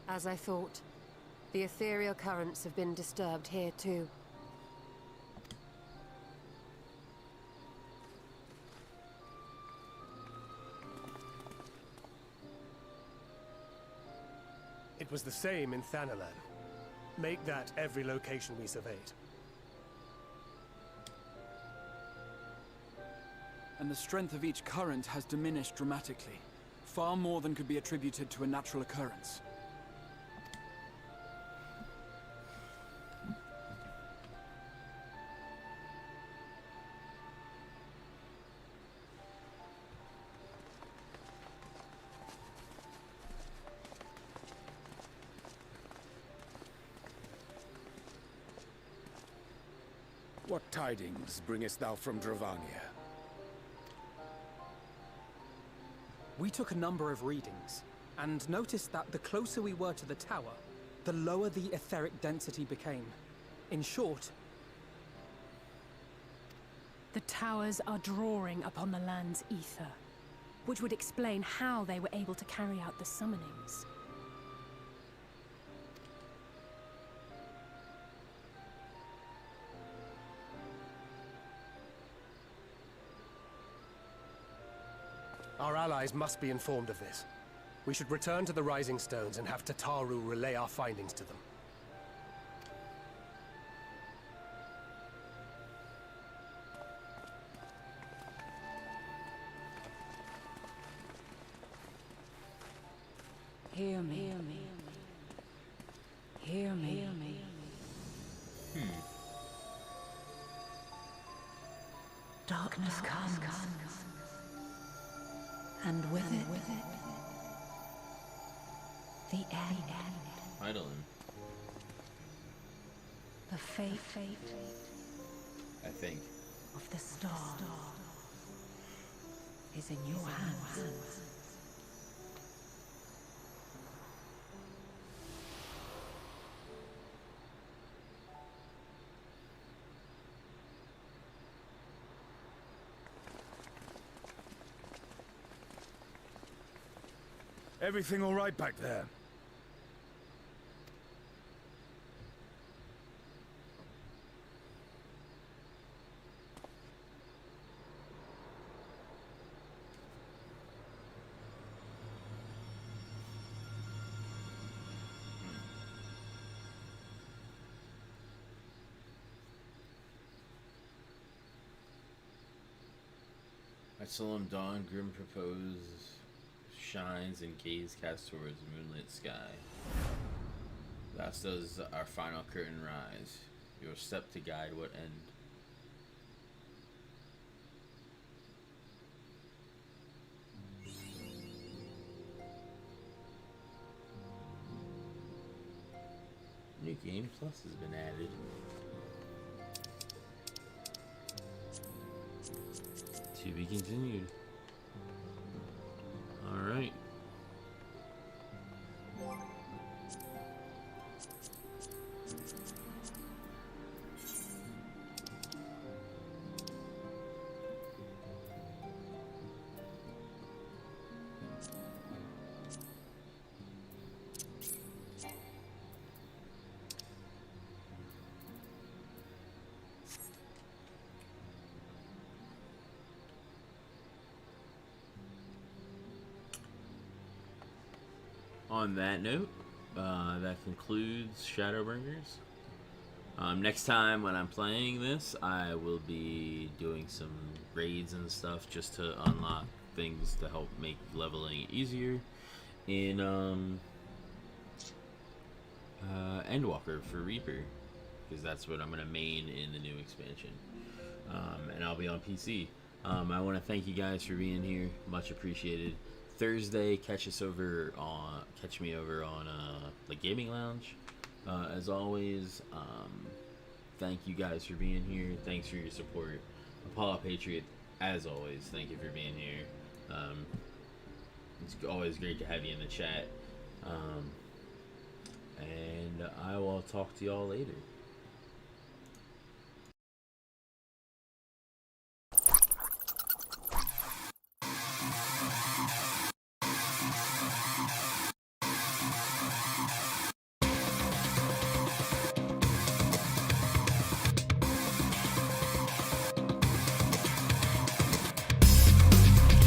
As I thought. The ethereal currents have been disturbed here too. It was the same in Thanalan. Make that every location we surveyed. And the strength of each current has diminished dramatically. Far more than could be attributed to a natural occurrence. What tidings bringest thou from Dravania? We took a number of readings, and noticed that the closer we were to the tower, the lower the etheric density became. In short, The towers are drawing upon the land's ether, which would explain how they were able to carry out the summonings. Our allies must be informed of this. We should return to the Rising Stones and have Tataru relay our findings to them. Hear me. Hear me. Hear me. Hear me. Darkness comes. And with it, the end. Idling. The fate I think. of the star is in your hands. Everything all right back there? At solemn dawn, grim propose shines and gaze cast towards the moonlit sky. Thus does our final curtain rise, your step to guide what end. New game plus has been added. To be continued. Alright. On that note, that concludes Shadowbringers. Next time when I'm playing this, I will be doing some raids and stuff just to unlock things to help make leveling easier in Endwalker for Reaper, because that's what I'm going to main in the new expansion. And I'll be on PC. I want to thank you guys for being here. Much appreciated. Thursday, catch me over on the gaming lounge. As always, thank you guys for being here. Thanks for your support. Apollo Patriot, as always, thank you for being here. It's always great to have you in the chat. And I will talk to y'all later.